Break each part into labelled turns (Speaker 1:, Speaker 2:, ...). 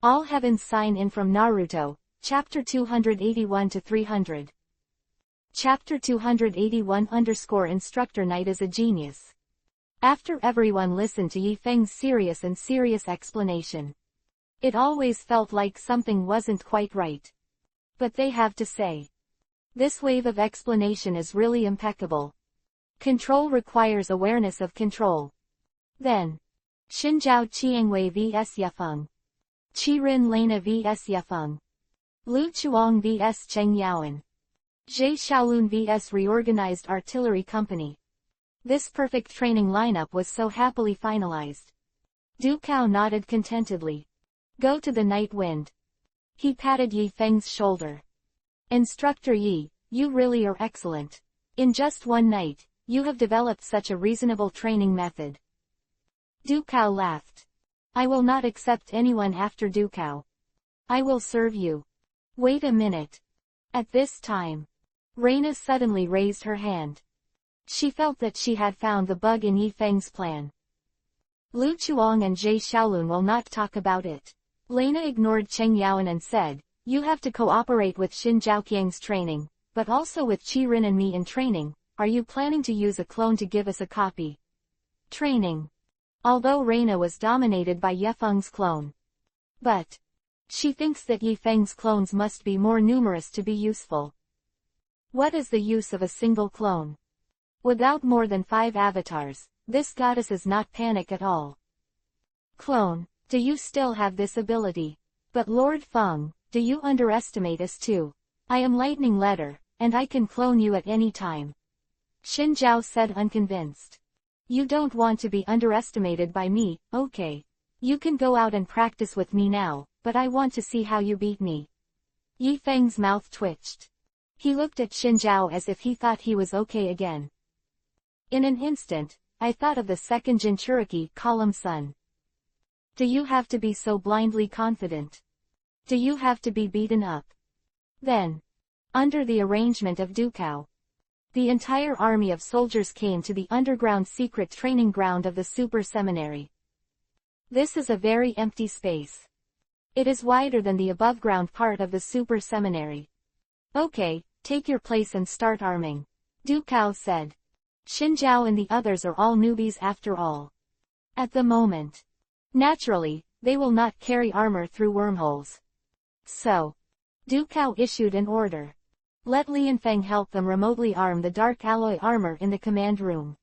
Speaker 1: All heavens sign in from Naruto, Chapter 281 to 300. Chapter 281 Instructor Knight is a genius. After everyone listened to Yi Feng's serious explanation, it always felt like something wasn't quite right. But they have to say, this wave of explanation is really impeccable. Control requires awareness of control. Then, Xinjiao Qiangwei vs Yefeng. Qirin Lena vs Yefeng. Lu Chuang vs Cheng Yaoan. Zhe Xiaolun vs Reorganized Artillery Company. This perfect training lineup was so happily finalized. Du Cao nodded contentedly. Go to the night wind. He patted Yi Feng's shoulder. Instructor Yi, you really are excellent. In just one night, you have developed such a reasonable training method. Du Cao laughed. I will not accept anyone after Du Cao. I will serve you. Wait a minute. At this time, Reina suddenly raised her hand. She felt that she had found the bug in Yi Feng's plan. Lu Chuang and Zhe Xiaolun will not talk about it. Lena ignored Cheng Yaoan and said, you have to cooperate with Xin Zhaoqiang's training, but also with Qirin and me in training. Are you planning to use a clone to give us a copy? Training. Although Reina was dominated by Yefeng's clone. But she thinks that Yi Feng's clones must be more numerous to be useful. What is the use of a single clone? Without more than 5 avatars, this goddess is not panic at all. Clone, do you still have this ability? But Lord Feng, do you underestimate us too? I am Lightning Letter, and I can clone you at any time. Xin Zhao said unconvinced. You don't want to be underestimated by me, okay. You can go out and practice with me now, but I want to see how you beat me. Yi Feng's mouth twitched. He looked at Xin Zhao as if he thought he was okay again. In an instant, I thought of the second Jinchuriki column Sun. Do you have to be so blindly confident? Do you have to be beaten up? Then, under the arrangement of Du Cao, the entire army of soldiers came to the underground secret training ground of the Super Seminary. This is a very empty space. It is wider than the above-ground part of the Super Seminary. Okay, take your place and start arming. Du Cao said. Xin Zhao and the others are all newbies after all. At the moment. Naturally, they will not carry armor through wormholes. So, Du Cao issued an order. Let Lianfeng help them remotely arm the dark alloy armor in the command room.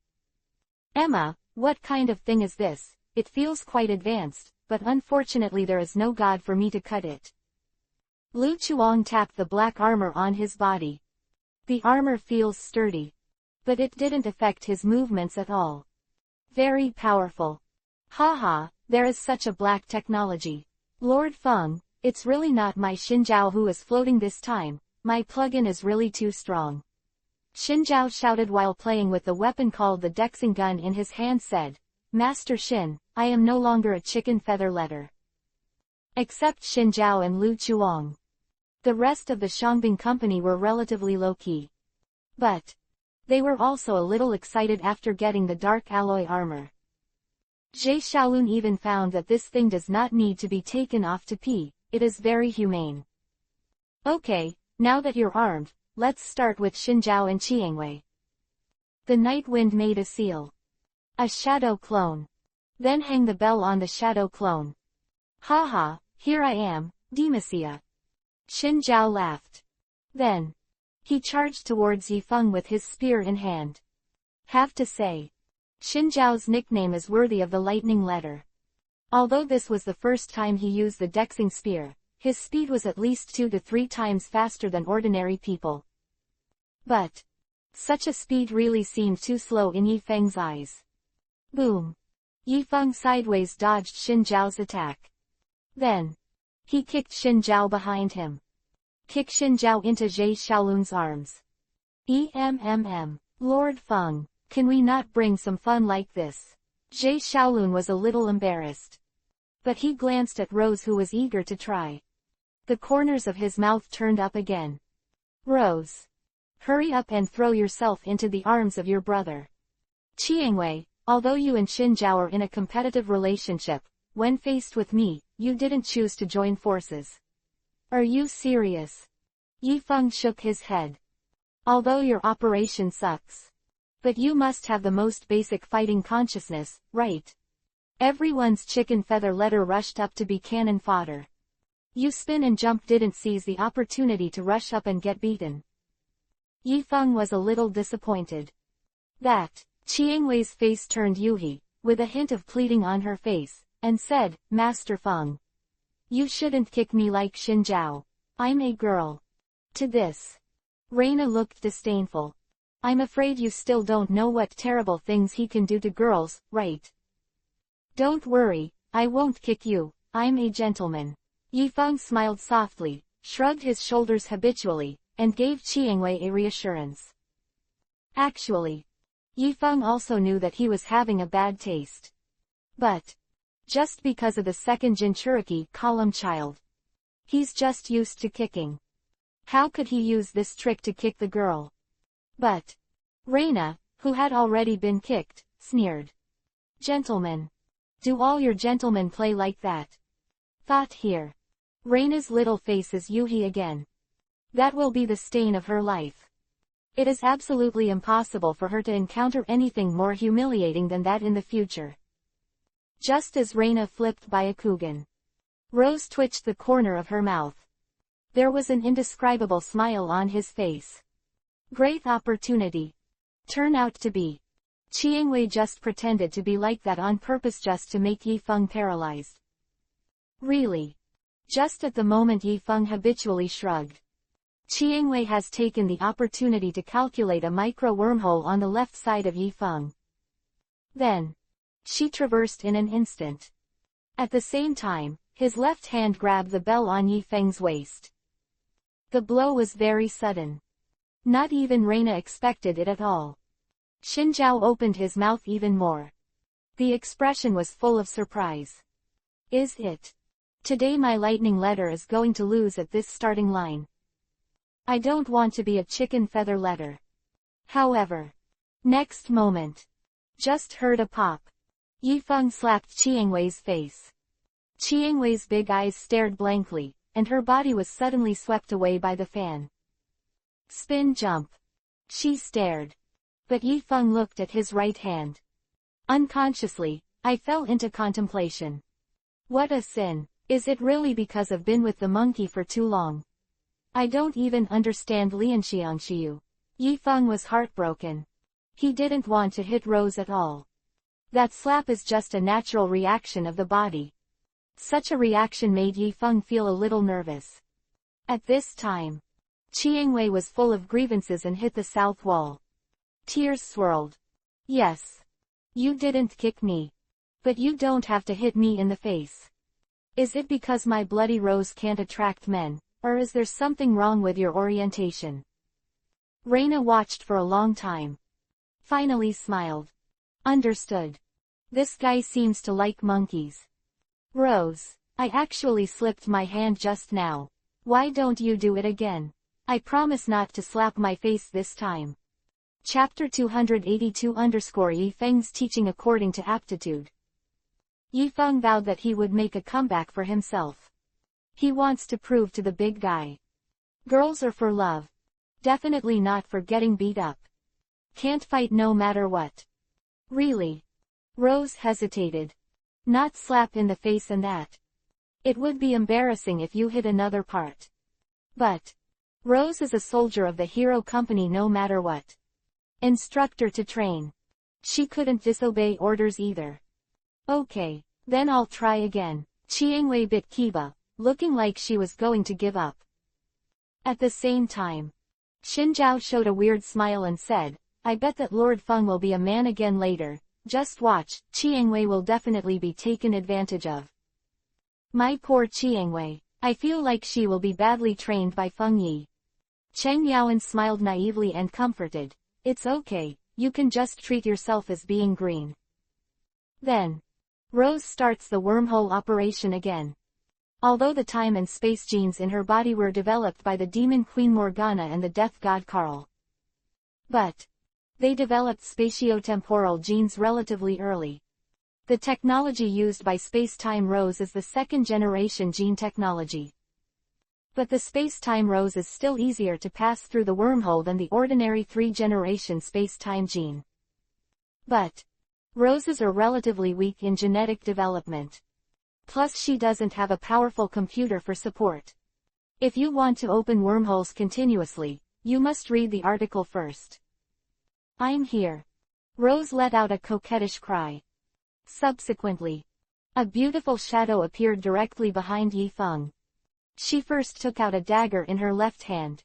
Speaker 1: Emma, what kind of thing is this? It feels quite advanced, but unfortunately there is no god for me to cut it. Lu Chuang tapped the black armor on his body. The armor feels sturdy. But it didn't affect his movements at all. Very powerful. Haha, there is such a black technology. Lord Feng, it's really not my Xin Zhao who is floating this time. My plug-in is really too strong. Xin Zhao shouted while playing with the weapon called the Dexing gun in his hand said, Master Xin, I am no longer a chicken feather letter. Except Xin Zhao and Lu Chuang. The rest of the Shangbing company were relatively low-key. But they were also a little excited after getting the dark alloy armor. Zhe Xiaolun even found that this thing does not need to be taken off to pee, it is very humane. Okay. Now that you're armed, let's start with Xin Zhao and Qiangwei. The night wind made a seal. A shadow clone. Then hang the bell on the shadow clone. Haha, here I am, Demacia. Xin Zhao laughed. Then, he charged towards Yi Feng with his spear in hand. Have to say, Xin Zhao's nickname is worthy of the Lightning Letter. Although this was the first time he used the Dexing spear, his speed was at least 2 to 3 times faster than ordinary people. But such a speed really seemed too slow in Yi Feng's eyes. Boom! Yi Feng sideways dodged Xin Zhao's attack. Then, he kicked Xin Zhao behind him. Kick Xin Zhao into Zhe Xiaolun's arms. Lord Feng, can we not bring some fun like this? Zhe Xiaolun was a little embarrassed. But he glanced at Rose who was eager to try. The corners of his mouth turned up again. Rose. Hurry up and throw yourself into the arms of your brother. Qiangwei, although you and Xin Zhao are in a competitive relationship, when faced with me, you didn't choose to join forces. Are you serious? Yifeng shook his head. Although your operation sucks. But you must have the most basic fighting consciousness, right? Everyone's chicken feather letter rushed up to be cannon fodder. You spin and jump didn't seize the opportunity to rush up and get beaten. Yifeng was a little disappointed. That, Chiangwei's face turned Yuhi, with a hint of pleading on her face, and said, Master Feng. You shouldn't kick me like Xin Zhao. I'm a girl. To this, Reina looked disdainful. I'm afraid you still don't know what terrible things he can do to girls, right? Don't worry, I won't kick you, I'm a gentleman. Yifeng smiled softly, shrugged his shoulders habitually, and gave Chiangwei a reassurance. Actually, Yifeng also knew that he was having a bad taste. But, just because of the second Jinchuriki column child. He's just used to kicking. How could he use this trick to kick the girl? But Reina, who had already been kicked, sneered. Gentlemen. Do all your gentlemen play like that? Thought here. Reina's little face is Yuhi again. That will be the stain of her life. It is absolutely impossible for her to encounter anything more humiliating than that in the future. Just as Reina flipped by Akugan, Rose twitched the corner of her mouth. There was an indescribable smile on his face. Great opportunity. Turn out to be. Chiangwei just pretended to be like that on purpose just to make Yifeng paralyzed. Really? Just at the moment Yifeng habitually shrugged. Chiangwei has taken the opportunity to calculate a micro-wormhole on the left side of Yifeng. Then, she traversed in an instant. At the same time, his left hand grabbed the bell on Yifeng's waist. The blow was very sudden. Not even Reina expected it at all. Xin Zhao opened his mouth even more. The expression was full of surprise. Is it? Today my lightning letter is going to lose at this starting line. I don't want to be a chicken feather letter. However, next moment, just heard a pop. Yifeng slapped Chiangwei's face. Chiangwei's big eyes stared blankly, and her body was suddenly swept away by the fan. Spin jump. She stared. But Yifeng looked at his right hand. Unconsciously, I fell into contemplation. What a sin. Is it really because I've been with the monkey for too long? I don't even understand Lianxiangxiu. Yifeng was heartbroken. He didn't want to hit Rose at all. That slap is just a natural reaction of the body. Such a reaction made Yifeng feel a little nervous. At this time, Chiangwei was full of grievances and hit the south wall. Tears swirled. Yes. You didn't kick me. But you don't have to hit me in the face. Is it because my bloody rose can't attract men, or is there something wrong with your orientation? Reina watched for a long time. Finally smiled. Understood. This guy seems to like monkeys. Rose, I actually slipped my hand just now. Why don't you do it again? I promise not to slap my face this time. Chapter 282 Yifeng's teaching according to aptitude. Yifeng vowed that he would make a comeback for himself. He wants to prove to the big guy. Girls are for love. Definitely not for getting beat up. Can't fight no matter what. Really? Rose hesitated. Not slap in the face and that. It would be embarrassing if you hit another part. But Rose is a soldier of the hero company no matter what. Instructor to train. She couldn't disobey orders either. Okay, then I'll try again. Chiangwei bit Kiba, looking like she was going to give up. At the same time, Xin Zhao showed a weird smile and said, I bet that Lord Feng will be a man again later. Just watch, Chiangwei will definitely be taken advantage of. My poor Chiangwei. I feel like she will be badly trained by Feng Yi. Cheng Yaoan smiled naively and comforted. It's okay, you can just treat yourself as being green. Then, Rose starts the wormhole operation again. Although the time and space genes in her body were developed by the demon Queen Morgana and the death god Karl. But they developed spatiotemporal genes relatively early. The technology used by Space-Time Rose is the second-generation gene technology. But the Space-Time Rose is still easier to pass through the wormhole than the ordinary three-generation Space-Time gene. But Roses are relatively weak in genetic development. Plus she doesn't have a powerful computer for support. If you want to open wormholes continuously, you must read the article first. I'm here. Rose let out a coquettish cry. Subsequently, a beautiful shadow appeared directly behind Yi Feng. She first took out a dagger in her left hand.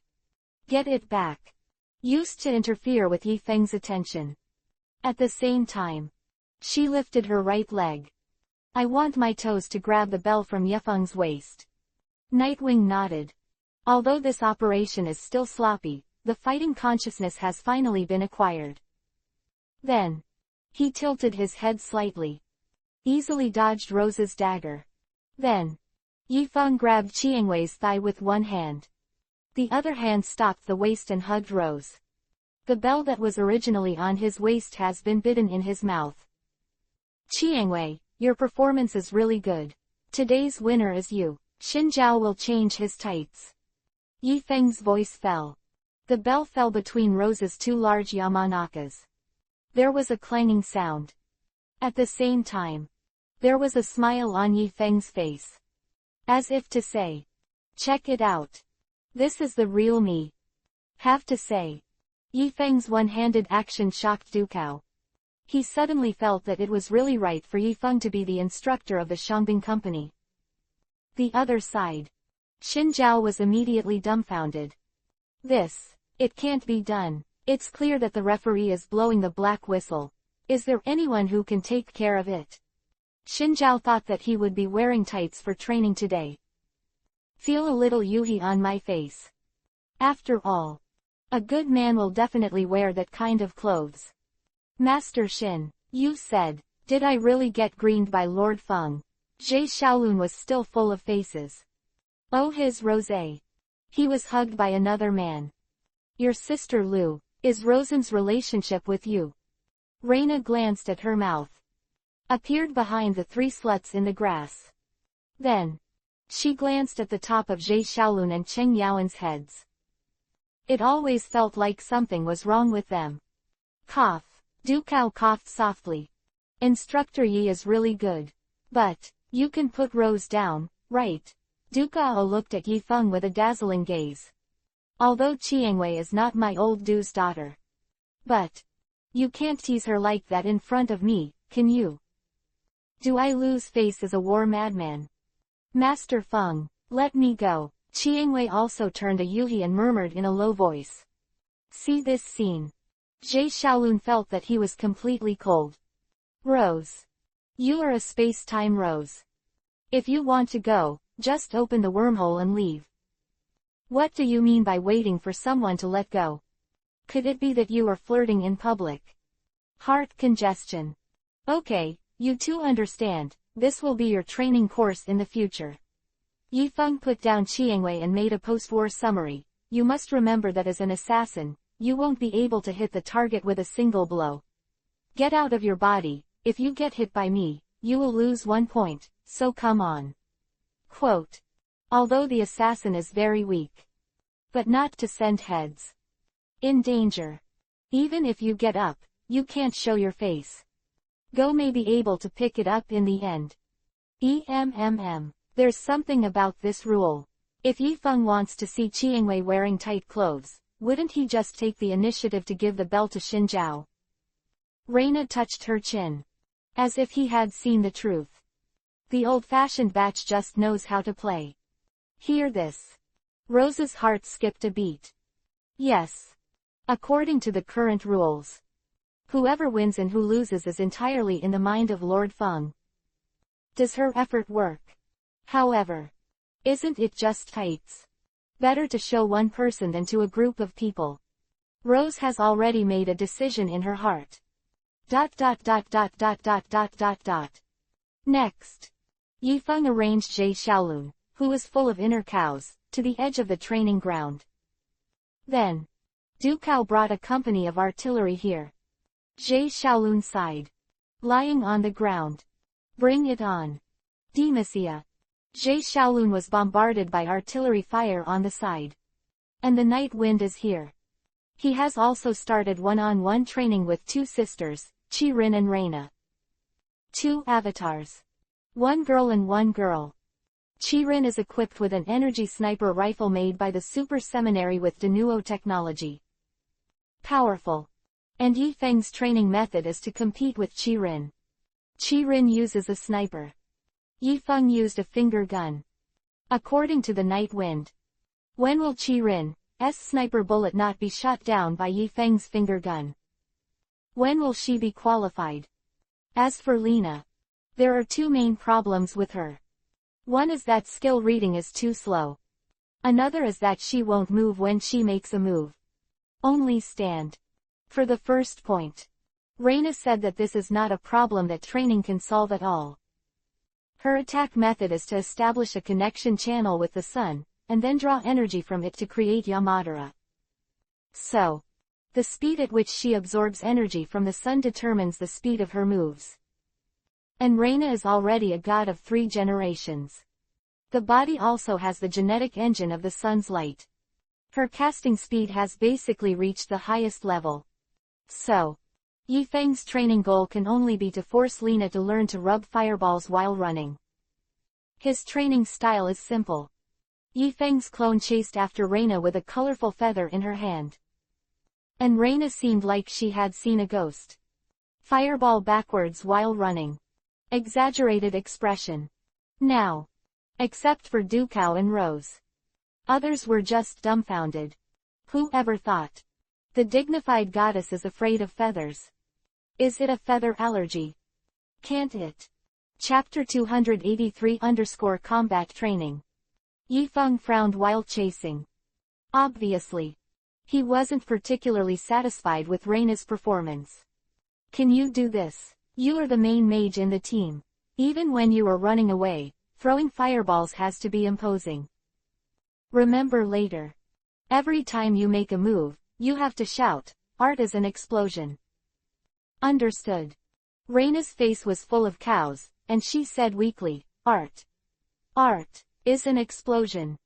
Speaker 1: Get it back. Used to interfere with Yi Feng's attention. At the same time, she lifted her right leg. I want my toes to grab the bell from Yi Feng's waist. Nightwing nodded. Although this operation is still sloppy, the fighting consciousness has finally been acquired. Then, he tilted his head slightly. Easily dodged Rose's dagger. Then, Yi Feng grabbed Chiangwei's thigh with one hand. The other hand stopped the waist and hugged Rose. The bell that was originally on his waist has been bitten in his mouth. Chiangwei, your performance is really good. Today's winner is you. Xin Zhao will change his tights. Yi Feng's voice fell. The bell fell between Rose's two large Yamanakas. There was a clanging sound. At the same time, there was a smile on Yi Feng's face. As if to say, check it out. This is the real me. Have to say. Yi Feng's one-handed action shocked Dukao. He suddenly felt that it was really right for Yi Feng to be the instructor of the Shangbing company. The other side. Xin Zhao was immediately dumbfounded. It can't be done. It's clear that the referee is blowing the black whistle. Is there anyone who can take care of it? Xin Zhao thought that he would be wearing tights for training today. Feel a little yuhi on my face. After all, a good man will definitely wear that kind of clothes. Master Xin, you said, did I really get greened by Lord Feng? Zhe Xiaolun was still full of faces. Oh his Rosé. He was hugged by another man. Your sister Lu, is Rosen's relationship with you? Reina glanced at her mouth. Appeared behind the three sluts in the grass. Then, she glanced at the top of Zhe Xiaolun and Cheng Yaoen's heads. It always felt like something was wrong with them. Cough. Dukao coughed softly. Instructor Yi is really good. But, you can put Rose down, right? Dukao looked at Yi Feng with a dazzling gaze. Although Chiangwei is not my old Du's daughter. But, you can't tease her like that in front of me, can you? Do I lose face as a war madman? Master Feng, let me go. Chiangwei also turned a yuhi and murmured in a low voice. See this scene. Zhe Xiaolun felt that he was completely cold. Rose. You are a space-time Rose. If you want to go, just open the wormhole and leave. What do you mean by waiting for someone to let go? Could it be that you are flirting in public? Heart congestion. Okay, you two understand, this will be your training course in the future. Yi Feng put down Chiangwei and made a post-war summary. You must remember that as an assassin, you won't be able to hit the target with a single blow. Get out of your body. If you get hit by me, you will lose 1 point, so come on. Quote. Although the assassin is very weak. But not to send heads. In danger. Even if you get up, you can't show your face. Go may be able to pick it up in the end. There's something about this rule. If Yi Feng wants to see Chiangwei wearing tight clothes, wouldn't he just take the initiative to give the bell to Xin Zhao? Reina touched her chin. As if he had seen the truth. The old-fashioned batch just knows how to play. Hear this. Rose's heart skipped a beat. Yes. According to the current rules. Whoever wins and who loses is entirely in the mind of Lord Feng. Does her effort work? However. Isn't it just tights? Better to show one person than to a group of people. Rose has already made a decision in her heart. Next. Yi Feng arranged Zhe Xiaolun, who was full of inner cows, to the edge of the training ground. Then, Dukao brought a company of artillery here. Zhe Xiaolun sighed. Lying on the ground, Bring it on. Demacia. Jie Shaolun was bombarded by artillery fire on the side. And the night wind is here. He has also started one-on-one training with two sisters, Chi-Rin and Reina. Two avatars. One girl and one girl. Chi-Rin is equipped with an energy sniper rifle made by the Super Seminary with Denuo technology. Powerful. And Yi Feng's training method is to compete with Chi-Rin. Chi-Rin uses a sniper. Yi Feng used a finger gun. According to the night wind. When will Chi-Rin's sniper bullet not be shot down by Yi Feng's finger gun? When will she be qualified? As for Lena, there are two main problems with her. One is that skill reading is too slow. Another is that she won't move when she makes a move. Only stand. For the first point, Reina said that this is not a problem that training can solve at all. Her attack method is to establish a connection channel with the sun, and then draw energy from it to create Yamadera. So, the speed at which she absorbs energy from the sun determines the speed of her moves. And Reina is already a god of 3 generations. The body also has the genetic engine of the sun's light. Her casting speed has basically reached the highest level. So, Yi Feng's training goal can only be to force Lena to learn to rub fireballs while running. His training style is simple. Yi Feng's clone chased after Reina with a colorful feather in her hand. And Reina seemed like she had seen a ghost. Fireball backwards while running. Exaggerated expression. Now. Except for Dukao and Rose. Others were just dumbfounded. Who ever thought? The dignified goddess is afraid of feathers. Is it a feather allergy? Can't it? Chapter 283_Combat Training. Yi Feng frowned while chasing. Obviously. He wasn't particularly satisfied with Reina's performance. Can you do this? You are the main mage in the team. Even when you are running away, throwing fireballs has to be imposing. Remember later. Every time you make a move, you have to shout, "Art is an explosion." Understood. Reina's face was full of cows, and she said weakly, "Art. Art is an explosion." ...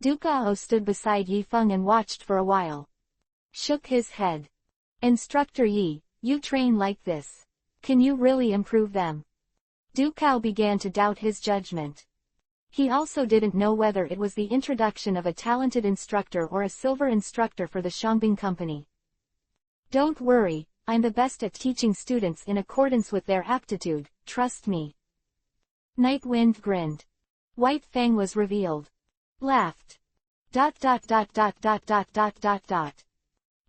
Speaker 1: Dukao stood beside Yi Feng and watched for a while. Shook his head. Instructor Yi, you train like this. Can you really improve them? Dukao began to doubt his judgment. He also didn't know whether it was the introduction of a talented instructor or a silver instructor for the Shangbing Company. Don't worry, I'm the best at teaching students in accordance with their aptitude, trust me. Night Wind grinned. White Fang was revealed. Laughed. ...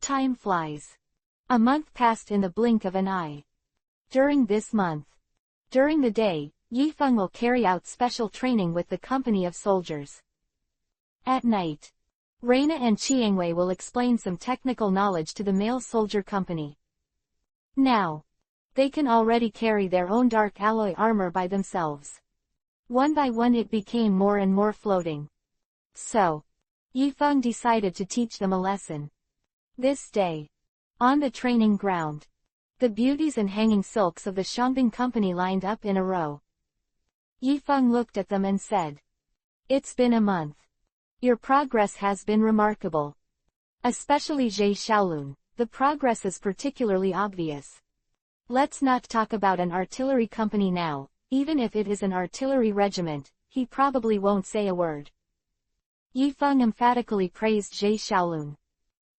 Speaker 1: Time flies. A month passed in the blink of an eye. During this month. During the day, Yi Feng will carry out special training with the company of soldiers. At night, Reina and Chiangwei will explain some technical knowledge to the male soldier company. Now, they can already carry their own dark alloy armor by themselves. One by one it became more and more floating. So, Yi Feng decided to teach them a lesson. This day, on the training ground, the beauties and hanging silks of the Shangbing Company lined up in a row. Yi Feng looked at them and said, "It's been a month. Your progress has been remarkable. Especially Jie Shaolun, the progress is particularly obvious. Let's not talk about an artillery company now, even if it is an artillery regiment, he probably won't say a word." Yi Feng emphatically praised Jie Shaolun.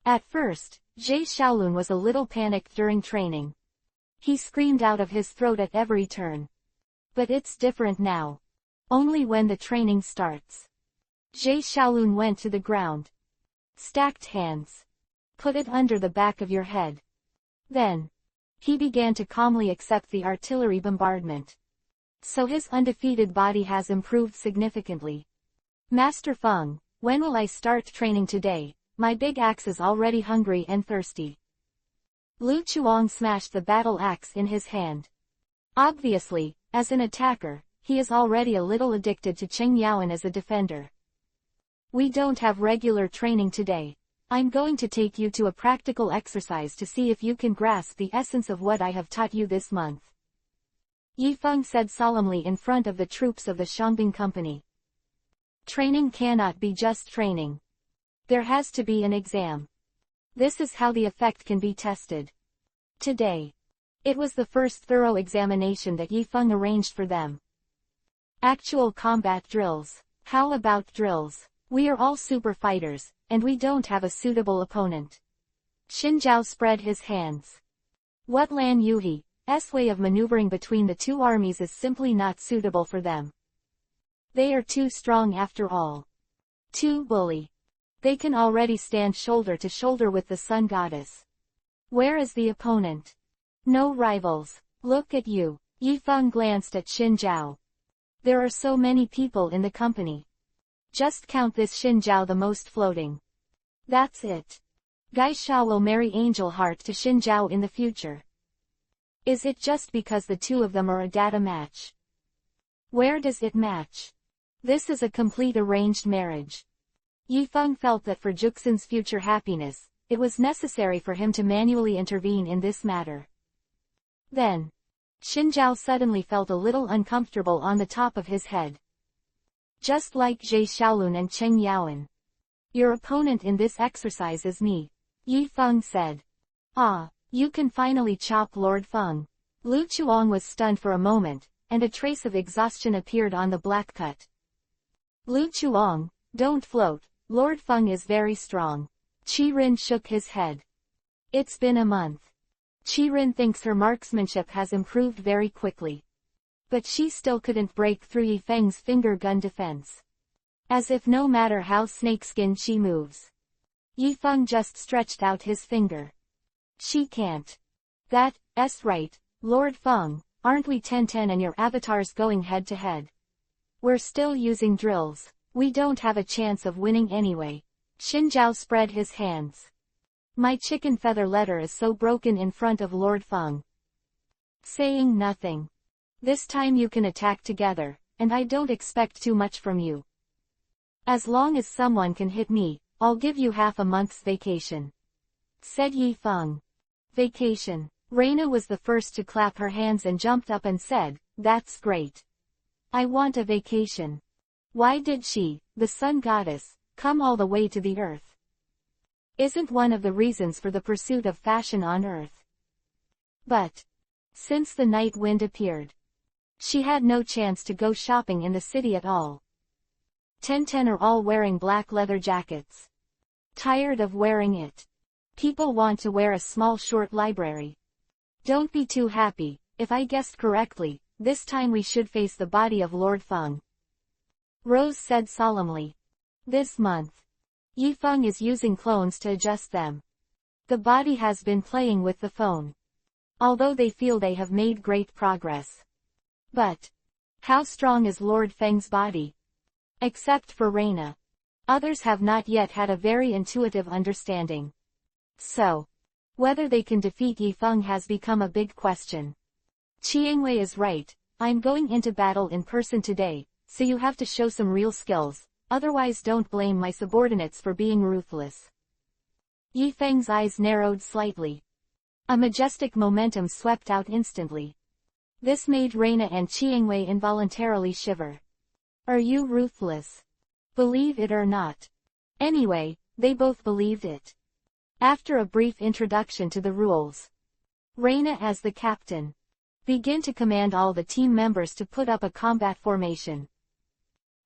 Speaker 1: At first, Jie Shaolun was a little panicked during training. He screamed out of his throat at every turn. But it's different now. Only when the training starts. Jie Shaolun went to the ground. Stacked hands. Put it under the back of your head. Then, he began to calmly accept the artillery bombardment. So his undefeated body has improved significantly. Master Feng, when will I start training today? My big axe is already hungry and thirsty. Lu Chuang smashed the battle axe in his hand. Obviously, as an attacker, he is already a little addicted to Cheng Yaoan as a defender. We don't have regular training today. I'm going to take you to a practical exercise to see if you can grasp the essence of what I have taught you this month. Yifeng said solemnly in front of the troops of the Shangbing Company. Training cannot be just training. There has to be an exam. This is how the effect can be tested. Today. It was the first thorough examination that Yifeng arranged for them. Actual combat drills. How about drills? We are all super fighters, and we don't have a suitable opponent. Xin Zhao spread his hands. What Lan Yuhi's way of maneuvering between the two armies is simply not suitable for them. They are too strong after all. Too bully. They can already stand shoulder to shoulder with the Sun Goddess. Where is the opponent? No rivals. Look at you. Yifeng glanced at Xin Zhao. There are so many people in the company. Just count this Xin Zhao the most floating. That's it. Gai Sha will marry Angel Heart to Xin Zhao in the future. Is it just because the two of them are a data match? Where does it match? This is a complete arranged marriage. Yifeng felt that for Juxin's future happiness, it was necessary for him to manually intervene in this matter. Then, Xin Zhao suddenly felt a little uncomfortable on the top of his head. Just like Zhe Xiaolun and Cheng Yaowen. Your opponent in this exercise is me, Yifeng said. Ah, you can finally chop Lord Feng. Lu Chuang was stunned for a moment, and a trace of exhaustion appeared on the black cut. Lu Chuang, don't float, Lord Feng is very strong. Qi Rin shook his head. It's been a month. Qi Rin thinks her marksmanship has improved very quickly. But she still couldn't break through Yifeng's finger gun defense. As if no matter how snakeskin she moves. Yifeng just stretched out his finger. She can't. That's right, Lord Feng, aren't we 10-10 and your avatars going head to head? We're still using drills. We don't have a chance of winning anyway. Xin Zhao spread his hands. My chicken feather letter is so broken in front of Lord Feng. Saying nothing. This time you can attack together, and I don't expect too much from you. As long as someone can hit me, I'll give you half a month's vacation. Said Yifeng. Vacation. Reina was the first to clap her hands and jumped up and said, that's great. I want a vacation. Why did she, the Sun Goddess, come all the way to the Earth? Isn't one of the reasons for the pursuit of fashion on Earth? But, since the night wind appeared, she had no chance to go shopping in the city at all. 10-10 are all wearing black leather jackets. Tired of wearing it. People want to wear a small short library. Don't be too happy, if I guessed correctly, this time we should face the body of Lord Feng. Rose said solemnly. This month. Yifeng is using clones to adjust them. The body has been playing with the phone. Although they feel they have made great progress. But, how strong is Lord Feng's body? Except for Reina. Others have not yet had a very intuitive understanding. So, whether they can defeat Yifeng has become a big question. Qiangwei is right, I'm going into battle in person today, so you have to show some real skills, otherwise don't blame my subordinates for being ruthless. Yifeng's eyes narrowed slightly. A majestic momentum swept out instantly. This made Reina and Qiangwei involuntarily shiver. Are you ruthless? Believe it or not. Anyway, they both believed it. After a brief introduction to the rules. Reina as the captain. Begin to command all the team members to put up a combat formation.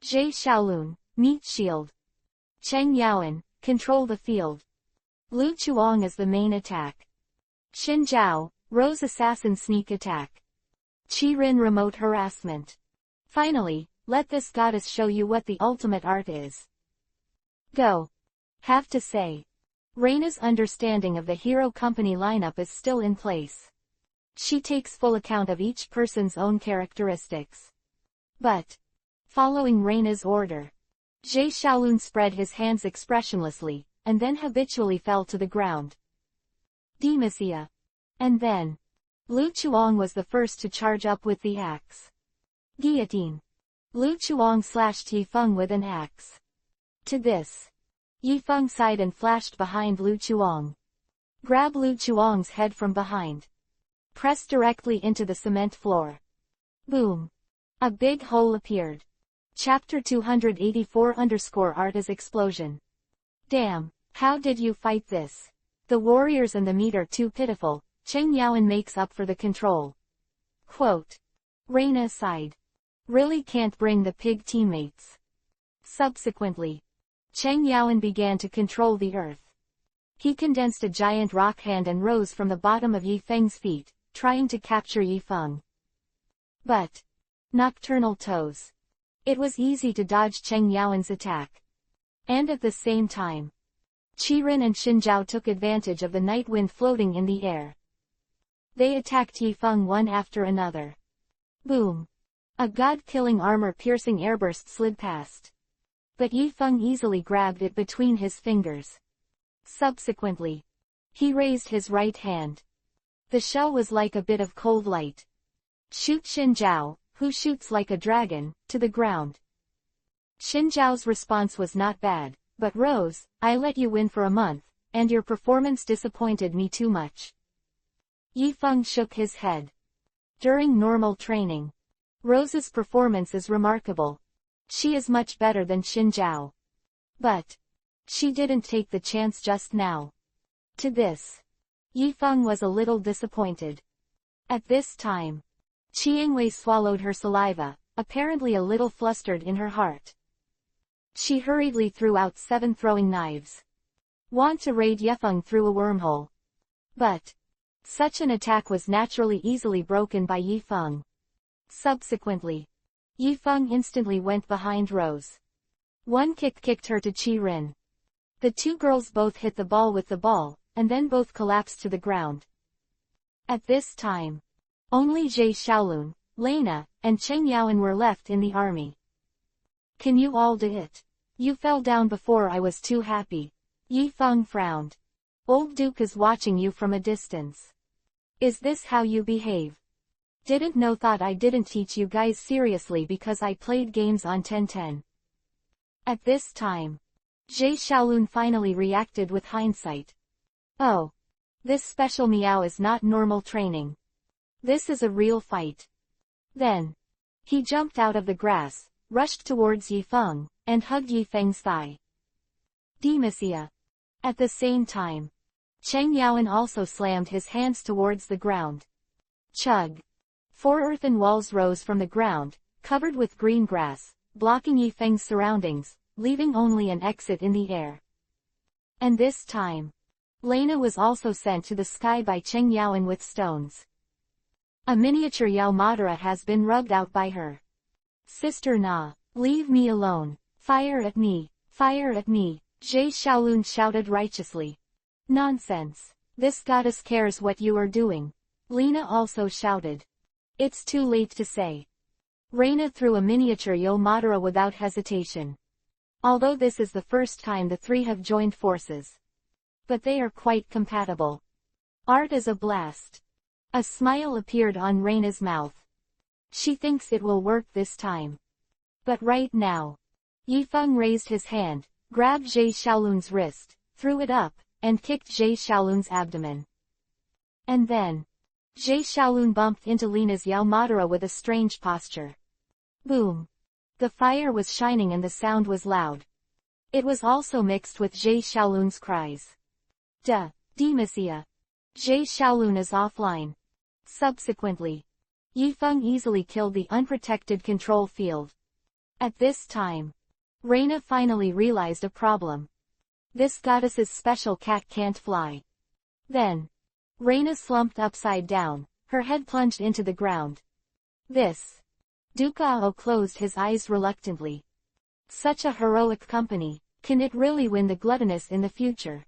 Speaker 1: Zhe Xiaolun, meet shield. Cheng Yaowen, control the field. Lu Chuang is the main attack. Xin Zhao, Rose assassin sneak attack. Qi Rin remote harassment. Finally, let this goddess show you what the ultimate art is. Go. Have to say. Reina's understanding of the hero company lineup is still in place. She takes full account of each person's own characteristics. But, following Reina's order, Zhe Xiaolun spread his hands expressionlessly, and then habitually fell to the ground. Demacia. And then, Lu Chuang was the first to charge up with the axe. Guillotine. Lu Chuang slashed Yifeng with an axe. To this, Yifeng sighed and flashed behind Lu Chuang. Grab Lu Chuang's head from behind. Press directly into the cement floor. Boom. A big hole appeared. Chapter 284_art is explosion. Damn, how did you fight this? The warriors and the meat are too pitiful. Cheng Yaoan makes up for the control. Quote. Reina sighed. Really can't bring the pig teammates. Subsequently, Cheng Yaoan began to control the earth. He condensed a giant rock hand and rose from the bottom of Yifeng's feet, trying to capture Yifeng. But, nocturnal toes. It was easy to dodge Cheng Yaoan's attack. And at the same time, Qiren and Xinjiao took advantage of the night wind floating in the air. They attacked Yifeng one after another. Boom. A god-killing armor-piercing airburst slid past. But Yifeng easily grabbed it between his fingers. Subsequently, he raised his right hand. The shell was like a bit of cold light. Shoot Xinjiao, who shoots like a dragon, to the ground. Xinjiao's response was not bad, but Rose, I let you win for a month, and your performance disappointed me too much. Yifeng shook his head. During normal training, Rose's performance is remarkable. She is much better than Xinjiao. But she didn't take the chance just now. To this, Yifeng was a little disappointed. At this time, Qiangwei swallowed her saliva, apparently a little flustered in her heart. She hurriedly threw out 7 throwing knives. Want to raid Yifeng through a wormhole. But such an attack was naturally easily broken by Yifeng. Subsequently, Yifeng instantly went behind Rose. One kick kicked her to Qiren. The two girls both hit the ball with the ball, and then both collapsed to the ground. At this time, only Zhe Xiaolun, Lena, and Cheng Yaoan were left in the army. Can you all do it? You fell down before I was too happy. Yifeng frowned. Old Duke is watching you from a distance. Is this how you behave? Didn't know, thought I didn't teach you guys seriously because I played games on 1010. At this time, Zhe Xiaolun finally reacted with hindsight. Oh. This special meow is not normal training. This is a real fight. Then, he jumped out of the grass, rushed towards Yifeng, and hugged Yifeng's thigh. Demacia. At the same time, Cheng Yaoan also slammed his hands towards the ground. Chug. 4 earthen walls rose from the ground, covered with green grass, blocking Yifeng's surroundings, leaving only an exit in the air. And this time, Lena was also sent to the sky by Cheng Yaoan with stones. A miniature Yao Madara has been rubbed out by her. Sister Na, leave me alone. Fire at me, fire at me, Zhe Xiaolun shouted righteously. Nonsense. This goddess cares what you are doing. Lena also shouted. It's too late to say. Reina threw a miniature Yao Madara without hesitation. Although this is the first time the three have joined forces. But they are quite compatible. Art is a blast. A smile appeared on Reina's mouth. She thinks it will work this time. But right now, Yifeng raised his hand, grabbed Zhe Xiaolun's wrist, threw it up, and kicked Zhe Xiaolun's abdomen. And then, Zhe Xiaolun bumped into Lena's Yao Madara with a strange posture. Boom. The fire was shining and the sound was loud. It was also mixed with Zhe Xiaolun's cries. Demacia. Zhe Xiaolun is offline. Subsequently, Yifeng easily killed the unprotected control field. At this time, Reina finally realized a problem. This goddess's special cat can't fly. Then, Reina slumped upside down, her head plunged into the ground. This. Dukao closed his eyes reluctantly. Such a heroic company, can it really win the gluttonous in the future?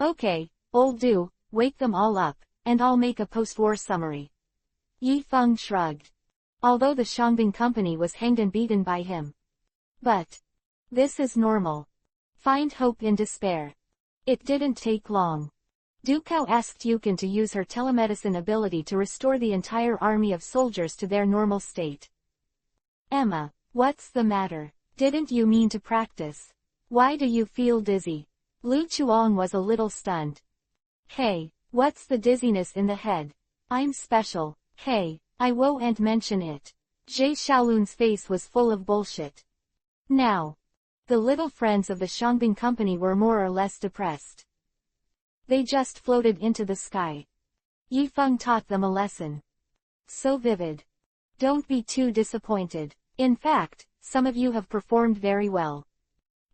Speaker 1: Okay, old Du, wake them all up, and I'll make a post-war summary. Yifeng shrugged. Although the Shangbing company was hanged and beaten by him. But this is normal. Find hope in despair. It didn't take long. Dukao asked Yukin to use her telemedicine ability to restore the entire army of soldiers to their normal state. Emma, what's the matter? Didn't you mean to practice? Why do you feel dizzy? Lu Chuang was a little stunned. Hey, what's the dizziness in the head? I'm special. Hey, I won't mention it. Jie Xiaolun's face was full of bullshit. Now, the little friends of the Shangbing company were more or less depressed. They just floated into the sky. Yifeng taught them a lesson. So vivid. Don't be too disappointed. In fact, some of you have performed very well.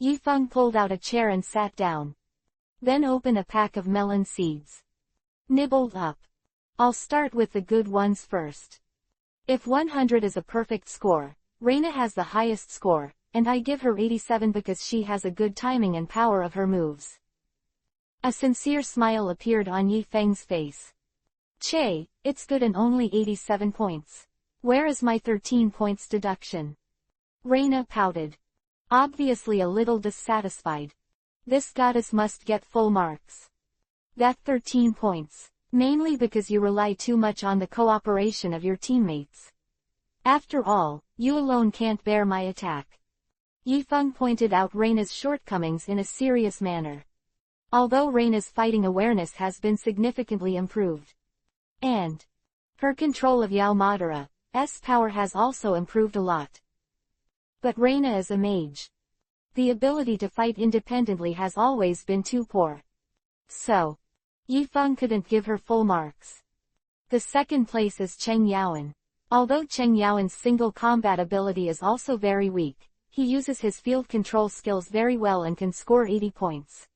Speaker 1: Yifeng pulled out a chair and sat down. Then opened a pack of melon seeds. Nibbled up. I'll start with the good ones first. If 100 is a perfect score, Reina has the highest score, and I give her 87 because she has a good timing and power of her moves. A sincere smile appeared on Yifeng's face. Che, it's good and only 87 points. Where is my 13 points deduction? Reina pouted. Obviously a little dissatisfied. This goddess must get full marks. That 13 points. Mainly because you rely too much on the cooperation of your teammates. After all, you alone can't bear my attack. Yifeng pointed out Reina's shortcomings in a serious manner. Although Reina's fighting awareness has been significantly improved. And her control of Yao Madara's power has also improved a lot. But Reina is a mage. The ability to fight independently has always been too poor. So, Yifeng couldn't give her full marks. The second place is Cheng Yaoan. Although Cheng Yaoan's single combat ability is also very weak, he uses his field control skills very well and can score 80 points.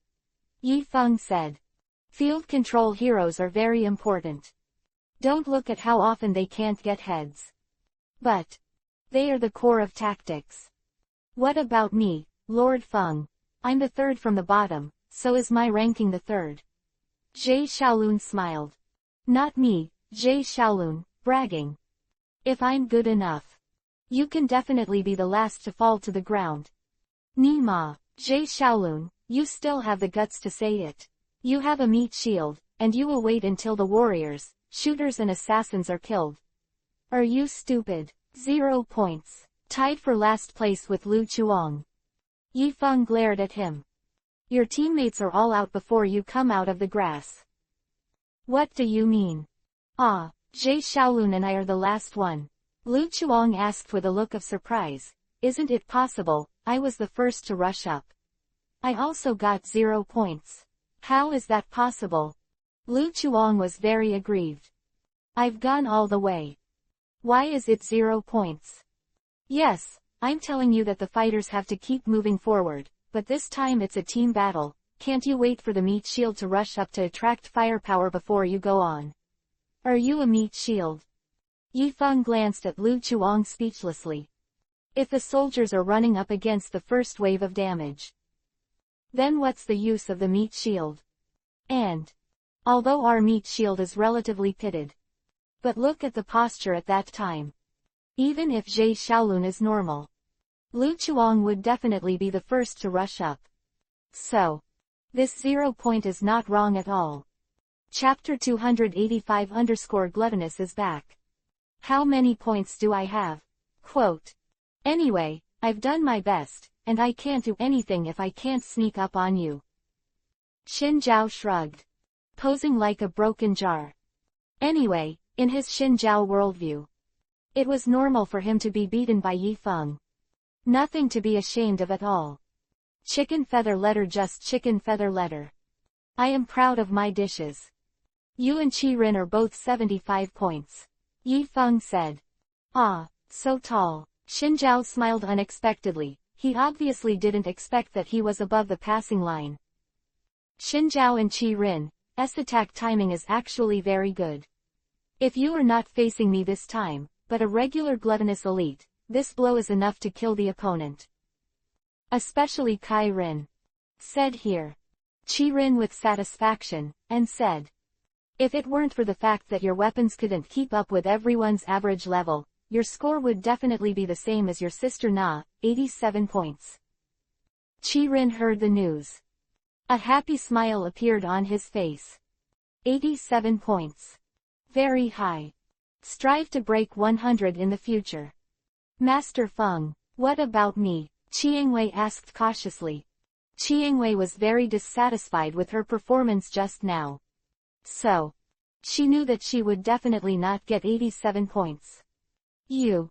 Speaker 1: Yifeng said. Field control heroes are very important. Don't look at how often they can't get heads. But they are the core of tactics. What about me, Lord Feng? I'm the third from the bottom, so is my ranking the third. Jie Xiaolun smiled. Not me, Jie Xiaolun, bragging. If I'm good enough, you can definitely be the last to fall to the ground. Nima, Jie Xiaolun, you still have the guts to say it. You have a meat shield, and you will wait until the warriors, shooters and assassins are killed. Are you stupid? 0 points. Tied for last place with Lu Chuang. Yifeng glared at him. Your teammates are all out before you come out of the grass. What do you mean? Ah, Jie Xiaolun and I are the last one. Lu Chuang asked with a look of surprise. Isn't it possible? I was the first to rush up. I also got 0 points. How is that possible? Lu Chuang was very aggrieved. I've gone all the way. Why is it 0 points? Yes, I'm telling you that the fighters have to keep moving forward. But this time it's a team battle. Can't you wait for the meat shield to rush up to attract firepower before you go on? Are you a meat shield? Yifeng glanced at Lu Chuang speechlessly. If the soldiers are running up against the first wave of damage, then what's the use of the meat shield? And although our meat shield is relatively pitted, but look at the posture at that time. Even if Jie Xiaolun is normal, Lu Chuang would definitely be the first to rush up. So, this 0 point is not wrong at all. Chapter 285 Gluttonous is back. How many points do I have? Quote. Anyway, I've done my best, and I can't do anything if I can't sneak up on you. Xin Zhao shrugged. Posing like a broken jar. Anyway, in his Xin Zhao worldview, it was normal for him to be beaten by Yifeng. Nothing to be ashamed of at all. Chicken feather letter, just chicken feather letter. I am proud of my dishes. You and Qi Rin are both 75 points. Yifeng said. Ah, so tall. Xin Zhao smiled unexpectedly. He obviously didn't expect that he was above the passing line. Xin Zhao and Qi Rin's attack timing is actually very good. If you are not facing me this time, but a regular gluttonous elite, this blow is enough to kill the opponent. Especially Kai Rin. Said here. Qi Rin with satisfaction, and said. If it weren't for the fact that your weapons couldn't keep up with everyone's average level, your score would definitely be the same as your sister Na, 87 points. Qi Rin heard the news. A happy smile appeared on his face. 87 points. Very high. Strive to break 100 in the future. Master Feng, what about me? Qiangwei asked cautiously. Chiangwei was very dissatisfied with her performance just now. So, she knew that she would definitely not get 87 points. You.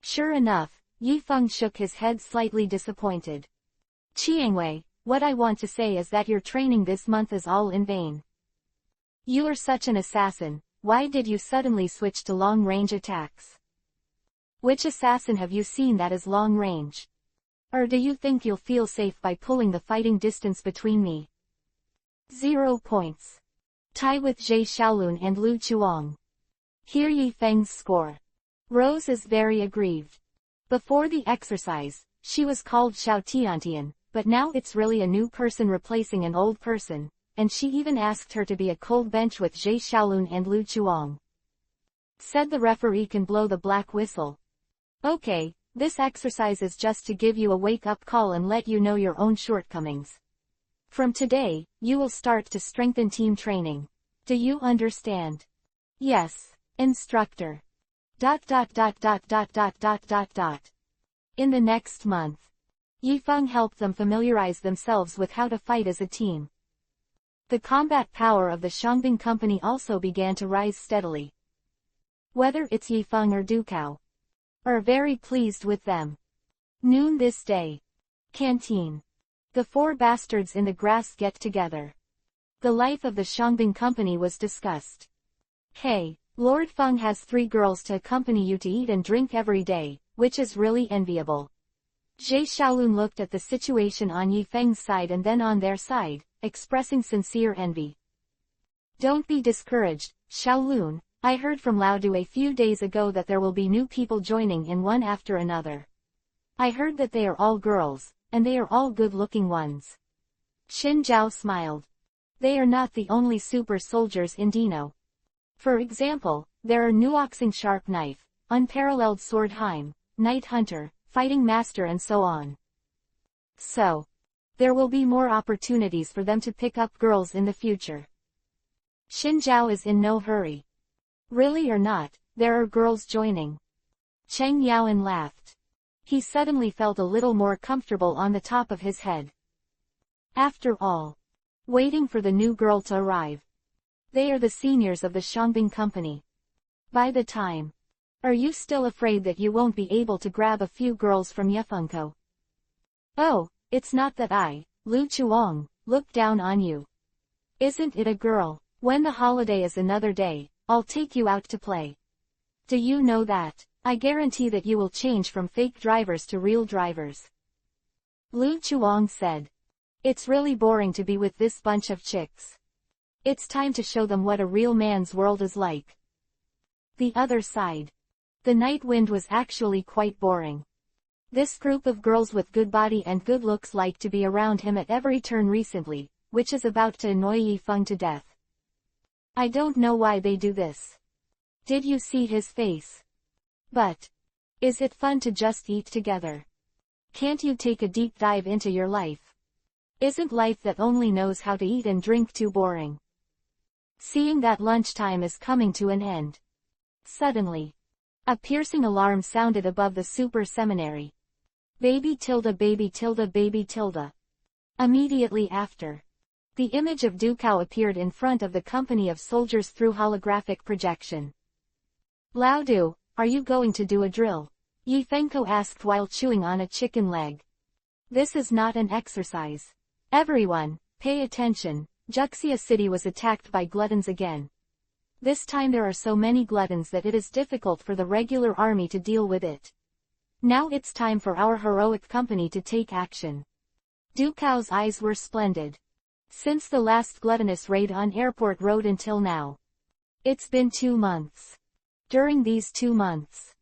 Speaker 1: Sure enough, Yifeng shook his head slightly disappointed. Chiangwei, what I want to say is that your training this month is all in vain. You are such an assassin, why did you suddenly switch to long-range attacks? Which assassin have you seen that is long-range? Or do you think you'll feel safe by pulling the fighting distance between me? 0 points. Tie with Zhe Xiaolun and Lu Chuang. Hear Yifeng's score. Rose is very aggrieved. Before the exercise, she was called Xiao Tiantian, but now it's really a new person replacing an old person, and she even asked her to be a cold bench with Zhe Xiaolun and Lu Chuang. Said the referee can blow the black whistle. Okay, this exercise is just to give you a wake-up call and let you know your own shortcomings. From today, you will start to strengthen team training. Do you understand? Yes, instructor. In the next month, Yifeng helped them familiarize themselves with how to fight as a team. The combat power of the Shangbing company also began to rise steadily. Whether it's Yifeng or Dukao, are very pleased with them. Noon this day. Canteen. The four bastards in the grass get together. The life of the Shangbing company was discussed. Hey, Lord Feng has 3 girls to accompany you to eat and drink every day, which is really enviable. Zhe Xiaolun looked at the situation on Yifeng's side and then on their side, expressing sincere envy. Don't be discouraged, Xiaolun. I heard from Laodu a few days ago that there will be new people joining in one after another. I heard that they are all girls, and they are all good-looking ones. Xin Zhao smiled. They are not the only super soldiers in Dino. For example, there are Nuoxing Sharp Knife, Unparalleled Sword Heim, Night Hunter, Fighting Master and so on. So, there will be more opportunities for them to pick up girls in the future. Xin Zhao is in no hurry. Really or not, there are girls joining. Cheng Yaoan laughed. He suddenly felt a little more comfortable on the top of his head. After all, waiting for the new girl to arrive. They are the seniors of the Shangbing company. By the time, are you still afraid that you won't be able to grab a few girls from Yefengko? Oh, it's not that I, Lu Chuang, look down on you. Isn't it a girl? When the holiday is another day, I'll take you out to play. Do you know that? I guarantee that you will change from fake drivers to real drivers. Lu Chuang said. It's really boring to be with this bunch of chicks. It's time to show them what a real man's world is like. The other side. The night wind was actually quite boring. This group of girls with good body and good looks like to be around him at every turn recently, which is about to annoy Yifeng to death. I don't know why they do this. Did you see his face? But, is it fun to just eat together? Can't you take a deep dive into your life? Isn't life that only knows how to eat and drink too boring? Seeing that lunchtime is coming to an end. Suddenly, a piercing alarm sounded above the super seminary. Baby tilde baby tilde baby tilde. Immediately after, the image of Dukao appeared in front of the company of soldiers through holographic projection. Laodu, are you going to do a drill? Yifengko asked while chewing on a chicken leg. This is not an exercise. Everyone, pay attention. Juxia City was attacked by gluttons again. This time there are so many gluttons that it is difficult for the regular army to deal with it. Now it's time for our heroic company to take action. Dukao's eyes were splendid. Since the last gluttonous raid on Airport Road until now. It's been 2 months. During these 2 months,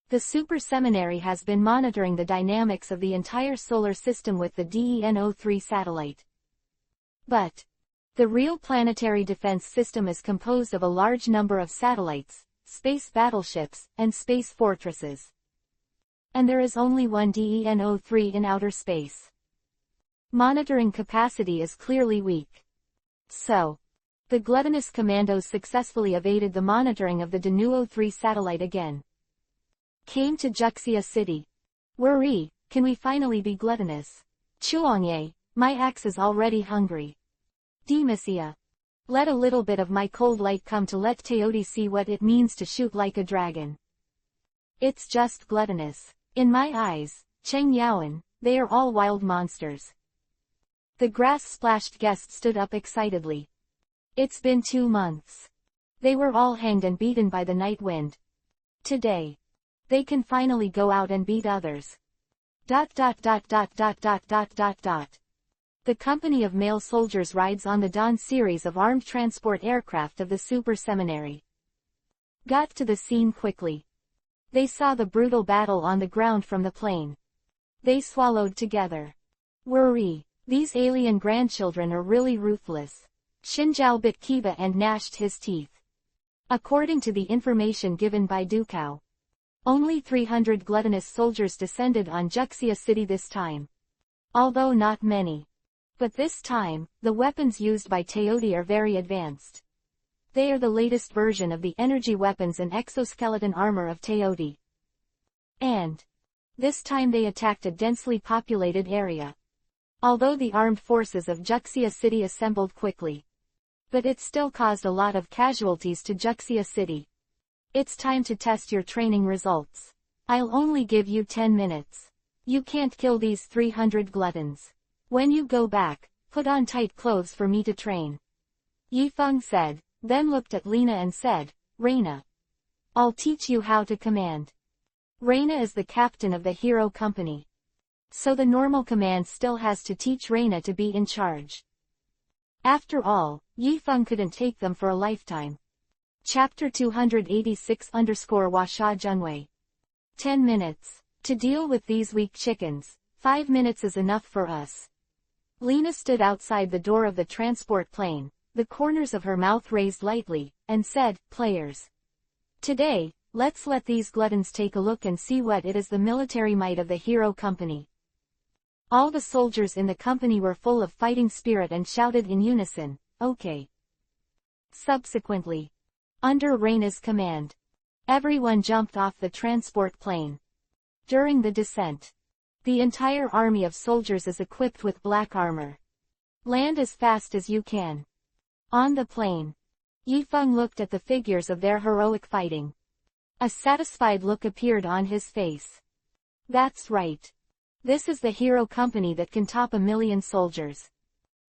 Speaker 1: the Super Seminary has been monitoring the dynamics of the entire solar system with the DEN-03 satellite. But, the real planetary defense system is composed of a large number of satellites, space battleships, and space fortresses. And there is only one DEN-03 in outer space. Monitoring capacity is clearly weak. So, the gluttonous commandos successfully evaded the monitoring of the DEN-03 satellite again. Came to Juxia City. Worry, can we finally be gluttonous? Chuangye, My axe is already hungry. Demacia. Let a little bit of my cold light come to let Teodi see what it means to shoot like a dragon. It's just gluttonous. In my eyes, Cheng Yaoan, they are all wild monsters. The grass-splashed guest stood up excitedly. It's been 2 months. They were all hanged and beaten by the night wind. Today, they can finally go out and beat others. ... The company of male soldiers rides on the Dawn series of armed transport aircraft of the Super Seminary. Got to the scene quickly. They saw the brutal battle on the ground from the plane. They swallowed together. Worry. These alien grandchildren are really ruthless. Xinjiao bit Kiba and gnashed his teeth. According to the information given by Dukao, only 300 gluttonous soldiers descended on Juxia City this time. Although not many. But this time, the weapons used by Teodi are very advanced. They are the latest version of the energy weapons and exoskeleton armor of Teodi. And this time they attacked a densely populated area. Although the armed forces of Juxia City assembled quickly, but it still caused a lot of casualties to Juxia City. It's time to test your training results. I'll only give you 10 minutes. You can't kill these 300 gluttons. When you go back, put on tight clothes for me to train. Yifeng said, then looked at Lena and said, Reina. I'll teach you how to command. Reina is the captain of the hero company. So the normal command still has to teach Reina to be in charge. After all, Yifeng couldn't take them for a lifetime. Chapter 286_Washa Junwei. 10 minutes. To deal with these weak chickens, 5 minutes is enough for us. Lena stood outside the door of the transport plane, the corners of her mouth raised lightly, and said, Players. Today, let's let these gluttons take a look and see what it is the military might of the hero company. All the soldiers in the company were full of fighting spirit and shouted in unison, okay. Subsequently, under Reina's command, everyone jumped off the transport plane. During the descent, the entire army of soldiers is equipped with black armor. Land as fast as you can. On the plane, Yifeng looked at the figures of their heroic fighting. A satisfied look appeared on his face. That's right. This is the hero company that can top 1,000,000 soldiers.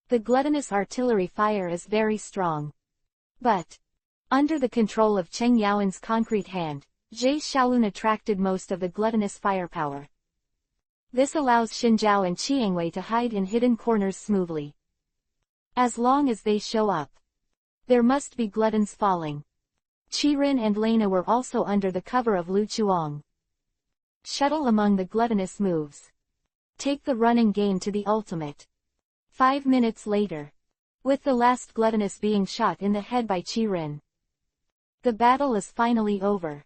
Speaker 1: The gluttonous artillery fire is very strong. But, under the control of Cheng Yaoan's concrete hand, Jie Xiaolun attracted most of the gluttonous firepower. This allows Xinjiao and Qiangwei to hide in hidden corners smoothly. As long as they show up, there must be gluttons falling. Qirin and Lena were also under the cover of Lu Chuang. Shuttle among the gluttonous moves. Take the running game to the ultimate. 5 minutes later, with the last gluttonous being shot in the head by Qirin, the battle is finally over.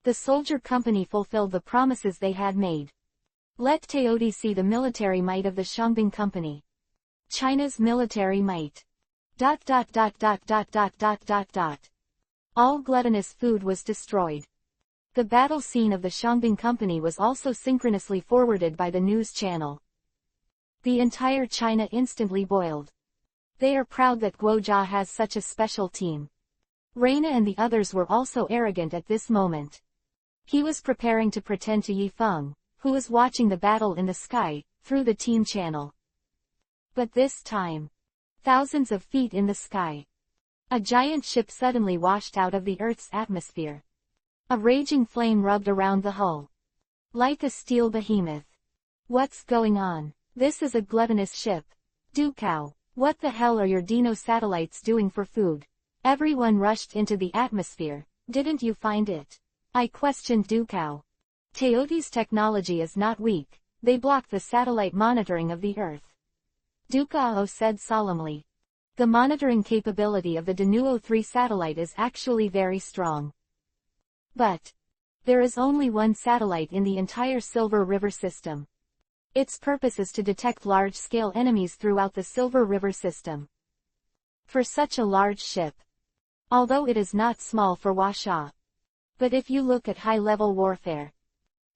Speaker 1: The soldier company fulfilled the promises they had made. Let Teodi see the military might of the Shangbing company. China's military might. ... All gluttonous food was destroyed. The battle scene of the Shangbing company was also synchronously forwarded by the news channel. The entire China instantly boiled. They are proud that Guojia has such a special team. Reina and the others were also arrogant at this moment. He was preparing to pretend to Yifeng, who was watching the battle in the sky, through the team channel. But this time, thousands of feet in the sky, a giant ship suddenly washed out of the Earth's atmosphere. A raging flame rubbed around the hull. Like a steel behemoth. What's going on? This is a gluttonous ship. Dukao, what the hell are your Dino satellites doing for food? Everyone rushed into the atmosphere, didn't you find it? I questioned Dukao. Teodi's technology is not weak, they blocked the satellite monitoring of the Earth. Dukao said solemnly. The monitoring capability of the Denuo 3 satellite is actually very strong. But there is only one satellite in the entire Silver River system. Its purpose is to detect large-scale enemies throughout the Silver River system. For such a large ship, although it is not small for Washa, but if you look at high-level warfare,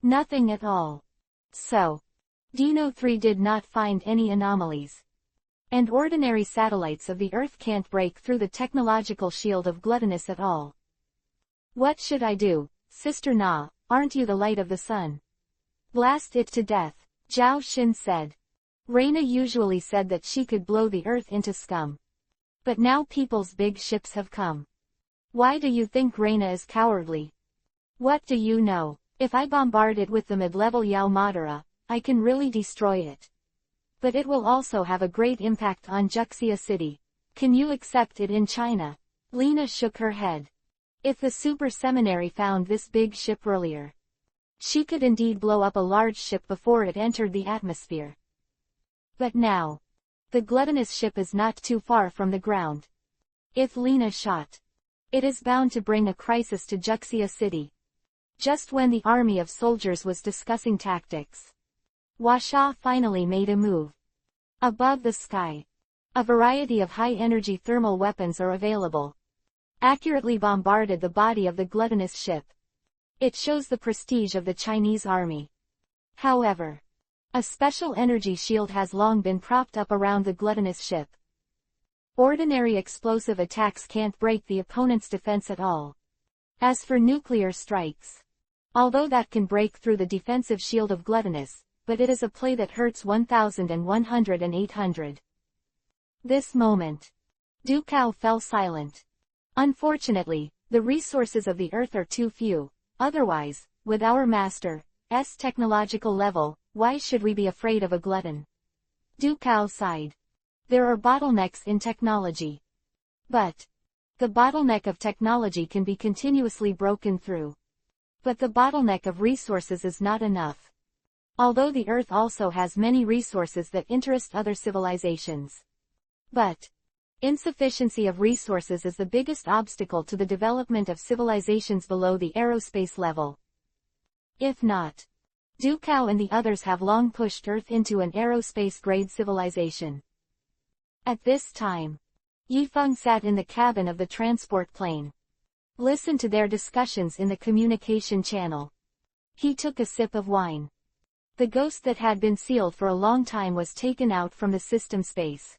Speaker 1: nothing at all. So, Dino 3 did not find any anomalies. And ordinary satellites of the Earth can't break through the technological shield of gluttonous at all. What should I do, Sister Na? Aren't you the light of the sun? Blast it to death, Zhao Xin said. Reina usually said that she could blow the Earth into scum. But now people's big ships have come. Why do you think Reina is cowardly? What do you know? If I bombard it with the mid-level Yao Madara, I can really destroy it. But it will also have a great impact on Juxia City. Can you accept it in China? Lena shook her head. If the super seminary found this big ship earlier, she could indeed blow up a large ship before it entered the atmosphere. But now, the gluttonous ship is not too far from the ground. If Lena shot, it is bound to bring a crisis to Juxia City. Just when the army of soldiers was discussing tactics, Washa finally made a move. Above the sky, a variety of high-energy thermal weapons are available. Accurately bombarded the body of the gluttonous ship. It shows the prestige of the Chinese army. However, a special energy shield has long been propped up around the gluttonous ship. Ordinary explosive attacks can't break the opponent's defense at all. As for nuclear strikes, although that can break through the defensive shield of gluttonous, but it is a play that hurts 1,100 and 800. This moment, Du Cao fell silent. Unfortunately, the resources of the Earth are too few. Otherwise, with our master's technological level, why should we be afraid of a glutton? Du Cao sighed. There are bottlenecks in technology. But the bottleneck of technology can be continuously broken through. But the bottleneck of resources is not enough. Although the Earth also has many resources that interest other civilizations. But insufficiency of resources is the biggest obstacle to the development of civilizations below the aerospace level. If not, Du Cao and the others have long pushed Earth into an aerospace-grade civilization. At this time, Yifeng sat in the cabin of the transport plane. Listened to their discussions in the communication channel. He took a sip of wine. The ghost that had been sealed for a long time was taken out from the system space.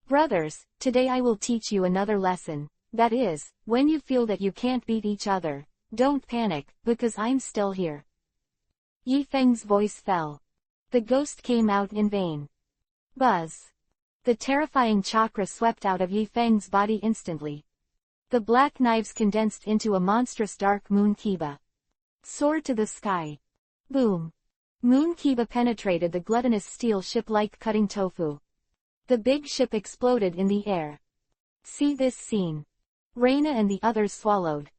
Speaker 1: Brothers, today I will teach you another lesson. That is, when you feel that you can't beat each other, don't panic, because I'm still here. Yifeng's voice fell. The ghost came out in vain. Buzz. The terrifying chakra swept out of Yifeng's body instantly. The black knives condensed into a monstrous dark moon kiba. Soared to the sky. Boom. Moon kiba penetrated the gluttonous steel ship like cutting tofu. The big ship exploded in the air. See this scene. Reina and the others swallowed.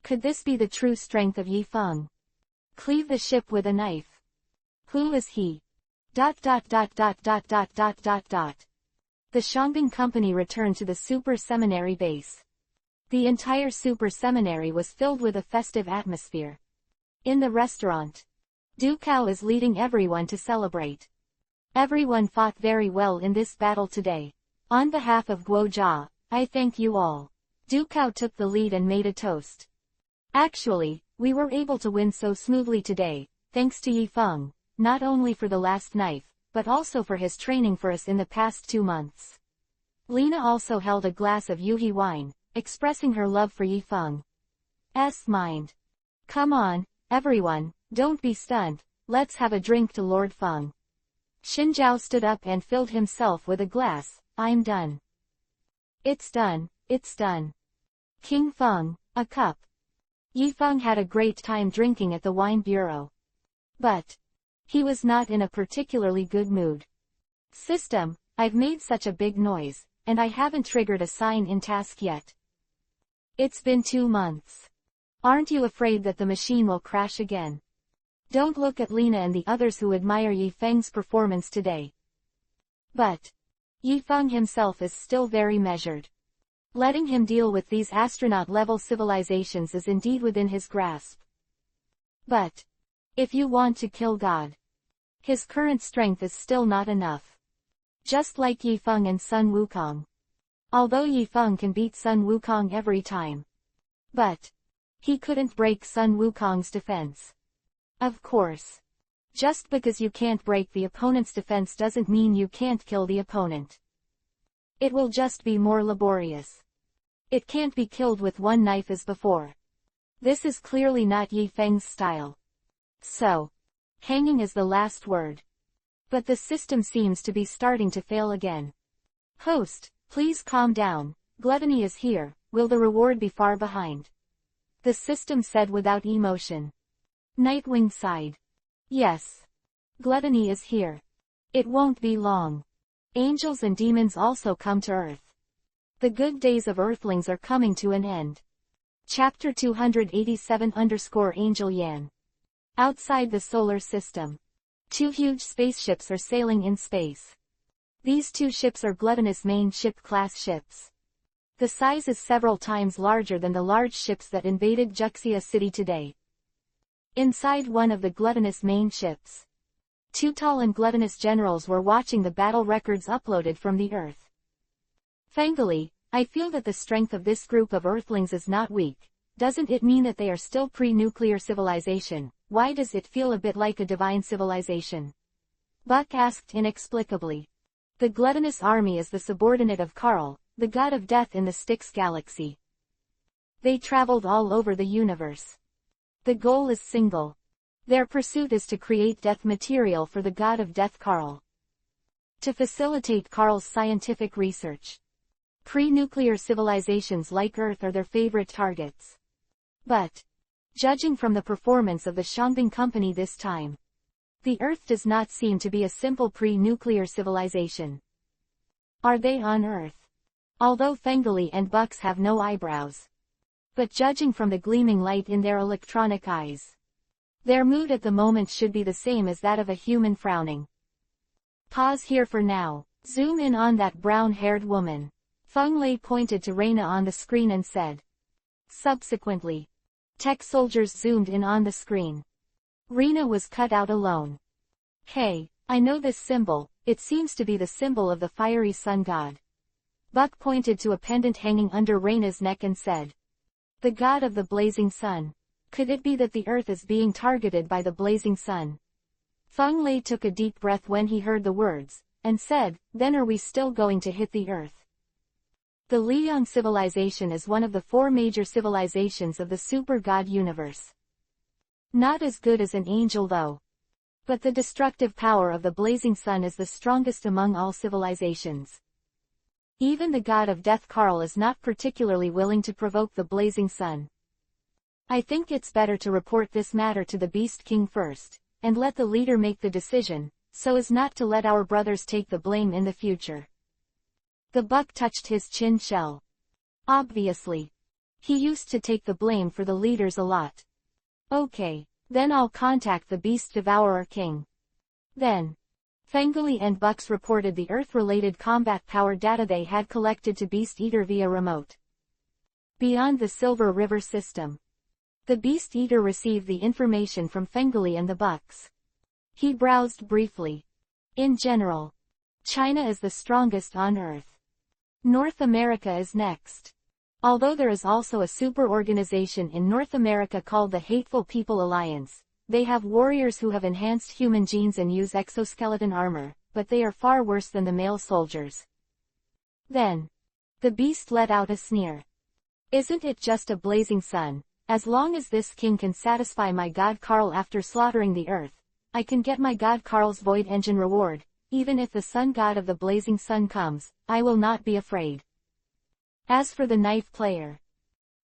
Speaker 1: Could this be the true strength of Yifeng? Cleave the ship with a knife. Who is he? The Shangbing Company returned to the Super Seminary base. The entire Super Seminary was filled with a festive atmosphere. In the restaurant, Du Cao is leading everyone to celebrate. Everyone fought very well in this battle today. On behalf of Guojia, I thank you all. Du Cao took the lead and made a toast. Actually, we were able to win so smoothly today, thanks to Yifeng, not only for the last knife, but also for his training for us in the past 2 months. Lena also held a glass of Yuhi wine, expressing her love for Yifeng's mind. Come on, everyone, don't be stunned, let's have a drink to Lord Feng. Xinjiao stood up and filled himself with a glass. I'm done. It's done, it's done. King Feng, a cup. Yifeng had a great time drinking at the wine bureau. But he was not in a particularly good mood. System, I've made such a big noise, and I haven't triggered a sign-in task yet. It's been 2 months. Aren't you afraid that the machine will crash again? Don't look at Lena and the others who admire Yifeng's performance today. But Yifeng himself is still very measured. Letting him deal with these astronaut-level civilizations is indeed within his grasp. But if you want to kill God, his current strength is still not enough. Just like Yifeng and Sun Wukong. Although Yifeng can beat Sun Wukong every time. But he couldn't break Sun Wukong's defense. Of course. Just because you can't break the opponent's defense doesn't mean you can't kill the opponent. It will just be more laborious. It can't be killed with one knife as before. This is clearly not Yi Feng's style. So, hanging is the last word. But the system seems to be starting to fail again. Host, please calm down, gluttony is here, will the reward be far behind? The system said without emotion. Nightwing sighed. Yes. Gluttony is here. It won't be long. Angels and demons also come to Earth. The good days of Earthlings are coming to an end. Chapter 287_Angel Yan. Outside the solar system. 2 huge spaceships are sailing in space. These 2 ships are gluttonous main ship class ships. The size is several times larger than the large ships that invaded Juxia City today. Inside one of the gluttonous main ships, 2 tall and gluttonous generals were watching the battle records uploaded from the Earth. Fengli, I feel that the strength of this group of Earthlings is not weak. Doesn't it mean that they are still pre-nuclear civilization? Why does it feel a bit like a divine civilization? Buck asked inexplicably. The gluttonous army is the subordinate of Karl, the god of death in the Styx galaxy. They traveled all over the universe. The goal is single. Their pursuit is to create death material for the god of death Karl. To facilitate Karl's scientific research. Pre-nuclear civilizations like Earth are their favorite targets. But, judging from the performance of the Shangbing Company this time, the Earth does not seem to be a simple pre-nuclear civilization. Are they on Earth? Although Fengli and Bucks have no eyebrows. But judging from the gleaming light in their electronic eyes, their mood at the moment should be the same as that of a human frowning. Pause here for now. Zoom in on that brown-haired woman. Feng Lei pointed to Reina on the screen and said. Subsequently, tech soldiers zoomed in on the screen. Reina was cut out alone. Hey, I know this symbol, it seems to be the symbol of the fiery sun god. Buck pointed to a pendant hanging under Reina's neck and said. The god of the blazing sun. Could it be that the Earth is being targeted by the blazing sun? Feng Lei took a deep breath when he heard the words, and said, then are we still going to hit the Earth? The Liang civilization is one of the 4 major civilizations of the super god universe. Not as good as an angel though. But the destructive power of the blazing sun is the strongest among all civilizations. Even the god of death Karl is not particularly willing to provoke the blazing sun. I think it's better to report this matter to the Beast King first, and let the leader make the decision, so as not to let our brothers take the blame in the future. The Buck touched his chin shell. Obviously. He used to take the blame for the leaders a lot. Okay, then I'll contact the Beast Devourer King. Then, Fengli and Bucks reported the Earth-related combat power data they had collected to Beast Eater via remote. Beyond the Silver River system, the Beast Eater received the information from Fengli and the Bucks. He browsed briefly. In general, China is the strongest on Earth. North America is next. Although there is also a super organization in North America called the Hateful People Alliance. They have warriors who have enhanced human genes and use exoskeleton armor, but they are far worse than the male soldiers. Then, the beast let out a sneer. Isn't it just a blazing sun? As long as this king can satisfy my god Karl after slaughtering the Earth, I can get my god Karl's void engine reward. Even if the sun god of the blazing sun comes, I will not be afraid. As for the knife player,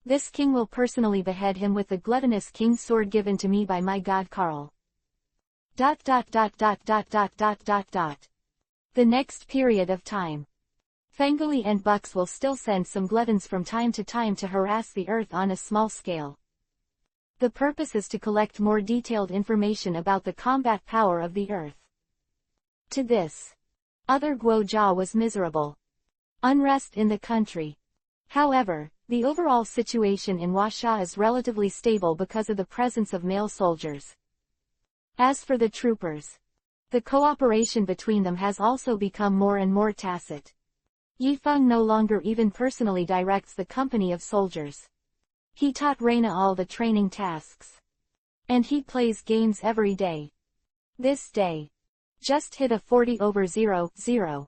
Speaker 1: this king will personally behead him with the gluttonous king's sword given to me by my god Karl. The next period of time. Fengli and Bucks will still send some gluttons from time to harass the Earth on a small scale. The purpose is to collect more detailed information about the combat power of the Earth. To this, other Guojia was miserable. Unrest in the country. However, the overall situation in Huaxia is relatively stable because of the presence of male soldiers. As for the troopers, the cooperation between them has also become more and more tacit. Yifeng no longer even personally directs the company of soldiers. He taught Reina all the training tasks. And he plays games every day. This day just hit a 40/0.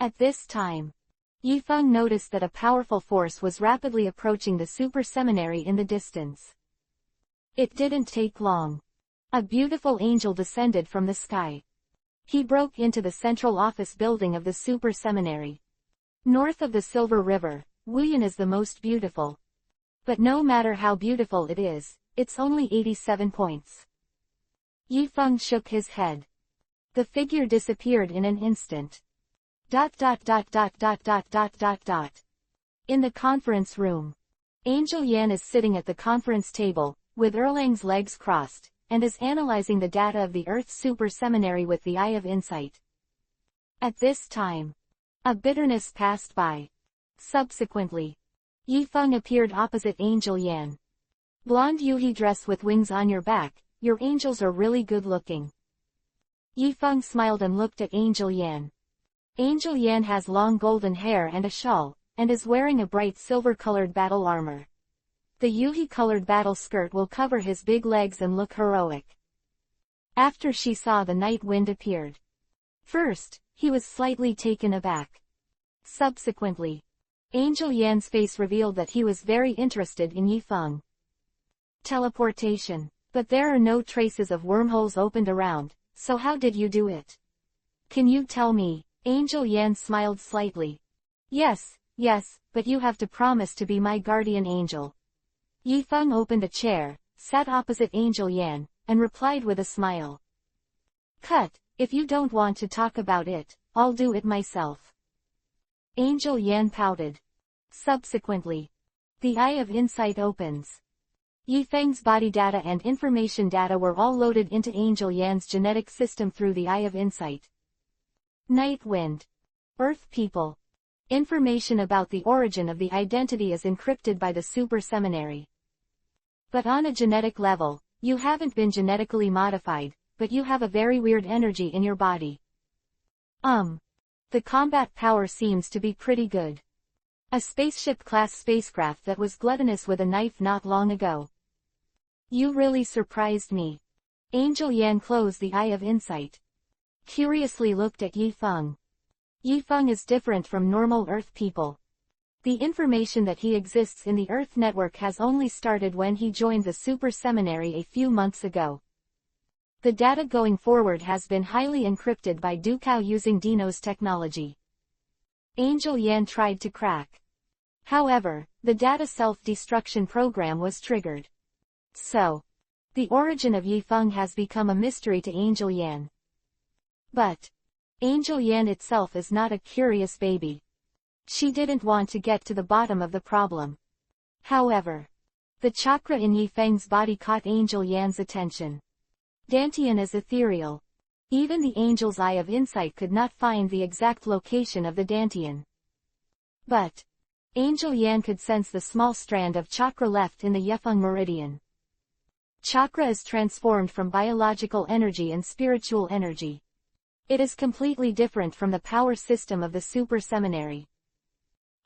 Speaker 1: At this time, Yifeng noticed that a powerful force was rapidly approaching the super seminary in the distance. It didn't take long. A beautiful angel descended from the sky. He broke into the central office building of the super seminary. North of the Silver River, Wuyan is the most beautiful. But no matter how beautiful it is, it's only 87 points. Yifeng shook his head. The figure disappeared in an instant. In the conference room, Angel Yan is sitting at the conference table, with Erlang's legs crossed, and is analyzing the data of the Earth Super Seminary with the eye of insight. At this time, a bitterness passed by. Subsequently, Yifeng appeared opposite Angel Yan. Blonde Yuhi dress with wings on your back, your angels are really good looking. Yifeng smiled and looked at Angel Yan. Angel Yan has long golden hair and a shawl, and is wearing a bright silver-colored battle armor. The Yuhi-colored battle skirt will cover his big legs and look heroic. After she saw the night wind appeared. First, he was slightly taken aback. Subsequently, Angel Yan's face revealed that he was very interested in Yifeng. Teleportation. But there are no traces of wormholes opened around, so how did you do it? Can you tell me? Angel Yan smiled slightly. Yes, but you have to promise to be my guardian angel. Yifeng opened a chair, sat opposite Angel Yan, and replied with a smile. Cut, if you don't want to talk about it, I'll do it myself. Angel Yan pouted. Subsequently, the Eye of Insight opens. Yifeng's body data and information data were all loaded into Angel Yan's genetic system through the Eye of Insight. Night Wind. Earth people. Information about the origin of the identity is encrypted by the Super Seminary. But on a genetic level, you haven't been genetically modified, but you have a very weird energy in your body. The combat power seems to be pretty good. A spaceship-class spacecraft that was gluttonous with a knife not long ago. You really surprised me. Angel Yan closed the Eye of Insight. Curiously looked at Yifeng. Yifeng is different from normal Earth people. The information that he exists in the Earth network has only started when he joined the Super Seminary a few months ago. The data going forward has been highly encrypted by Dukao using Dino's technology. Angel Yan tried to crack. However, the data self-destruction program was triggered. So, the origin of Yifeng has become a mystery to Angel Yan. But Angel Yan itself is not a curious baby. She didn't want to get to the bottom of the problem. However, the chakra in Yifeng's body caught Angel Yan's attention. Dantian is ethereal. Even the Angel's Eye of Insight could not find the exact location of the Dantian. But Angel Yan could sense the small strand of chakra left in the Yifeng meridian. Chakra is transformed from biological energy and spiritual energy. It is completely different from the power system of the Super Seminary.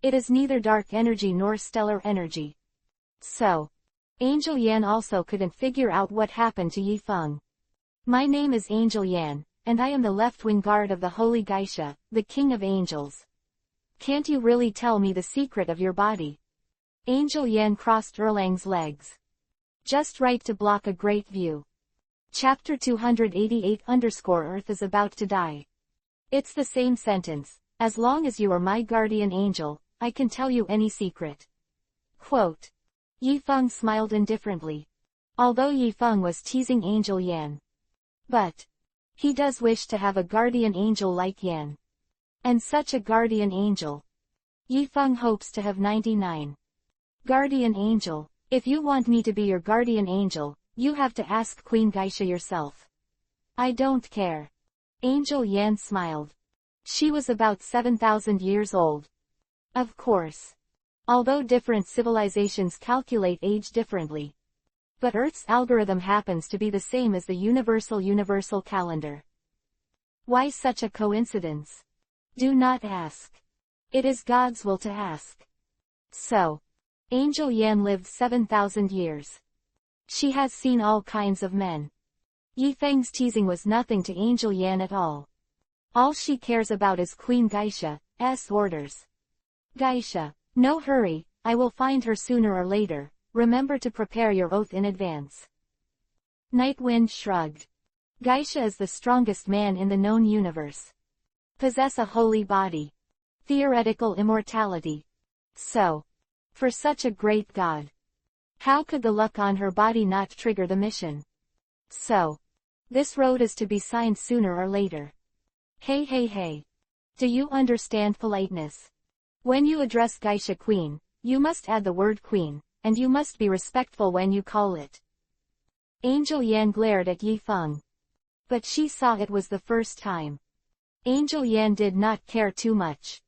Speaker 1: It is neither dark energy nor stellar energy. So, Angel Yan also couldn't figure out what happened to Yifeng. My name is Angel Yan, and I am the left-wing guard of the Holy Geisha, the King of Angels. Can't you really tell me the secret of your body? Angel Yan crossed Erlang's legs. Just right to block a great view. Chapter 288_Earth is about to die. It's the same sentence. As long as you are my guardian angel, I can tell you any secret. Quote. Yifeng smiled indifferently. Although Yifeng was teasing Angel Yan. But he does wish to have a guardian angel like Yan. And such a guardian angel. Yifeng hopes to have 99. Guardian angel. If you want me to be your guardian angel, you have to ask Queen Geisha yourself. I don't care. Angel Yan smiled. She was about 7,000 years old. Of course. Although different civilizations calculate age differently. But Earth's algorithm happens to be the same as the universal calendar. Why such a coincidence? Do not ask. It is God's will to ask. So, Angel Yan lived 7,000 years. She has seen all kinds of men. Yi Feng's teasing was nothing to Angel Yan at all. All she cares about is Queen Geisha's orders. Geisha, no hurry, I will find her sooner or later, remember to prepare your oath in advance. Nightwind shrugged. Geisha is the strongest man in the known universe. Possess a holy body. Theoretical immortality. So, for such a great god, how could the luck on her body not trigger the mission? So, this road is to be signed sooner or later. Hey. Do you understand politeness? When you address Geisha Queen, you must add the word Queen, and you must be respectful when you call it. Angel Yan glared at Yi Feng. But she saw it was the first time. Angel Yan did not care too much.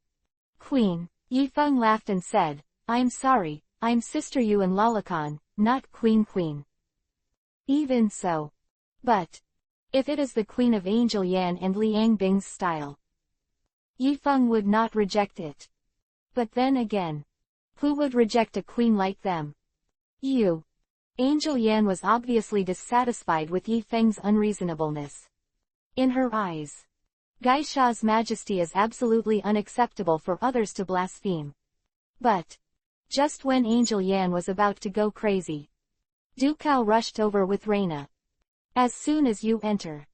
Speaker 1: Queen, Yi Feng laughed and said, I'm sorry, I'm Sister Yu and Lalakan, not Queen. Even so. But, if it is the Queen of Angel Yan and Liang Bing's style, Yi Feng would not reject it. But then again, who would reject a queen like them? You. Angel Yan was obviously dissatisfied with Yi Feng's unreasonableness. In her eyes, Geisha's majesty is absolutely unacceptable for others to blaspheme. But, just when Angel Yan was about to go crazy, Du Cao rushed over with Reina. As soon as you enter,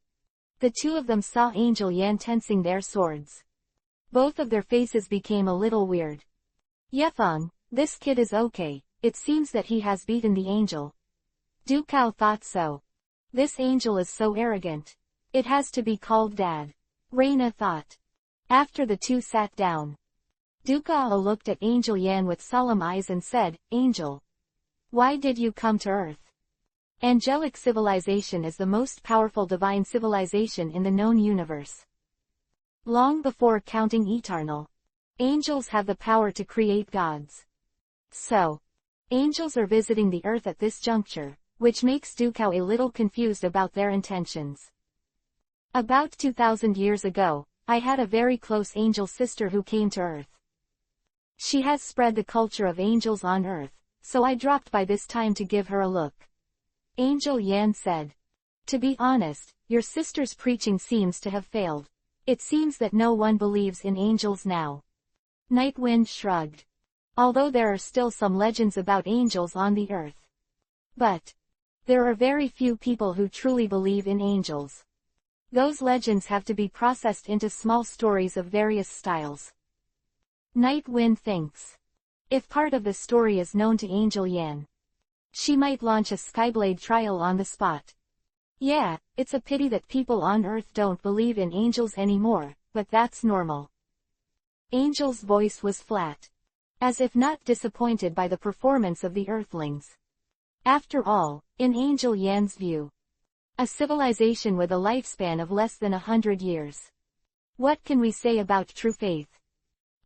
Speaker 1: the two of them saw Angel Yan tensing their swords. Both of their faces became a little weird. Yefeng, this kid is okay, it seems that he has beaten the angel. Du Cao thought so. This angel is so arrogant. It has to be called Dad. Reina thought. After the two sat down, Du Cao looked at Angel Yan with solemn eyes and said, Angel, why did you come to Earth? Angelic civilization is the most powerful divine civilization in the known universe. Long before counting eternal, angels have the power to create gods. So, angels are visiting the Earth at this juncture, which makes Du Cao a little confused about their intentions. About 2,000 years ago, I had a very close angel sister who came to Earth. She has spread the culture of angels on Earth, so I dropped by this time to give her a look. Angel Yan said. To be honest, your sister's preaching seems to have failed. It seems that no one believes in angels now. Nightwind shrugged. Although there are still some legends about angels on the Earth. But, there are very few people who truly believe in angels. Those legends have to be processed into small stories of various styles. Nightwind thinks. If part of the story is known to Angel Yan, she might launch a Skyblade trial on the spot. Yeah, it's a pity that people on Earth don't believe in angels anymore, but that's normal. Angel's voice was flat. As if not disappointed by the performance of the Earthlings. After all, in Angel Yan's view, a civilization with a lifespan of less than 100 years. What can we say about true faith?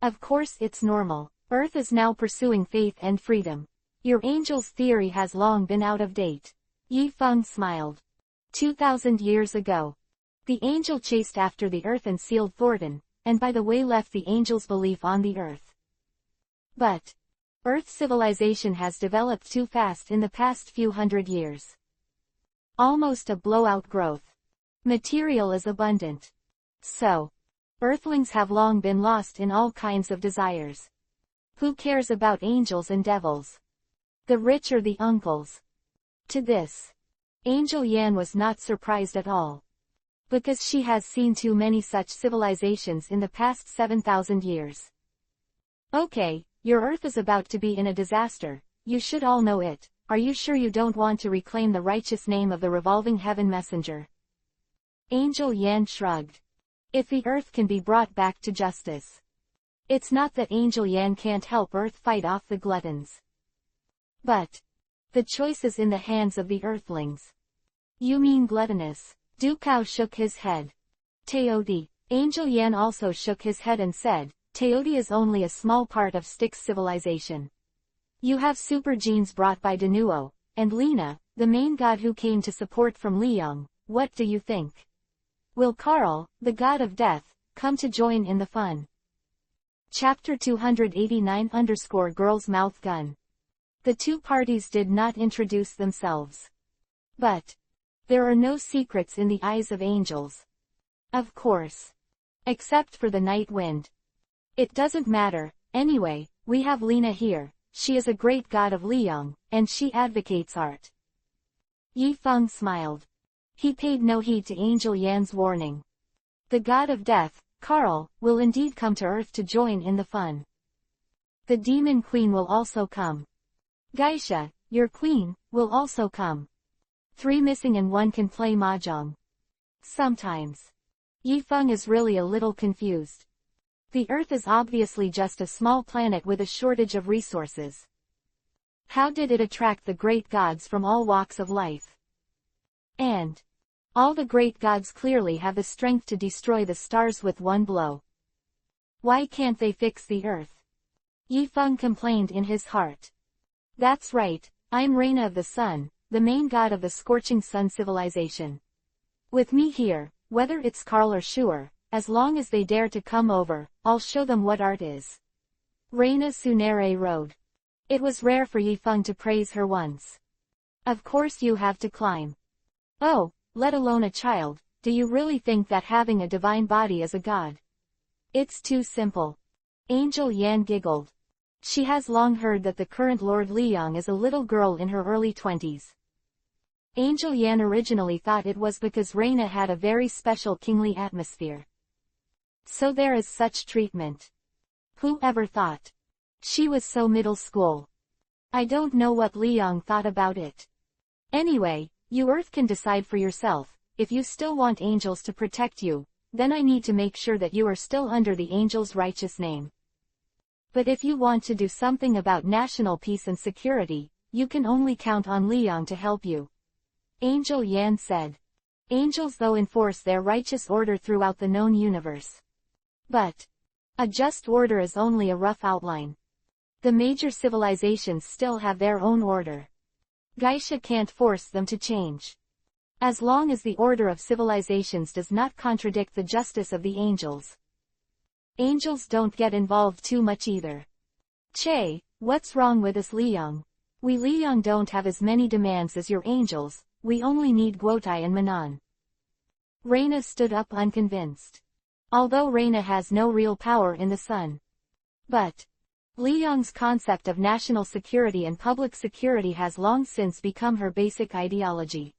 Speaker 1: Of course it's normal. Earth is now pursuing faith and freedom. Your angel's theory has long been out of date. Yi Feng smiled. 2,000 years ago, the angel chased after the Earth and sealed Thornton, and by the way left the angel's belief on the Earth. But, Earth civilization has developed too fast in the past few hundred years. Almost a blowout growth. Material is abundant. So, Earthlings have long been lost in all kinds of desires. Who cares about angels and devils? The rich or the uncles? To this, Angel Yan was not surprised at all. Because she has seen too many such civilizations in the past 7,000 years. Okay, your Earth is about to be in a disaster, you should all know it. Are you sure you don't want to reclaim the righteous name of the revolving heaven messenger? Angel Yan shrugged. If the Earth can be brought back to justice. It's not that Angel Yan can't help Earth fight off the gluttons. But, the choice is in the hands of the Earthlings. You mean gluttonous? Du Cao shook his head. Teodi. Angel Yan also shook his head and said, Teodi is only a small part of Styx civilization. You have super genes brought by Denuo, and Lena, the main god who came to support from Liang. What do you think? Will Karl, the god of death, come to join in the fun? Chapter 289 Girl's Mouth Gun. The two parties did not introduce themselves. But, There are no secrets in the eyes of angels. Of course. Except for the night wind. It doesn't matter, anyway, we have Lena here, she is a great god of Liang, and she advocates art. Yi Feng smiled. He paid no heed to Angel Yan's warning. The god of death, Karl, will indeed come to Earth to join in the fun. The demon queen will also come. Geisha, your queen, will also come. 3 missing and 1 can play mahjong. Sometimes. Yi Feng is really a little confused. The Earth is obviously just a small planet with a shortage of resources. How did it attract the great gods from all walks of life? And all the great gods clearly have the strength to destroy the stars with one blow. Why can't they fix the Earth? Yi Feng complained in his heart. That's right, I'm Reina of the Sun, the main god of the scorching sun civilization. With me here, whether it's Karl or Shuer, as long as they dare to come over, I'll show them what art is. Reina Sunere rode. It was rare for Yi Feng to praise her once. Of course you have to climb. Oh, let alone a child, do you really think that having a divine body is a god? It's too simple. Angel Yan giggled. She has long heard that the current Lord Liang is a little girl in her early 20s. Angel Yan originally thought it was because Reina had a very special kingly atmosphere. So there is such treatment. Who ever thought? She was so middle school. I don't know what Liang thought about it. Anyway, you Earth can decide for yourself, if you still want angels to protect you, then I need to make sure that you are still under the angel's righteous name. But if you want to do something about national peace and security, you can only count on Liang to help you. Angel Yan said. Angels though enforce their righteous order throughout the known universe. But a just order is only a rough outline. The major civilizations still have their own order. Geisha can't force them to change. As long as the order of civilizations does not contradict the justice of the angels. Angels don't get involved too much either. Che, what's wrong with us Liang? We Liang don't have as many demands as your angels, we only need Guotai and Manan. Reina stood up unconvinced. Although Reina has no real power in the sun. But Liang's concept of national security and public security has long since become her basic ideology.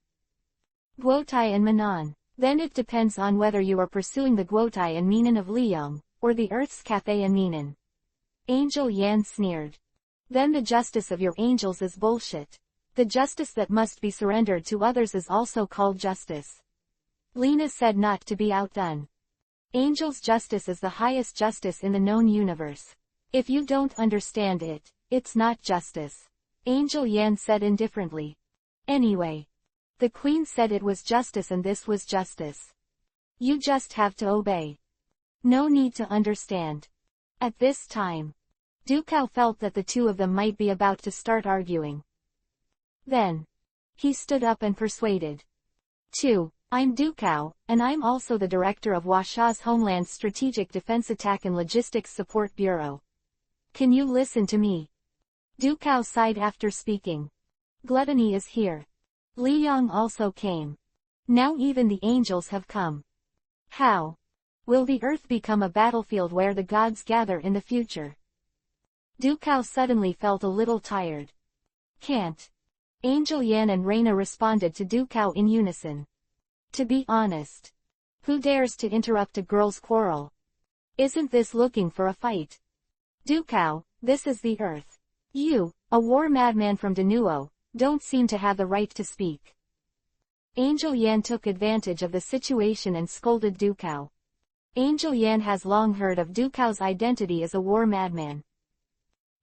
Speaker 1: Guotai and Manan. Then it depends on whether you are pursuing the Guotai and Minan of Liang, or the Earth's Cathay and Minan. Angel Yan sneered. Then the justice of your angels is bullshit. The justice that must be surrendered to others is also called justice. Lena said not to be outdone. Angel's justice is the highest justice in the known universe. If you don't understand it, it's not justice. Angel Yan said indifferently. Anyway. The Queen said it was justice and this was justice. You just have to obey. No need to understand. At this time, Dukao felt that the two of them might be about to start arguing. Then, he stood up and persuaded. 2. I'm Dukao, and I'm also the director of Washa's Homeland Strategic Defense Attack and Logistics Support Bureau. Can you listen to me? Dukao sighed after speaking. Gluttony is here. Liang also came. Now even the angels have come. How will the earth become a battlefield where the gods gather in the future? Dukao suddenly felt a little tired. Can't. Angel Yan and Reina responded to Dukao in unison. To be honest. Who dares to interrupt a girl's quarrel? Isn't this looking for a fight? Dukao, this is the earth. You, a war madman from Denuo, don't seem to have the right to speak. Angel Yan took advantage of the situation and scolded Dukao. Angel Yan has long heard of Dukao's identity as a war madman.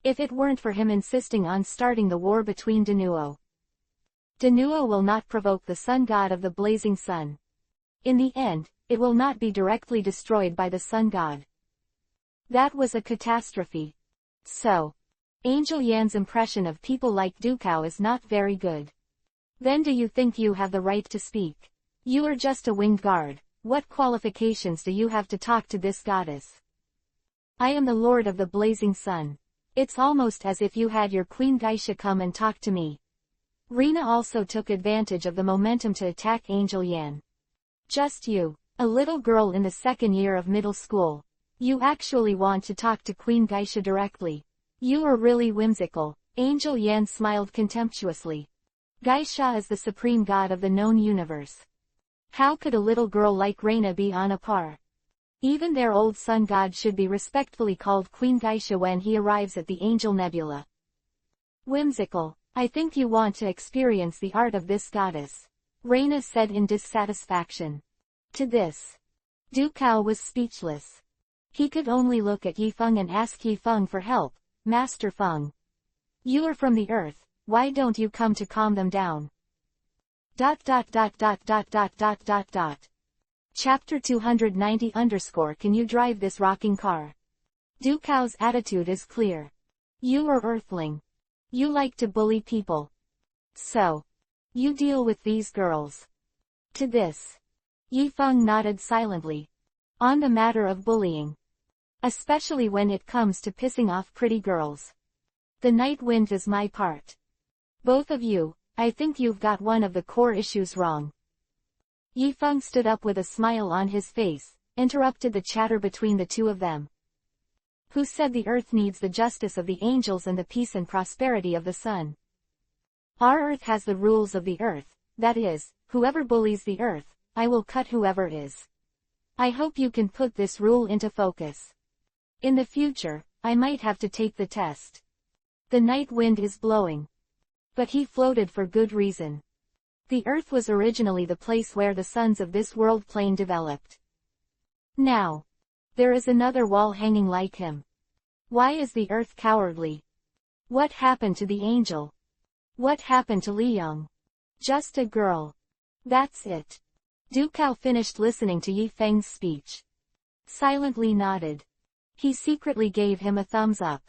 Speaker 1: If it weren't for him insisting on starting the war between Denuo. Denuo will not provoke the sun god of the blazing sun. In the end, it will not be directly destroyed by the sun god. That was a catastrophe. So, Angel Yan's impression of people like Dukao is not very good. Then do you think you have the right to speak? You are just a winged guard. What qualifications do you have to talk to this goddess? I am the lord of the blazing sun. It's almost as if you had your queen Geisha come and talk to me. Rena also took advantage of the momentum to attack Angel Yan. Just you, a little girl in the second year of middle school. You actually want to talk to Queen Geisha directly. You are really whimsical. Angel Yan smiled contemptuously. Geisha is the supreme god of the known universe. How could a little girl like Rena be on a par? Even their old sun god should be respectfully called Queen Geisha when he arrives at the Angel Nebula. Whimsical. I think you want to experience the art of this goddess, Rena said in dissatisfaction. To this, Du Cao was speechless. He could only look at Yi Feng and ask Yi Feng for help. Master Feng, you are from the earth, why don't you come to calm them down? Chapter 290 Can you drive this rocking car? Du Cao's attitude is clear. You are earthling. You like to bully people. So, you deal with these girls. To this, Yi Feng nodded silently. On the matter of bullying. Especially when it comes to pissing off pretty girls. The night wind is my part. Both of you, I think you've got one of the core issues wrong. Yi Feng stood up with a smile on his face, interrupted the chatter between the two of them. Who said the earth needs the justice of the angels and the peace and prosperity of the sun? Our earth has the rules of the earth, that is, whoever bullies the earth, I will cut whoever is. I hope you can put this rule into focus. In the future, I might have to take the test. The night wind is blowing. But he floated for good reason. The earth was originally the place where the suns of this world plane developed. Now, there is another wall hanging like him. Why is the earth cowardly? What happened to the angel? What happened to Liang? Just a girl. That's it. Du Cao finished listening to Yi Feng's speech. Silently nodded. He secretly gave him a thumbs up.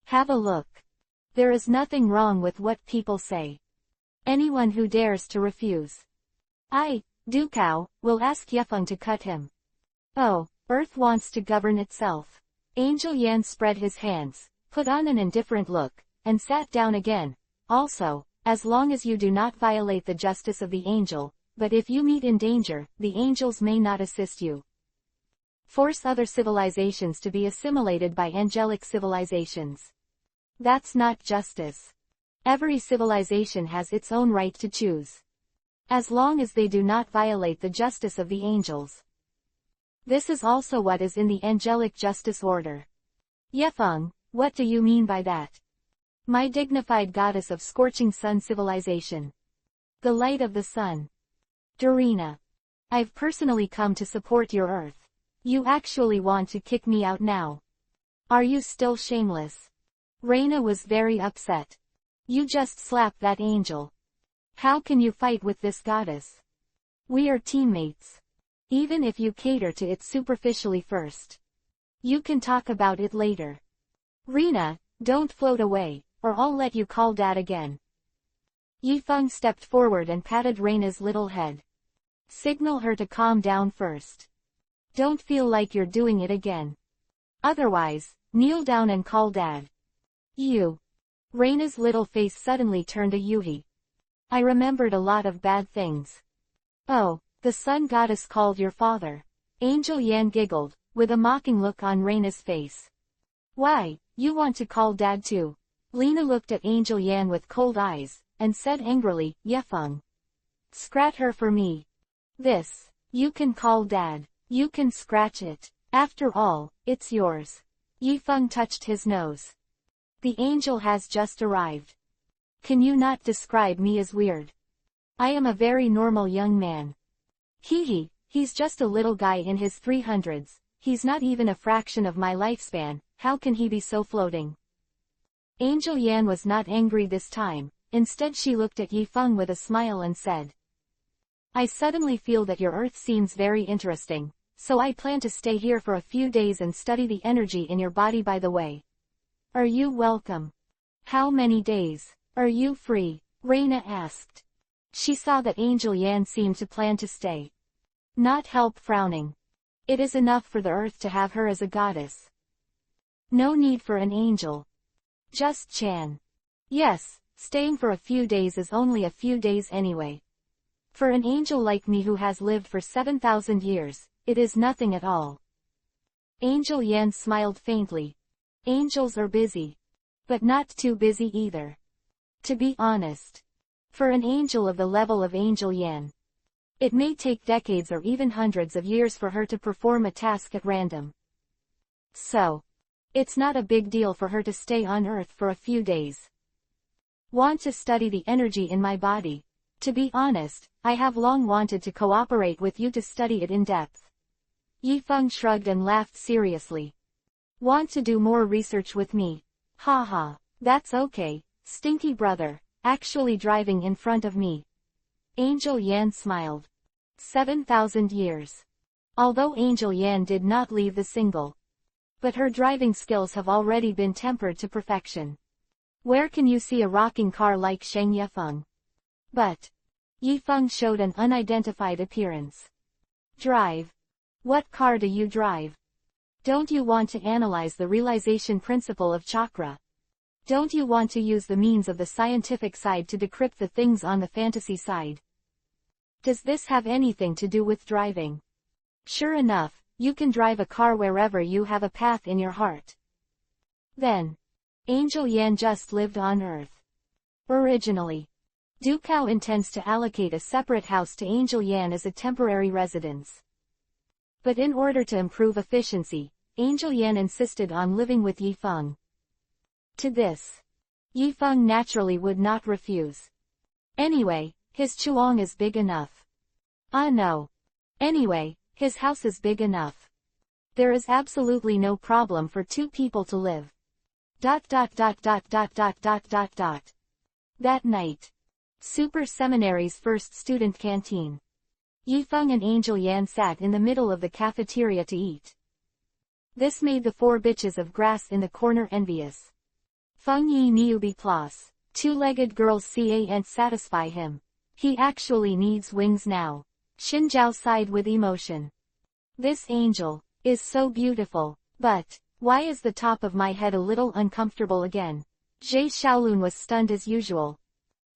Speaker 1: Have a look. There is nothing wrong with what people say. Anyone who dares to refuse. Du Cao, will ask Yefeng to cut him. Oh, Earth wants to govern itself. Angel Yan spread his hands, put on an indifferent look, and sat down again. Also, as long as you do not violate the justice of the angel, but if you meet in danger, the angels may not assist you. Force other civilizations to be assimilated by angelic civilizations. That's not justice. Every civilization has its own right to choose. As long as they do not violate the justice of the angels. This is also what is in the angelic justice order. Yefeng, what do you mean by that? My dignified goddess of scorching sun civilization. The light of the sun. Dorina. I've personally come to support your earth. You actually want to kick me out now. Are you still shameless? Reina was very upset. You just slapped that angel. How can you fight with this goddess? We are teammates. Even if you cater to it superficially first. You can talk about it later. Rena, don't float away, or I'll let you call Dad again. Yi Feng stepped forward and patted Reina's little head. Signal her to calm down first. Don't feel like you're doing it again. Otherwise, kneel down and call Dad. You. Reina's little face suddenly turned a Yuhi. I remembered a lot of bad things. Oh. The sun goddess called your father. Angel Yan giggled, with a mocking look on Reina's face. Why, you want to call Dad too? Lena looked at Angel Yan with cold eyes, and said angrily, Yefeng. Scrat her for me. This, you can call Dad. You can scratch it. After all, it's yours. Yifeng touched his nose. The angel has just arrived. Can you not describe me as weird? I am a very normal young man. He's just a little guy in his 300s, he's not even a fraction of my lifespan, how can he be so floating? Angel Yan was not angry this time, instead she looked at Yi Feng with a smile and said. I suddenly feel that your earth seems very interesting, so I plan to stay here for a few days and study the energy in your body by the way. Are you welcome? How many days? Are you free? Reina asked. She saw that Angel Yan seemed to plan to stay. Not help frowning. It is enough for the earth to have her as a goddess. No need for an angel. Just Chan. Yes, Staying for a few days is only a few days anyway. For an angel like me who has lived for 7,000 years, it is nothing at all. Angel Yan smiled faintly. Angels are busy. But not too busy either. To be honest. For an angel of the level of Angel Yan, it may take decades or even hundreds of years for her to perform a task at random. So, it's not a big deal for her to stay on Earth for a few days. Want to study the energy in my body? To be honest, I have long wanted to cooperate with you to study it in depth. Yifeng shrugged and laughed seriously. Want to do more research with me? Haha, that's okay, stinky brother, actually driving in front of me. Angel Yan smiled. 7,000 years. Although Angel Yan did not leave the single, but her driving skills have already been tempered to perfection. Where can you see a rocking car like Sheng Yifeng? But Yifeng showed an unidentified appearance. Drive. What car do you drive? Don't you want to analyze the realization principle of chakra? Don't you want to use the means of the scientific side to decrypt the things on the fantasy side? Does this have anything to do with driving? Sure enough, you can drive a car wherever you have a path in your heart. Then, Angel Yan just lived on Earth. Originally, Dukao intends to allocate a separate house to Angel Yan as a temporary residence. But in order to improve efficiency, Angel Yan insisted on living with Yifeng. To this, Yifeng naturally would not refuse. Anyway, his chuang is big enough. Ah no. Anyway, his house is big enough. There is absolutely no problem for two people to live. That night. Super Seminary's first student canteen. Yifeng and Angel Yan sat in the middle of the cafeteria to eat. This made the four bitches of grass in the corner envious. Feng Yi Niubi plus. Two-legged girls can't satisfy him. He actually needs wings now. Xin Zhao sighed with emotion. This angel is so beautiful, but why is the top of my head a little uncomfortable again? Zhe Xiaolun was stunned as usual.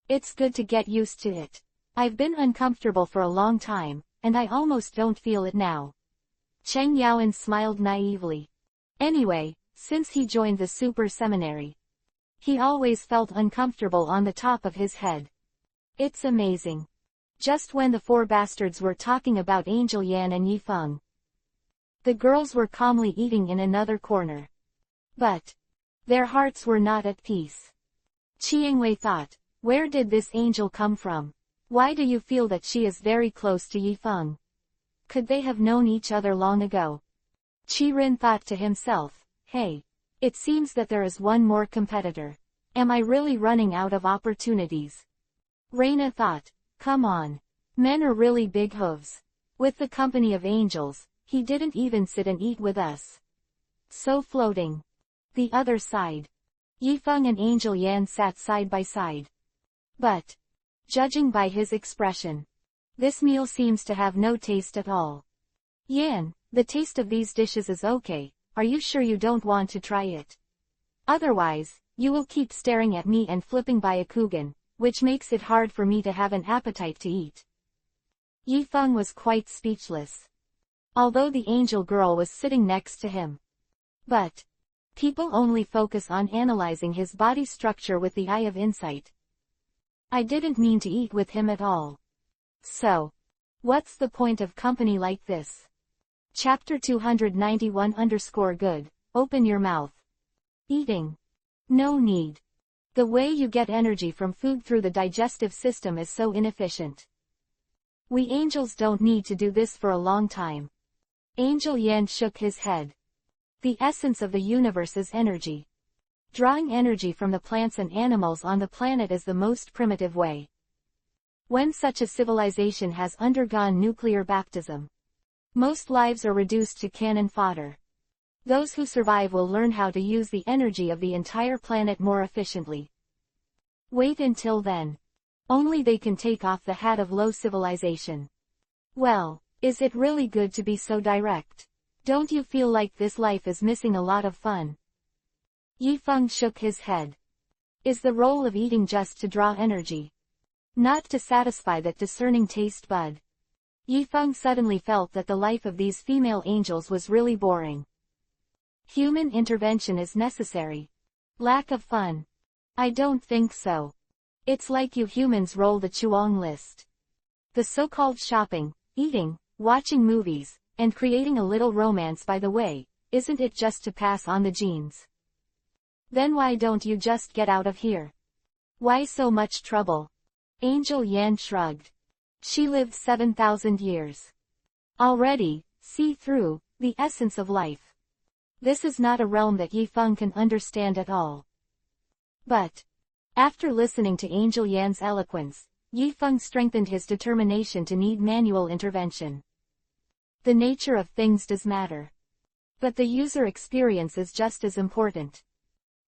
Speaker 1: It's good to get used to it. I've been uncomfortable for a long time, and I almost don't feel it now. Cheng Yaoan smiled naively. Anyway, since he joined the super seminary, he always felt uncomfortable on the top of his head. It's amazing. Just when the four bastards were talking about Angel Yan and Yifeng, the girls were calmly eating in another corner. But their hearts were not at peace. Chiangwei thought, where did this angel come from? Why do you feel that she is very close to Yifeng? Could they have known each other long ago? Qi Rin thought to himself, hey, it seems that there is one more competitor. Am I really running out of opportunities? Reina thought, come on. Men are really big hooves. With the company of angels, he didn't even sit and eat with us. So floating. The other side. Yifeng and Angel Yan sat side by side. But, judging by his expression, this meal seems to have no taste at all. Yan, the taste of these dishes is okay, are you sure you don't want to try it? Otherwise, you will keep staring at me and flipping by a Kugan, which makes it hard for me to have an appetite to eat. Yifeng was quite speechless. Although the angel girl was sitting next to him. But people only focus on analyzing his body structure with the eye of insight. I didn't mean to eat with him at all. So, what's the point of company like this? Chapter 291_good, open your mouth. Eating. No need. The way you get energy from food through the digestive system is so inefficient. We angels don't need to do this for a long time. Angel Yan shook his head. The essence of the universe is energy. Drawing energy from the plants and animals on the planet is the most primitive way. When such a civilization has undergone nuclear baptism, most lives are reduced to cannon fodder. Those who survive will learn how to use the energy of the entire planet more efficiently. Wait until then. Only they can take off the hat of low civilization. Well, is it really good to be so direct? Don't you feel like this life is missing a lot of fun? Yifeng shook his head. Is the role of eating just to draw energy? Not to satisfy that discerning taste bud? Yifeng suddenly felt that the life of these female angels was really boring. Human intervention is necessary. Lack of fun? I don't think so. It's like you humans roll the Chuang list. The so-called shopping, eating, watching movies, and creating a little romance by the way, isn't it just to pass on the genes? Then why don't you just get out of here? Why so much trouble? Angel Yan shrugged. She lived 7,000 years. Already, see through, the essence of life. This is not a realm that Yifeng can understand at all. But, after listening to Angel Yan's eloquence, Yifeng strengthened his determination to need manual intervention. The nature of things does matter. But the user experience is just as important.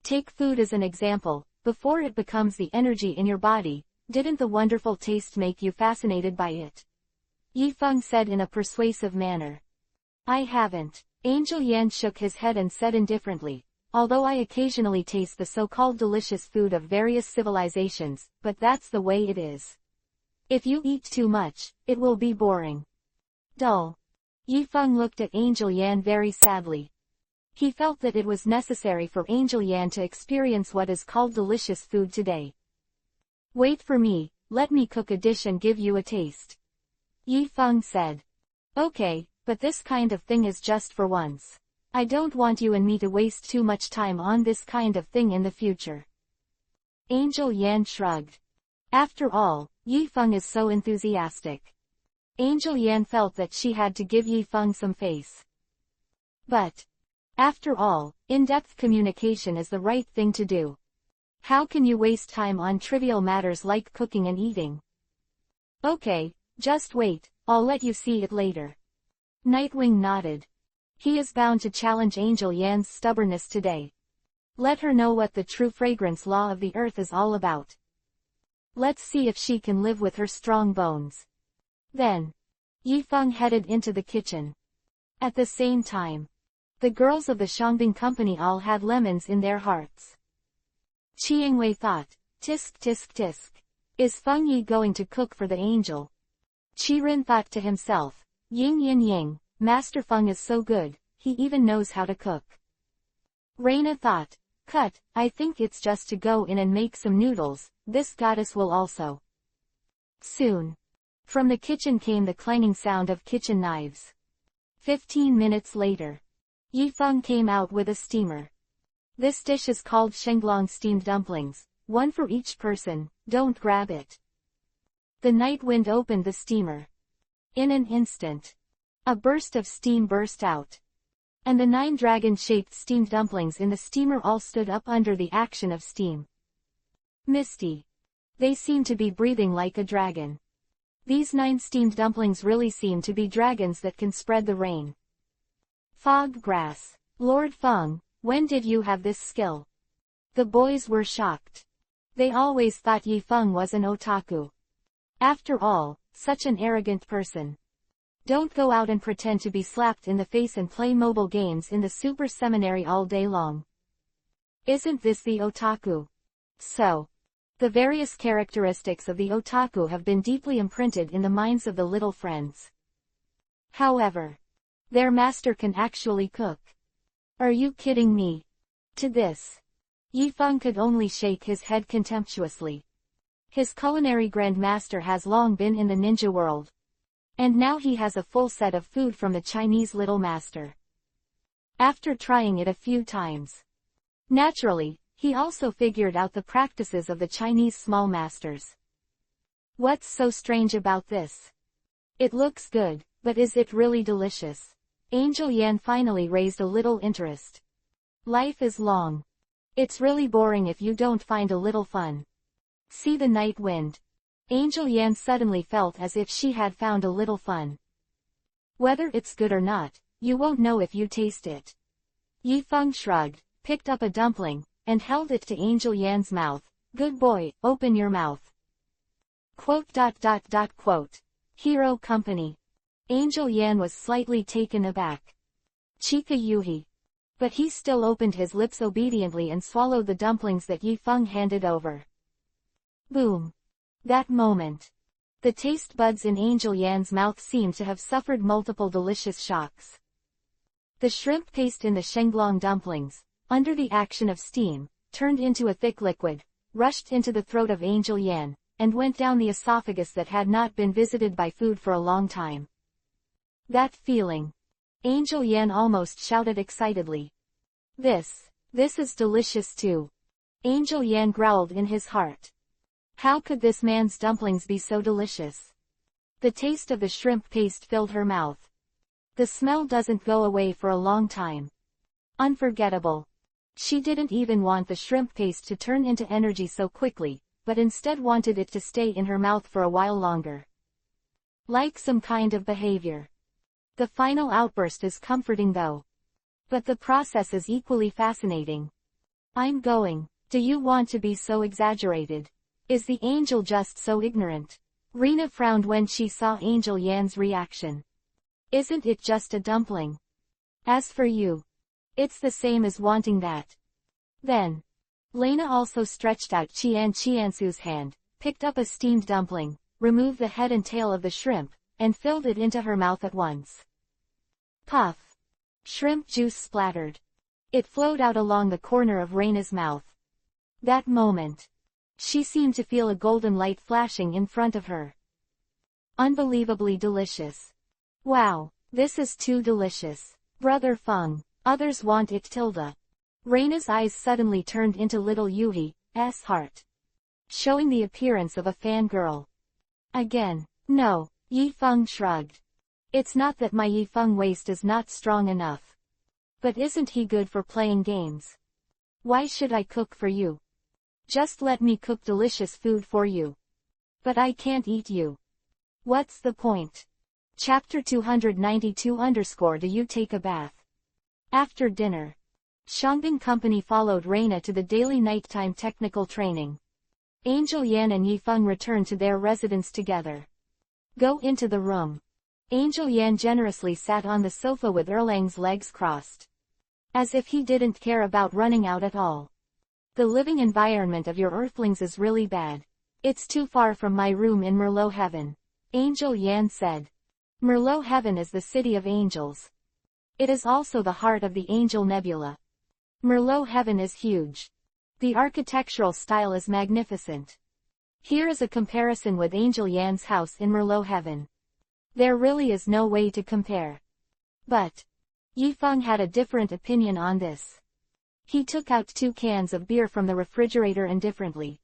Speaker 1: Take food as an example. Before it becomes the energy in your body, didn't the wonderful taste make you fascinated by it? Yifeng said in a persuasive manner. I haven't. Angel Yan shook his head and said indifferently, although I occasionally taste the so-called delicious food of various civilizations, but that's the way it is. If you eat too much, it will be boring. Dull. Yifeng looked at Angel Yan very sadly. He felt that it was necessary for Angel Yan to experience what is called delicious food today. Wait for me, let me cook a dish and give you a taste. Yifeng said. Okay, but this kind of thing is just for once. I don't want you and me to waste too much time on this kind of thing in the future. Angel Yan shrugged. After all, Yifeng is so enthusiastic. Angel Yan felt that she had to give Yifeng some face. But, after all, in-depth communication is the right thing to do. How can you waste time on trivial matters like cooking and eating? Okay, just wait, I'll let you see it later. Nightwing nodded. He is bound to challenge Angel Yan's stubbornness today. Let her know what the true fragrance law of the earth is all about. Let's see if she can live with her strong bones. Then, Yifeng headed into the kitchen. At the same time, the girls of the Shangbing company all had lemons in their hearts. Chiangwei thought, tisk tisk tisk. Is Feng Yi going to cook for the angel? Qiren thought to himself, ying yin yang, Master Feng is so good, he even knows how to cook. Reina thought, cut, I think it's just to go in and make some noodles, this goddess will also. Soon. From the kitchen came the clanging sound of kitchen knives. 15 minutes later. Yifeng came out with a steamer. This dish is called Shenglong steamed dumplings, one for each person, don't grab it. The night wind opened the steamer. In an instant, a burst of steam burst out. And the 9 dragon-shaped steamed dumplings in the steamer all stood up under the action of steam. Misty. They seem to be breathing like a dragon. These 9 steamed dumplings really seem to be dragons that can spread the rain. Fog grass. Lord Feng, when did you have this skill? The boys were shocked. They always thought Yifeng was an otaku. After all, such an arrogant person. Don't go out and pretend to be slapped in the face and play mobile games in the super seminary all day long. Isn't this the otaku? So, the various characteristics of the otaku have been deeply imprinted in the minds of the little friends. However, their master can actually cook. Are you kidding me? To this, Yifeng could only shake his head contemptuously. His culinary grandmaster has long been in the ninja world. And now he has a full set of food from the Chinese little master. After trying it a few times. Naturally, he also figured out the practices of the Chinese small masters. What's so strange about this? It looks good, but is it really delicious? Angel Yan finally raised a little interest. Life is long. It's really boring if you don't find a little fun. See the night wind. Angel Yan suddenly felt as if she had found a little fun. Whether it's good or not, you won't know if you taste it. Yifeng shrugged, picked up a dumpling, and held it to Angel Yan's mouth. Good boy, open your mouth. Quote. Hero Company. Angel Yan was slightly taken aback. Chika Yuhi. But he still opened his lips obediently and swallowed the dumplings that Yi Feng handed over. Boom! That moment, the taste buds in Angel Yan's mouth seemed to have suffered multiple delicious shocks. The shrimp paste in the shenglong dumplings, under the action of steam, turned into a thick liquid, rushed into the throat of Angel Yan, and went down the esophagus that had not been visited by food for a long time. That feeling! Angel Yan almost shouted excitedly. This is delicious too. Angel Yan growled in his heart. How could this man's dumplings be so delicious? The taste of the shrimp paste filled her mouth. The smell doesn't go away for a long time. Unforgettable. She didn't even want the shrimp paste to turn into energy so quickly, but instead wanted it to stay in her mouth for a while longer. Like some kind of behavior. The final outburst is comforting though. But the process is equally fascinating. I'm going. Do you want to be so exaggerated? Is the angel just so ignorant? Rena frowned when she saw Angel Yan's reaction. Isn't it just a dumpling? As for you, it's the same as wanting that. Then, Lena also stretched out Qiansu's hand, picked up a steamed dumpling, removed the head and tail of the shrimp, and filled it into her mouth at once. Puff! Shrimp juice splattered. It flowed out along the corner of Rena's mouth. That moment, she seemed to feel a golden light flashing in front of her. Unbelievably delicious. Wow, this is too delicious. Brother Feng, others want it tilde. Rena's eyes suddenly turned into little Yuhi's heart, showing the appearance of a fangirl. Again, no, Yi Feng shrugged. It's not that my Yi Feng waist is not strong enough. But isn't he good for playing games? Why should I cook for you? Just let me cook delicious food for you. But I can't eat you. What's the point? Chapter 292 _ Do you take a bath? After dinner, Shangbin Company followed Reina to the daily nighttime technical training. Angel Yan and Yi Feng returned to their residence together. Go into the room. Angel Yan generously sat on the sofa with Erlang's legs crossed. As if he didn't care about running out at all. The living environment of your earthlings is really bad. It's too far from my room in Merlot Heaven. Angel Yan said. Merlot Heaven is the city of angels. It is also the heart of the Angel Nebula. Merlot Heaven is huge. The architectural style is magnificent. Here is a comparison with Angel Yan's house in Merlot Heaven. There really is no way to compare. But Yi Feng had a different opinion on this. He took out 2 cans of beer from the refrigerator indifferently,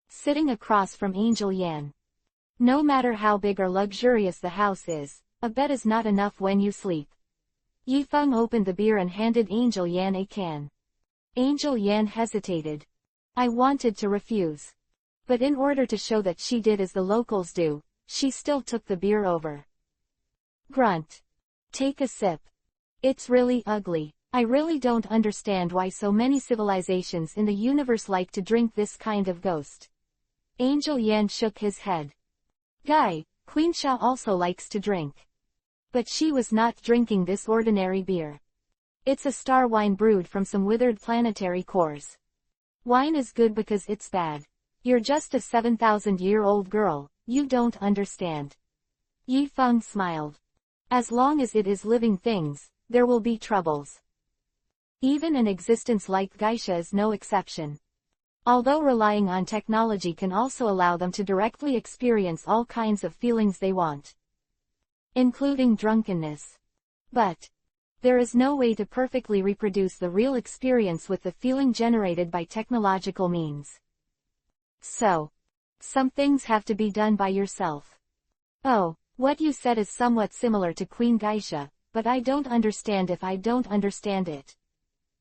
Speaker 1: sitting across from Angel Yan. No matter how big or luxurious the house is, a bed is not enough when you sleep. Yi Feng opened the beer and handed Angel Yan a can. Angel Yan hesitated. I wanted to refuse. But in order to show that she did as the locals do, she still took the beer over. Grunt. Take a sip. It's really ugly. I really don't understand why so many civilizations in the universe like to drink this kind of ghost. Angel Yan shook his head. Guy, Queen Sha also likes to drink. But she was not drinking this ordinary beer. It's a star wine brewed from some withered planetary cores. Wine is good because it's bad. You're just a 7,000-year-old girl, you don't understand. Yi Feng smiled. As long as it is living things, there will be troubles. Even an existence like Geisha is no exception. Although relying on technology can also allow them to directly experience all kinds of feelings they want, including drunkenness. But there is no way to perfectly reproduce the real experience with the feeling generated by technological means. So, some things have to be done by yourself. Oh, what you said is somewhat similar to Queen Geisha, but I don't understand if I don't understand it.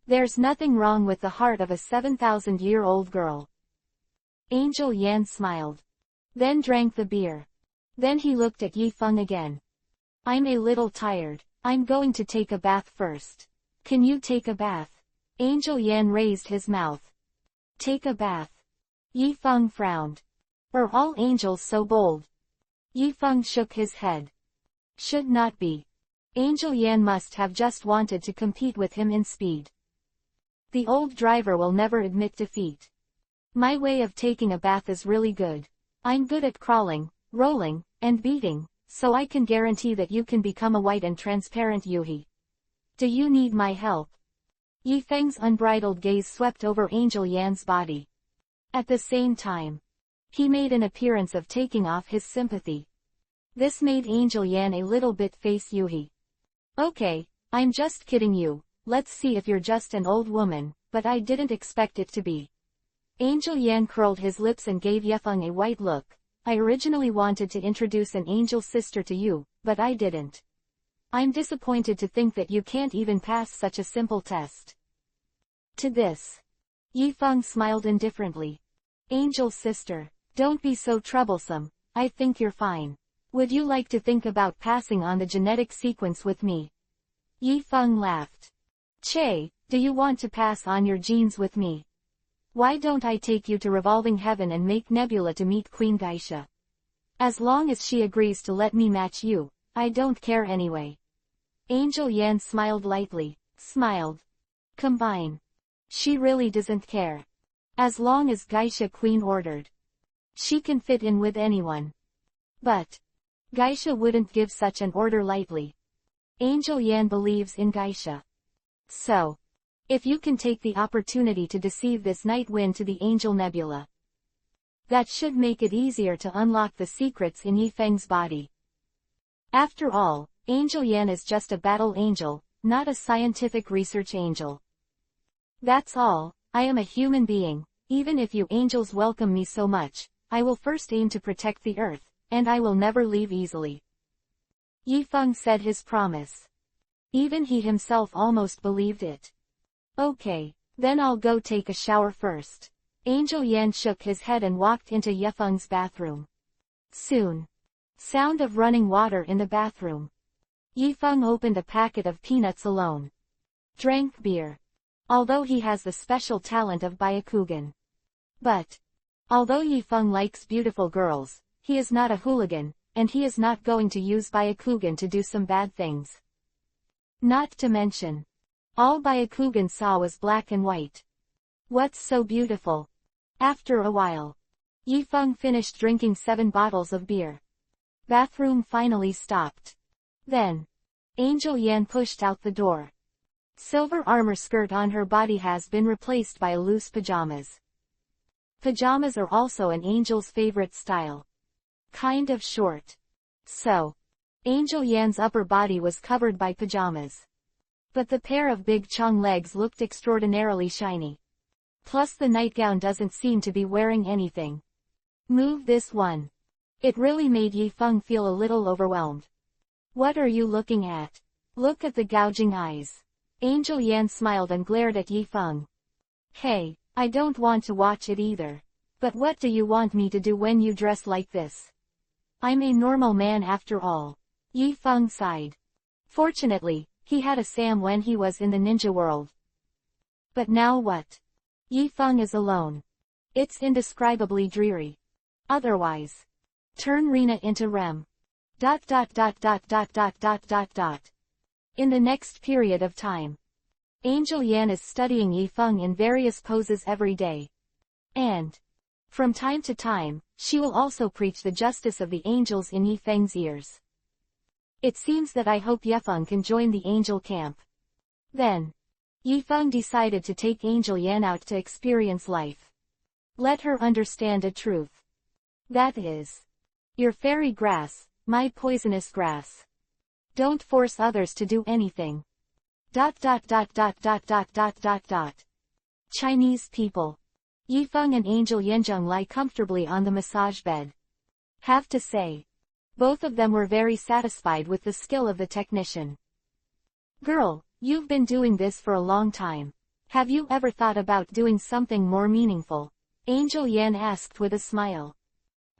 Speaker 1: There's nothing wrong with the heart of a 7,000-year-old girl. Angel Yan smiled. Then drank the beer. Then he looked at Yi Feng again. I'm a little tired. I'm going to take a bath first. Can you take a bath? Angel Yan raised his mouth. Take a bath. Yi Feng frowned. Are all angels so bold? Yi Feng shook his head. Should not be. Angel Yan must have just wanted to compete with him in speed. The old driver will never admit defeat. My way of taking a bath is really good. I'm good at crawling, rolling, and beating, so I can guarantee that you can become a white and transparent Yuhi. Do you need my help? Yifeng's unbridled gaze swept over Angel Yan's body. At the same time, he made an appearance of taking off his sympathy. This made Angel Yan a little bit face Yuhi. Okay, I'm just kidding you, let's see if you're just an old woman, but I didn't expect it to be. Angel Yan curled his lips and gave Yifeng a white look. I originally wanted to introduce an angel sister to you, but I didn't. I'm disappointed to think that you can't even pass such a simple test. To this, Yifeng smiled indifferently. Angel sister, don't be so troublesome, I think you're fine. Would you like to think about passing on the genetic sequence with me? Yifeng laughed. Che, do you want to pass on your genes with me? Why don't I take you to Revolving Heaven and make Nebula to meet Queen Geisha? As long as she agrees to let me match you, I don't care anyway. Angel Yan smiled lightly. Combine. She really doesn't care. As long as Geisha Queen ordered. She can fit in with anyone. But Geisha wouldn't give such an order lightly. Angel Yan believes in Geisha. So, if you can take the opportunity to deceive this night wind to the Angel Nebula, that should make it easier to unlock the secrets in Yifeng's body. After all, Angel Yan is just a battle angel, not a scientific research angel. That's all, I am a human being. Even if you angels welcome me so much, I will first aim to protect the earth, and I will never leave easily. Yifeng said his promise. Even he himself almost believed it. Okay, then I'll go take a shower first. Angel Yan shook his head and walked into Yifeng's bathroom. Soon. Sound of running water in the bathroom. Yifeng opened a packet of peanuts alone. Drank beer. Although he has the special talent of Byakugan. But, although Yifeng likes beautiful girls, he is not a hooligan, and he is not going to use Byakugan to do some bad things. Not to mention, all Byakugan saw was black and white. What's so beautiful? After a while, Yifeng finished drinking 7 bottles of beer. Bathroom finally stopped. Then, Angel Yan pushed out the door. Silver armor skirt on her body has been replaced by loose pajamas. Pajamas are also an angel's favorite style. Kind of short. So, Angel Yan's upper body was covered by pajamas. But the pair of big chong legs looked extraordinarily shiny. Plus the nightgown doesn't seem to be wearing anything. Move this one. It really made Yifeng feel a little overwhelmed. What are you looking at? Look at the gouging eyes. Angel Yan smiled and glared at Yifeng. Hey, I don't want to watch it either. But what do you want me to do when you dress like this? I'm a normal man after all. Yifeng sighed. Fortunately, he had a Sam when he was in the ninja world. But now what? Yifeng is alone. It's indescribably dreary. Otherwise. Turn Rina into Rem. ... In the next period of time, Angel Yan is studying Yifeng in various poses every day. And, from time to time, she will also preach the justice of the angels in Yifeng's ears. It seems that I hope Yifeng can join the angel camp. Then, Yifeng decided to take Angel Yan out to experience life. Let her understand a truth. That is, your fairy grass, my poisonous grass. Don't force others to do anything. ... Chinese people. Yifeng and Angel Yanzheng lie comfortably on the massage bed. Have to say, both of them were very satisfied with the skill of the technician. Girl, you've been doing this for a long time. Have you ever thought about doing something more meaningful? Angel Yan asked with a smile.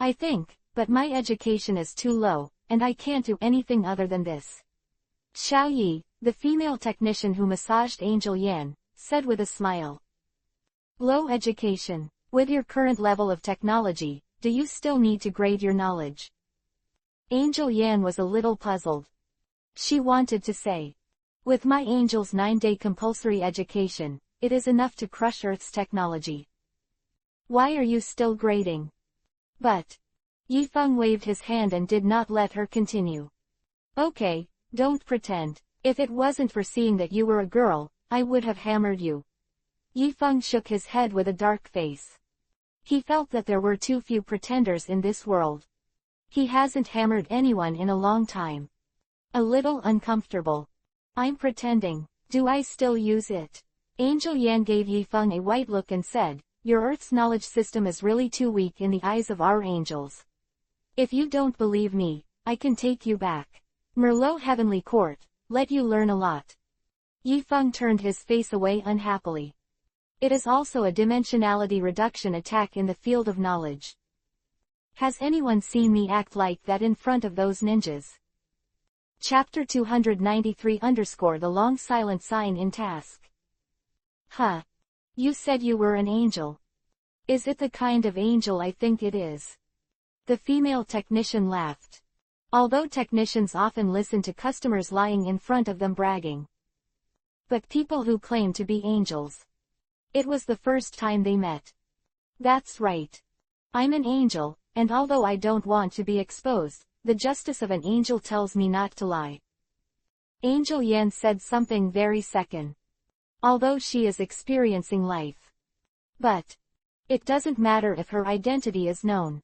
Speaker 1: I think, but my education is too low, and I can't do anything other than this. Xiao Yi, the female technician who massaged Angel Yan, said with a smile. Low education. With your current level of technology, do you still need to grade your knowledge? Angel Yan was a little puzzled. She wanted to say, with my angel's 9-day compulsory education, it is enough to crush Earth's technology. Why are you still grading? But Yifeng waved his hand and did not let her continue. Okay, don't pretend. If it wasn't for seeing that you were a girl, I would have hammered you. Yifeng shook his head with a dark face. He felt that there were too few pretenders in this world. He hasn't hammered anyone in a long time. A little uncomfortable. I'm pretending. Do I still use it? Angel Yan gave Yifeng a white look and said, your Earth's knowledge system is really too weak in the eyes of our angels. If you don't believe me, I can take you back. Merlot Heavenly Court, let you learn a lot. Yifeng turned his face away unhappily. It is also a dimensionality reduction attack in the field of knowledge. Has anyone seen me act like that in front of those ninjas? Chapter 293 _ The long silent sign in task. Huh. You said you were an angel. Is it the kind of angel I think it is? The female technician laughed. Although technicians often listen to customers lying in front of them bragging. But people who claim to be angels. It was the first time they met. That's right. I'm an angel, and although I don't want to be exposed, the justice of an angel tells me not to lie. Angel Yan said something very second. Although she is experiencing life. But it doesn't matter if her identity is known.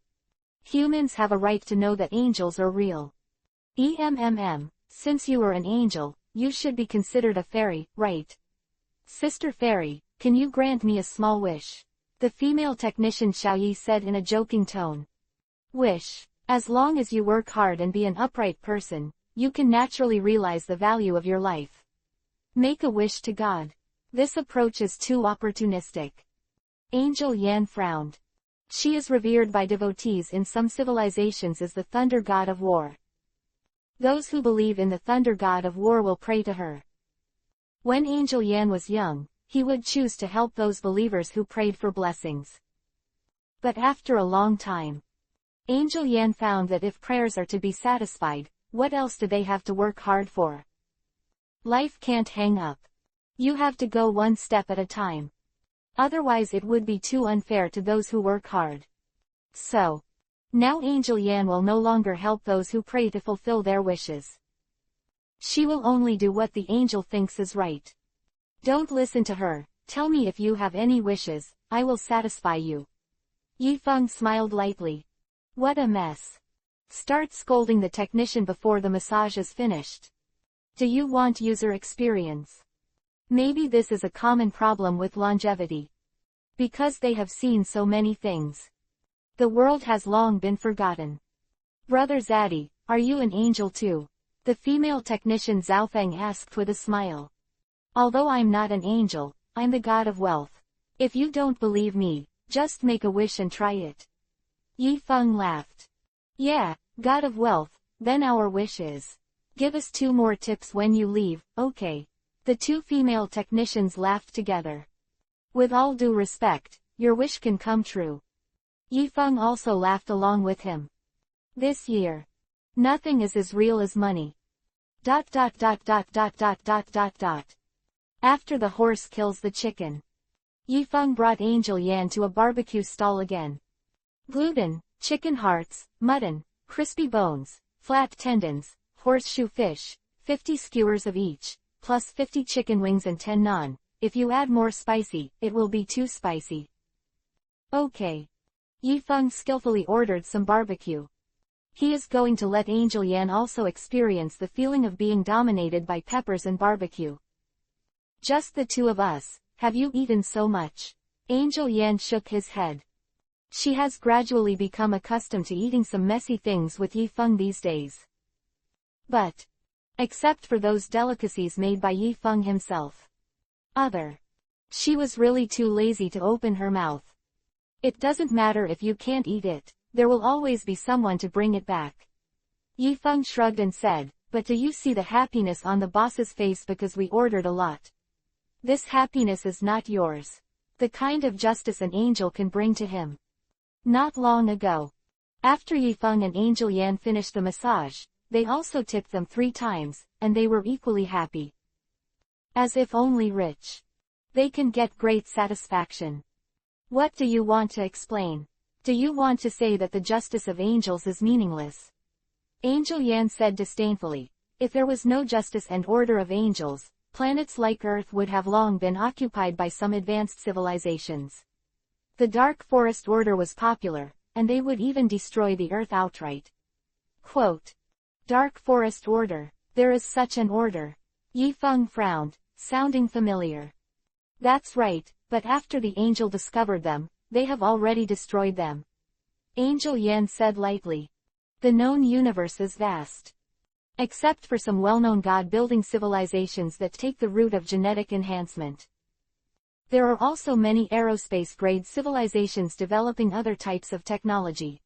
Speaker 1: Humans have a right to know that angels are real. Since you are an angel, you should be considered a fairy, right? Sister Fairy, can you grant me a small wish? The female technician Xiaoyi said in a joking tone. Wish. As long as you work hard and be an upright person, you can naturally realize the value of your life. Make a wish to God. This approach is too opportunistic. Angel Yan frowned. She is revered by devotees in some civilizations as the thunder god of war. Those who believe in the thunder god of war will pray to her. When Angel Yan was young, he would choose to help those believers who prayed for blessings. But after a long time, Angel Yan found that if prayers are to be satisfied, what else do they have to work hard for? Life can't hang up. You have to go one step at a time. Otherwise it would be too unfair to those who work hard. So, now Angel Yan will no longer help those who pray to fulfill their wishes. She will only do what the angel thinks is right. Don't listen to her. Tell me if you have any wishes, I will satisfy you. Yifeng smiled lightly. What a mess. Start scolding the technician before the massage is finished. Do you want user experience? Maybe this is a common problem with longevity. Because they have seen so many things. The world has long been forgotten. Brother Zaddy, are you an angel too? The female technician Zhaofeng asked with a smile. Although I'm not an angel, I'm the god of wealth. If you don't believe me, just make a wish and try it. Yifeng laughed. Yeah, god of wealth, then our wish is. Give us 2 more tips when you leave, okay? The 2 female technicians laughed together. With all due respect, your wish can come true. Yifeng also laughed along with him. This year. Nothing is as real as money. ... After the horse kills the chicken. Yifeng brought Angel Yan to a barbecue stall again. Gluten, chicken hearts, mutton, crispy bones, flat tendons, horseshoe fish, 50 skewers of each, plus 50 chicken wings and 10 naan. If you add more spicy, it will be too spicy. Okay. Yifeng skillfully ordered some barbecue. He is going to let Angel Yan also experience the feeling of being dominated by peppers and barbecue. Just the 2 of us, have you eaten so much? Angel Yan shook his head. She has gradually become accustomed to eating some messy things with Yifeng these days. But, except for those delicacies made by Yifeng himself. She was really too lazy to open her mouth. It doesn't matter if you can't eat it, there will always be someone to bring it back. Yifeng shrugged and said, but do you see the happiness on the boss's face because we ordered a lot? This happiness is not yours. The kind of justice an angel can bring to him. Not long ago. After Yifeng and Angel Yan finished the massage, they also tipped them 3 times, and they were equally happy. As if only rich they can get great satisfaction. What do you want to explain? Do you want to say that the justice of angels is meaningless? Angel Yan said disdainfully. If there was no justice and order of angels, planets like Earth would have long been occupied by some advanced civilizations. The Dark Forest Order was popular, and they would even destroy the Earth outright. Quote. Dark Forest Order. There is such an order. Yi Feng frowned, sounding familiar. That's right, but after the angel discovered them, they have already destroyed them. Angel Yan said lightly. The known universe is vast. Except for some well-known god-building civilizations that take the route of genetic enhancement. There are also many aerospace-grade civilizations developing other types of technology.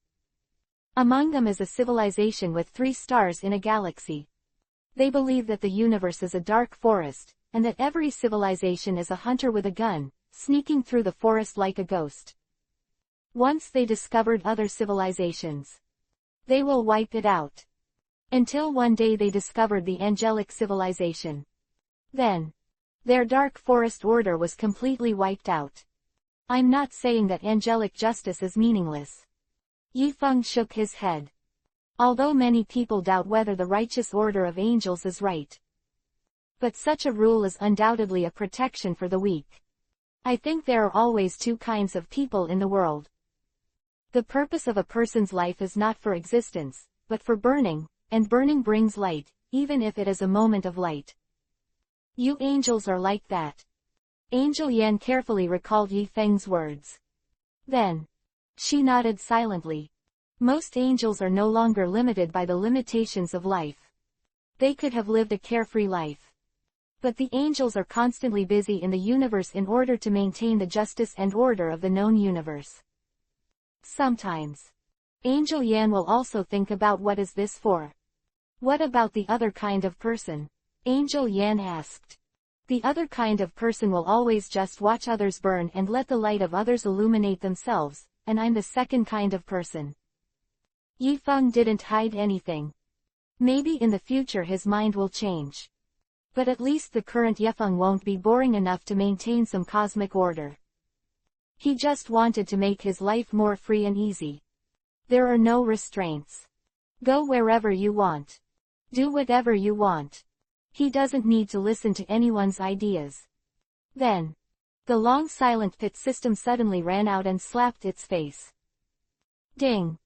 Speaker 1: Among them is a civilization with 3 stars in a galaxy. They believe that the universe is a dark forest, and that every civilization is a hunter with a gun, sneaking through the forest like a ghost. Once they discovered other civilizations, they will wipe it out. Until one day they discovered the angelic civilization. Then, their dark forest order was completely wiped out. I'm not saying that angelic justice is meaningless. Yi Feng shook his head. Although many people doubt whether the righteous order of angels is right. But such a rule is undoubtedly a protection for the weak. I think there are always 2 kinds of people in the world. The purpose of a person's life is not for existence, but for burning, and burning brings light, even if it is a moment of light. You angels are like that. Angel Yan carefully recalled Yi Feng's words. Then, she nodded silently. Most angels are no longer limited by the limitations of life. They could have lived a carefree life. But the angels are constantly busy in the universe in order to maintain the justice and order of the known universe. Sometimes, Angel Yan will also think about what is this for. What about the other kind of person? Angel Yan asked. The other kind of person will always just watch others burn and let the light of others illuminate themselves, and I'm the second kind of person. Yi Feng didn't hide anything. Maybe in the future his mind will change. But at least the current Yi Feng won't be boring enough to maintain some cosmic order. He just wanted to make his life more free and easy. There are no restraints. Go wherever you want. Do whatever you want. He doesn't need to listen to anyone's ideas. Then, the long silent pit system suddenly ran out and slapped its face. Ding!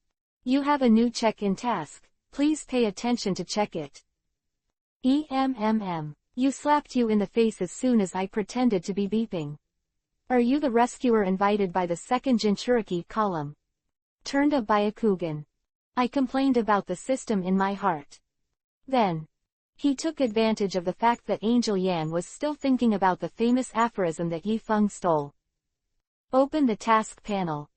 Speaker 1: You have a new check-in task, please pay attention to check it. You slapped you in the face as soon as I pretended to be beeping. Are you the rescuer invited by the second Jinchuriki column? Turned a Byakugan. I complained about the system in my heart. Then, he took advantage of the fact that Angel Yan was still thinking about the famous aphorism that Yi Feng stole. Open the task panel.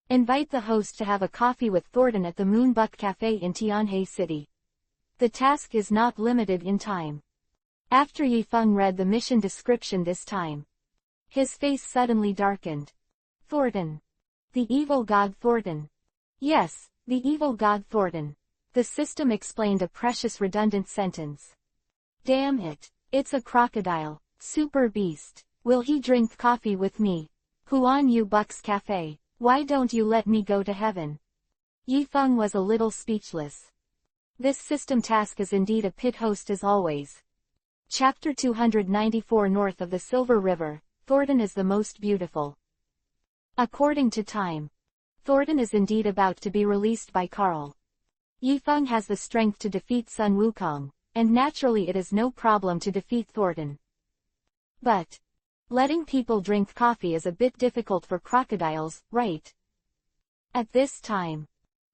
Speaker 1: Invite the host to have a coffee with Thornton at the Moonbuck Cafe in Tianhe City. The task is not limited in time. After Yi Feng read the mission description this time, his face suddenly darkened. Thornton. The evil god Thornton. Yes, the evil god Thornton. The system explained a precious redundant sentence. Damn it. It's a crocodile. Super beast. Will he drink coffee with me? Huan Yu Buck's Cafe. Why don't you let me go to heaven? Yi Feng was a little speechless. This system task is indeed a pit host as always. Chapter 294 North of the Silver River, Thornton is the most beautiful. According to time, Thornton is indeed about to be released by Carl. Yi Feng has the strength to defeat Sun Wukong, and naturally it is no problem to defeat Thornton. But, letting people drink coffee is a bit difficult for crocodiles, right? At this time,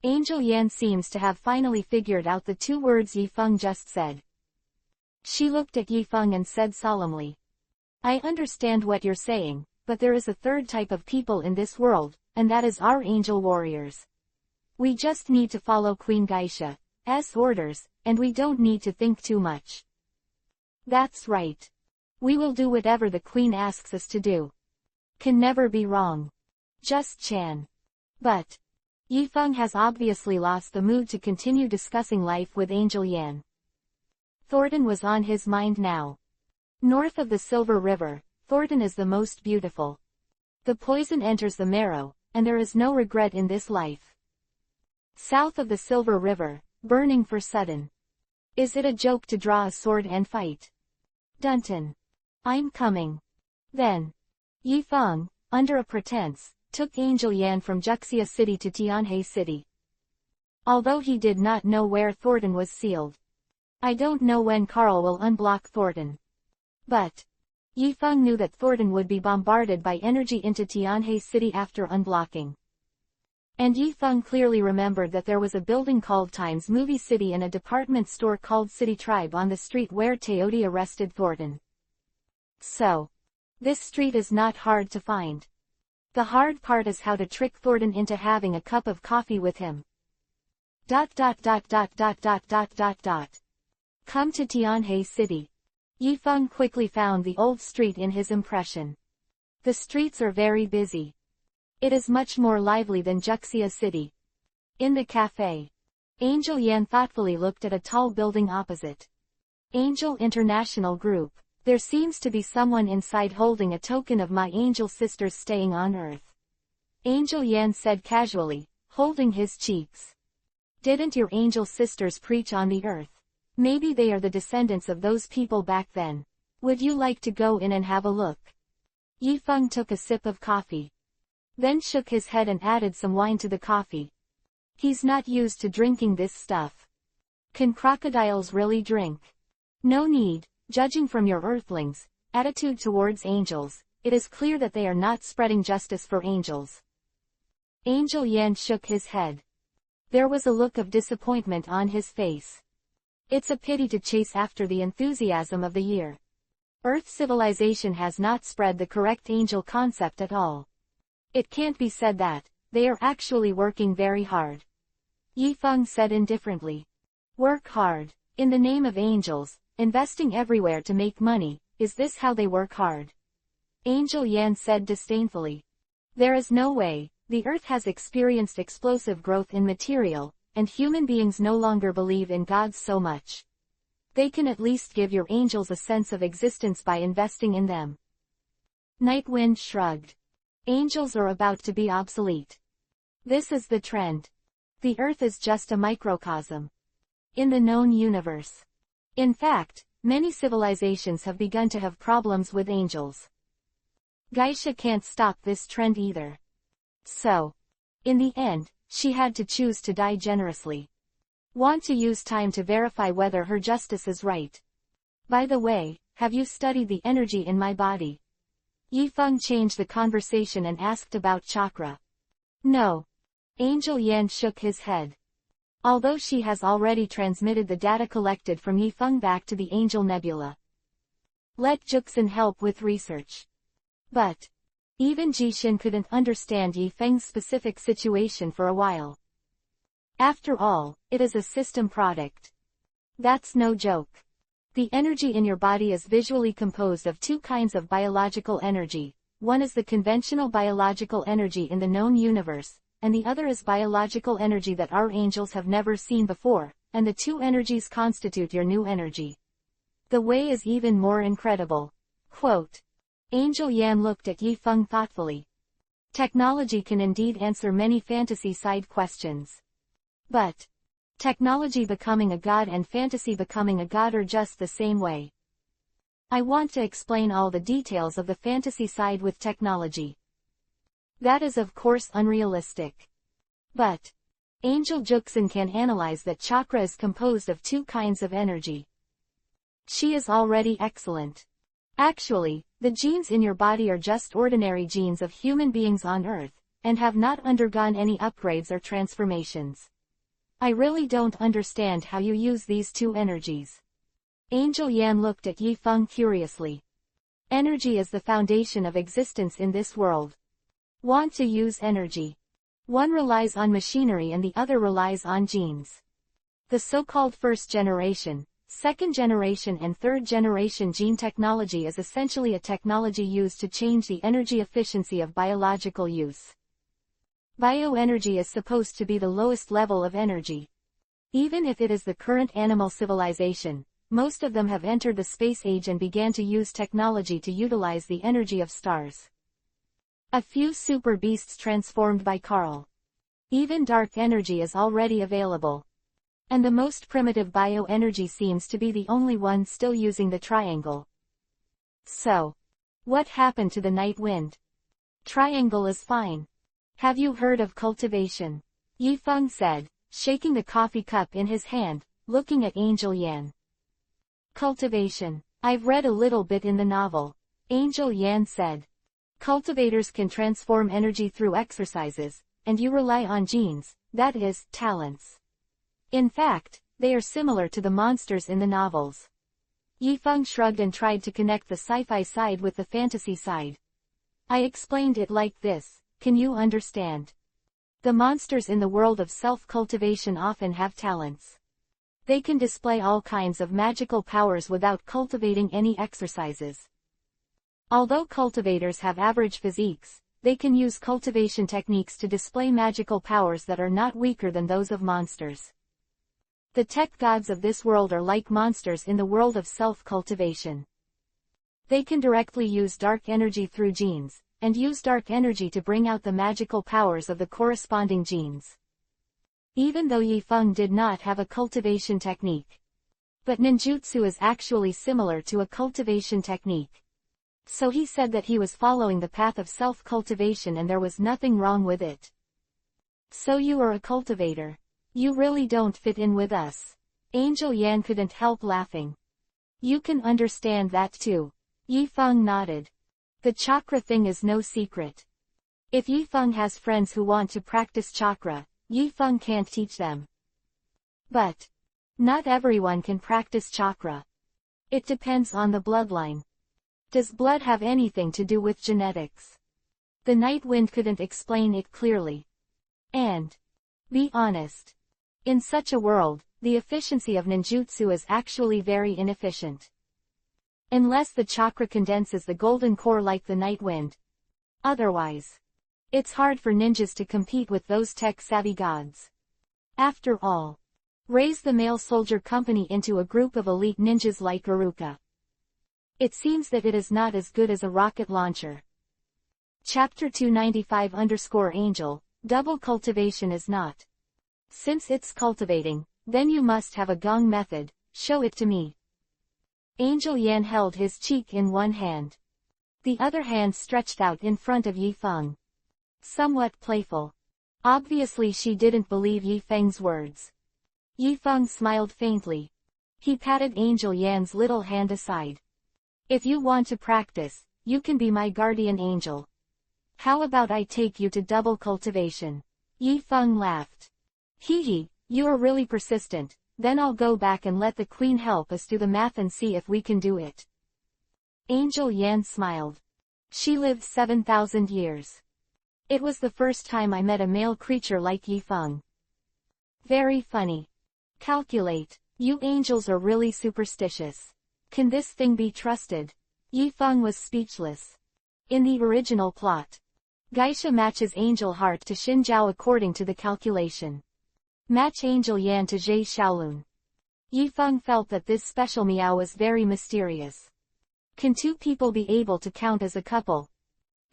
Speaker 1: Angel Yan seems to have finally figured out the 2 words Yi Feng just said. She looked at Yi Feng and said solemnly. I understand what you're saying, but there is a 3rd type of people in this world, and that is our angel warriors. We just need to follow Queen Geisha's orders, and we don't need to think too much. That's right. We will do whatever the Queen asks us to do. Can never be wrong. Just Chan. But, Yifeng has obviously lost the mood to continue discussing life with Angel Yan. Thornton was on his mind now. North of the Silver River, Thornton is the most beautiful. The poison enters the marrow, and there is no regret in this life. South of the Silver River, burning for sudden. Is it a joke to draw a sword and fight? Dunton. I'm coming. Then. Yifeng, under a pretense, took Angel Yan from Juxia City to Tianhe City. Although he did not know where Thornton was sealed. I don't know when Carl will unblock Thornton. But. Yifeng knew that Thornton would be bombarded by energy into Tianhe City after unblocking. And Yifeng clearly remembered that there was a building called Times Movie City and a department store called City Tribe on the street where Teodi arrested Thornton. So. This street is not hard to find. The hard part is how to trick Thornton into having a cup of coffee with him. Come to Tianhe City. Yifeng quickly found the old street in his impression. The streets are very busy. It is much more lively than Juxia City. In the cafe. Angel Yan thoughtfully looked at a tall building opposite. Angel International Group. There seems to be someone inside holding a token of my angel sisters staying on Earth. Angel Yan said casually, holding his cheeks. Didn't your angel sisters preach on the Earth? Maybe they are the descendants of those people back then. Would you like to go in and have a look? Yifeng took a sip of coffee. Then shook his head and added some wine to the coffee. He's not used to drinking this stuff. Can crocodiles really drink? No need, judging from your Earthlings' attitude towards angels, it is clear that they are not spreading justice for angels. Angel Yan shook his head. There was a look of disappointment on his face. It's a pity to chase after the enthusiasm of the year. Earth civilization has not spread the correct angel concept at all. It can't be said that, they are actually working very hard. Yifeng said indifferently. Work hard, in the name of angels, investing everywhere to make money, is this how they work hard? Angel Yan said disdainfully. There is no way, the Earth has experienced explosive growth in material, and human beings no longer believe in gods so much. They can at least give your angels a sense of existence by investing in them. Nightwind shrugged. Angels are about to be obsolete. This is the trend. The Earth is just a microcosm in the known universe. In fact, many civilizations have begun to have problems with angels. Geisha can't stop this trend either. So, in the end, she had to choose to die generously. Want to use time to verify whether her justice is right. By the way, have you studied the energy in my body? Yifeng changed the conversation and asked about chakra. No. Angel Yan shook his head. Although she has already transmitted the data collected from Yifeng back to the Angel Nebula. Let Juxin help with research. But even Jixin couldn't understand Yifeng's specific situation for a while. After all, it is a system product. That's no joke. The energy in your body is visually composed of two kinds of biological energy. One is the conventional biological energy in the known universe, and the other is biological energy that our angels have never seen before, and the two energies constitute your new energy. The way is even more incredible. Quote. Angel Yan looked at Yifeng thoughtfully. Technology can indeed answer many fantasy side questions. But technology becoming a god and fantasy becoming a god are just the same way. I want to explain all the details of the fantasy side with technology. That is of course unrealistic. But Angel Juxin can analyze that chakra is composed of two kinds of energy. She is already excellent. Actually, the genes in your body are just ordinary genes of human beings on Earth, and have not undergone any upgrades or transformations. I really don't understand how you use these two energies. Angel Yan looked at Yifeng curiously. Energy is the foundation of existence in this world. Want to use energy. One relies on machinery and the other relies on genes. The so-called first generation, second generation and third generation gene technology is essentially a technology used to change the energy efficiency of biological use. Bioenergy is supposed to be the lowest level of energy. Even if it is the current animal civilization, most of them have entered the space age and began to use technology to utilize the energy of stars. A few super beasts transformed by Carl. Even dark energy is already available. And the most primitive bioenergy seems to be the only one still using the triangle. So, what happened to the night wind? Triangle is fine. Have you heard of cultivation? Yifeng said, shaking the coffee cup in his hand, looking at Angel Yan. Cultivation. I've read a little bit in the novel. Angel Yan said. Cultivators can transform energy through exercises, and you rely on genes, that is, talents. In fact, they are similar to the monsters in the novels. Yifeng shrugged and tried to connect the sci-fi side with the fantasy side. I explained it like this, can you understand? The monsters in the world of self-cultivation often have talents. They can display all kinds of magical powers without cultivating any exercises. Although cultivators have average physiques, they can use cultivation techniques to display magical powers that are not weaker than those of monsters. The tech gods of this world are like monsters in the world of self-cultivation. They can directly use dark energy through genes, and use dark energy to bring out the magical powers of the corresponding genes. Even though Yifeng did not have a cultivation technique. But ninjutsu is actually similar to a cultivation technique. So he said that he was following the path of self-cultivation and there was nothing wrong with it. So you are a cultivator. You really don't fit in with us. Angel Yan couldn't help laughing. You can understand that too. Yifeng nodded. The chakra thing is no secret. If Yifeng has friends who want to practice chakra, Yifeng can't teach them. But not everyone can practice chakra. It depends on the bloodline. Does blood have anything to do with genetics? The night wind couldn't explain it clearly. And be honest. In such a world, the efficiency of ninjutsu is actually very inefficient. Unless the chakra condenses the golden core like the night wind. Otherwise, it's hard for ninjas to compete with those tech-savvy gods. After all, raise the male soldier company into a group of elite ninjas like Garuka. It seems that it is not as good as a rocket launcher. Chapter 295_Angel, double cultivation is not. Since it's cultivating, then you must have a gong method, show it to me. Angel Yan held his cheek in one hand. The other hand stretched out in front of Yifeng. Somewhat playful. Obviously she didn't believe Yifeng's words. Yifeng smiled faintly. He patted Angel Yan's little hand aside. If you want to practice, you can be my guardian angel. How about I take you to double cultivation? Yifeng laughed. Hee, you are really persistent, then I'll go back and let the queen help us do the math and see if we can do it. Angel Yan smiled. She lived 7,000 years. It was the first time I met a male creature like Yifeng. Very funny. Calculate. You angels are really superstitious. Can this thing be trusted? Yifeng was speechless. In the original plot, Geisha matches Angel Heart to Xin Zhao according to the calculation. Match Angel Yan to Zhe Xiaolun. Yifeng felt that this special meow was very mysterious. Can two people be able to count as a couple?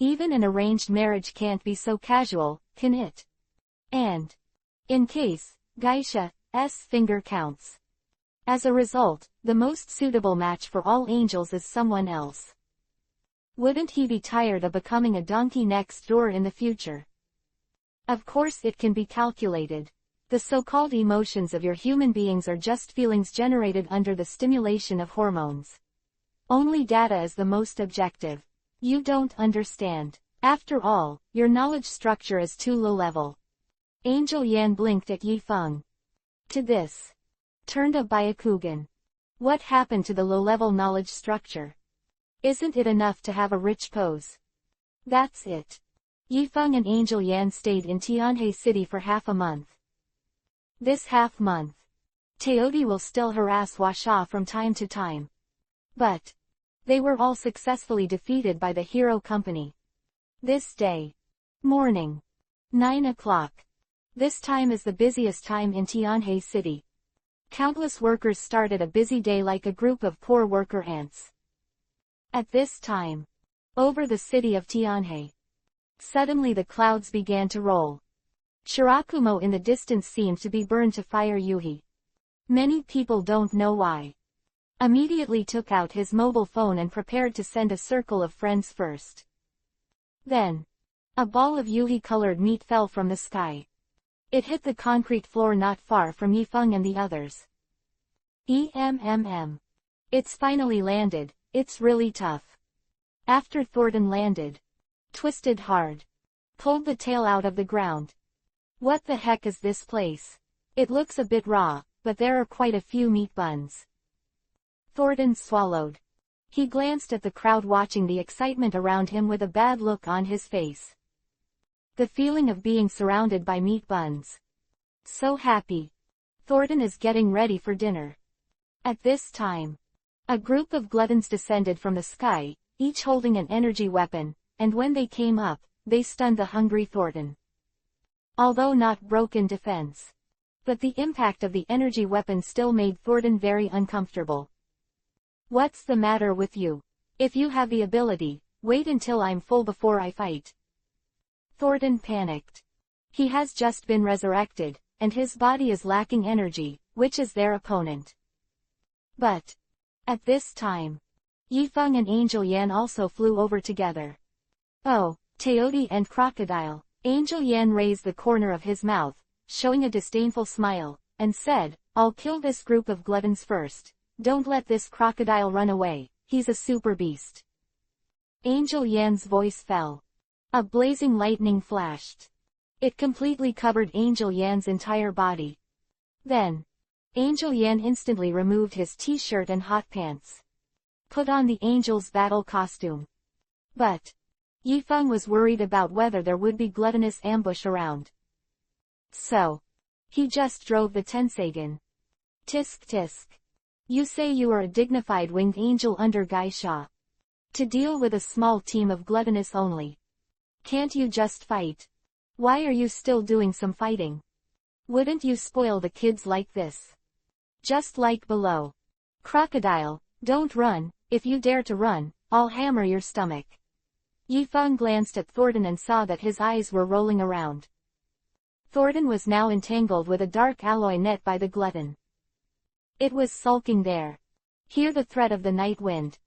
Speaker 1: Even an arranged marriage can't be so casual, can it? And in case Geisha's finger counts. As a result, the most suitable match for all angels is someone else. Wouldn't he be tired of becoming a donkey next door in the future? Of course it can be calculated. The so-called emotions of your human beings are just feelings generated under the stimulation of hormones. Only data is the most objective. You don't understand. After all, your knowledge structure is too low-level. Angel Yan blinked at Yifeng. To this. Turned a Byakugan. What happened to the low-level knowledge structure? Isn't it enough to have a rich pose? That's it. Yifeng and Angel Yan stayed in Tianhe City for half a month. This half-month, Teodi will still harass Huasha from time to time. But they were all successfully defeated by the Hero Company. This day. Morning. 9 o'clock. This time is the busiest time in Tianhe City. Countless workers started a busy day like a group of poor worker ants. At this time, over the city of Tianhe, suddenly the clouds began to roll. Shirakumo in the distance seemed to be burned to fire. Yuhi, many people don't know why, immediately took out his mobile phone and prepared to send a circle of friends first. Then, a ball of Yuhi-colored meat fell from the sky. It hit the concrete floor not far from Yifeng and the others. It's finally landed, it's really tough. After Thornton landed, twisted hard, pulled the tail out of the ground. What the heck is this place? It looks a bit raw, but there are quite a few meat buns. Thornton swallowed. He glanced at the crowd watching the excitement around him with a bad look on his face. The feeling of being surrounded by meat buns. So happy. Thornton is getting ready for dinner. At this time, a group of gluttons descended from the sky, each holding an energy weapon, and when they came up, they stunned the hungry Thornton. Although not broken defense. But the impact of the energy weapon still made Thornton very uncomfortable. What's the matter with you? If you have the ability, wait until I'm full before I fight. Thornton panicked. He has just been resurrected, and his body is lacking energy, which is their opponent. But, at this time, Yifeng and Angel Yan also flew over together. Oh, Teodi and Crocodile. Angel Yan raised the corner of his mouth, showing a disdainful smile, and said, I'll kill this group of gluttons first. Don't let this crocodile run away, he's a super beast. Angel Yan's voice fell. A blazing lightning flashed. It completely covered Angel Yan's entire body. Then, Angel Yan instantly removed his t-shirt and hot pants. Put on the angel's battle costume. But, Yifeng was worried about whether there would be gluttonous ambush around. So, he just drove the Tensagen. Tisk tisk. You say you are a dignified winged angel under Geisha. To deal with a small team of gluttonous only. Can't you just fight? Why are you still doing some fighting? Wouldn't you spoil the kids like this? Just like below. Crocodile, don't run, if you dare to run, I'll hammer your stomach. Yifeng glanced at Thornton and saw that his eyes were rolling around. Thornton was now entangled with a dark alloy net by the glutton. It was sulking there. Hear the threat of the night wind.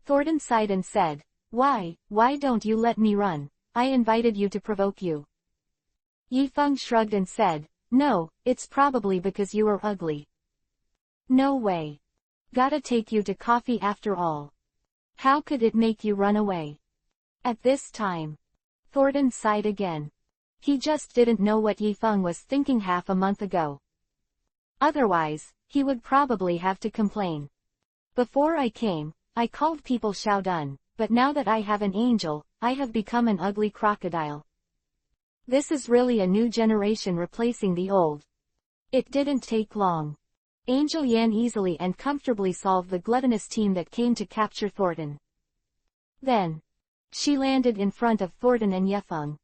Speaker 1: Thornton sighed and said, why don't you let me run? I invited you to provoke you. Yifeng shrugged and said, no, it's probably because you are ugly. No way. Gotta take you to coffee after all. How could it make you run away? At this time, Thornton sighed again. He just didn't know what Yifeng was thinking half a month ago. Otherwise, he would probably have to complain. Before I came, I called people Xiaodun, but now that I have an angel, I have become an ugly crocodile. This is really a new generation replacing the old. It didn't take long. Angel Yan easily and comfortably solved the gluttonous team that came to capture Thornton. Then, she landed in front of Thornton and Yifeng.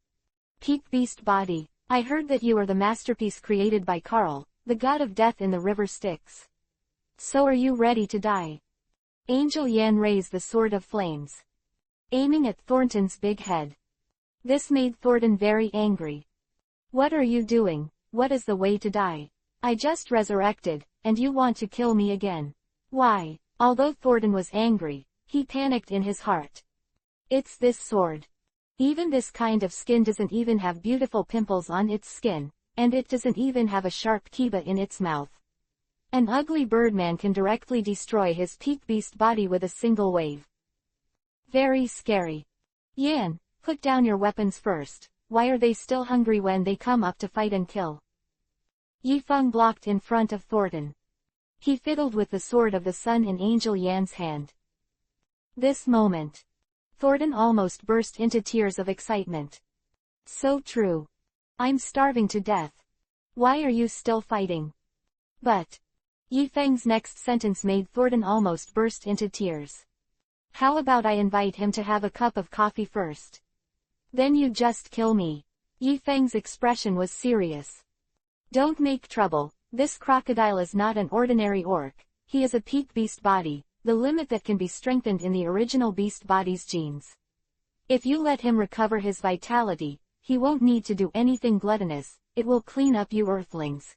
Speaker 1: Peak beast body, I heard that you are the masterpiece created by Karl, the god of death in the river Styx. So are you ready to die? Angel Yan raised the sword of flames, aiming at Thornton's big head. This made Thornton very angry. What are you doing? What is the way to die? I just resurrected, and you want to kill me again. Why? Although Thornton was angry, he panicked in his heart. It's this sword. Even this kind of skin doesn't even have beautiful pimples on its skin, and it doesn't even have a sharp kiba in its mouth. An ugly birdman can directly destroy his peak beast body with a single wave. Very scary. Yan, put down your weapons first. Why are they still hungry when they come up to fight and kill? Yifeng blocked in front of Thornton. He fiddled with the sword of the sun in Angel Yan's hand. This moment, Thornton almost burst into tears of excitement. So true. I'm starving to death. Why are you still fighting? But, Yifeng's next sentence made Thornton almost burst into tears. How about I invite him to have a cup of coffee first? Then you just kill me. Yifeng's expression was serious. Don't make trouble, this crocodile is not an ordinary orc, he is a peak beast body, the limit that can be strengthened in the original beast body's genes. If you let him recover his vitality, he won't need to do anything gluttonous, it will clean up you earthlings.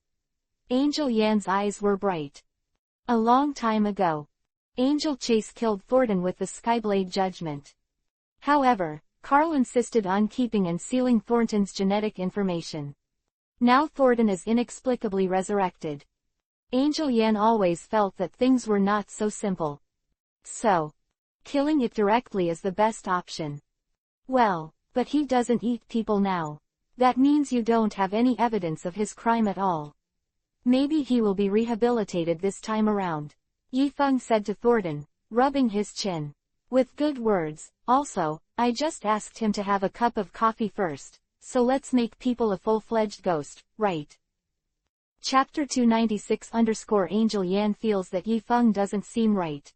Speaker 1: Angel Yan's eyes were bright. A long time ago, Angel Chase killed Thornton with the Skyblade Judgment. However, Carl insisted on keeping and sealing Thornton's genetic information. Now Thornton is inexplicably resurrected. Angel Yan always felt that things were not so simple. So, killing it directly is the best option. Well, but he doesn't eat people now. That means you don't have any evidence of his crime at all. Maybe he will be rehabilitated this time around, Yifeng said to Thornton, rubbing his chin. With good words, also, I just asked him to have a cup of coffee first, so let's make people a full-fledged ghost, right? Chapter 296_Angel Yan feels that Yifeng doesn't seem right.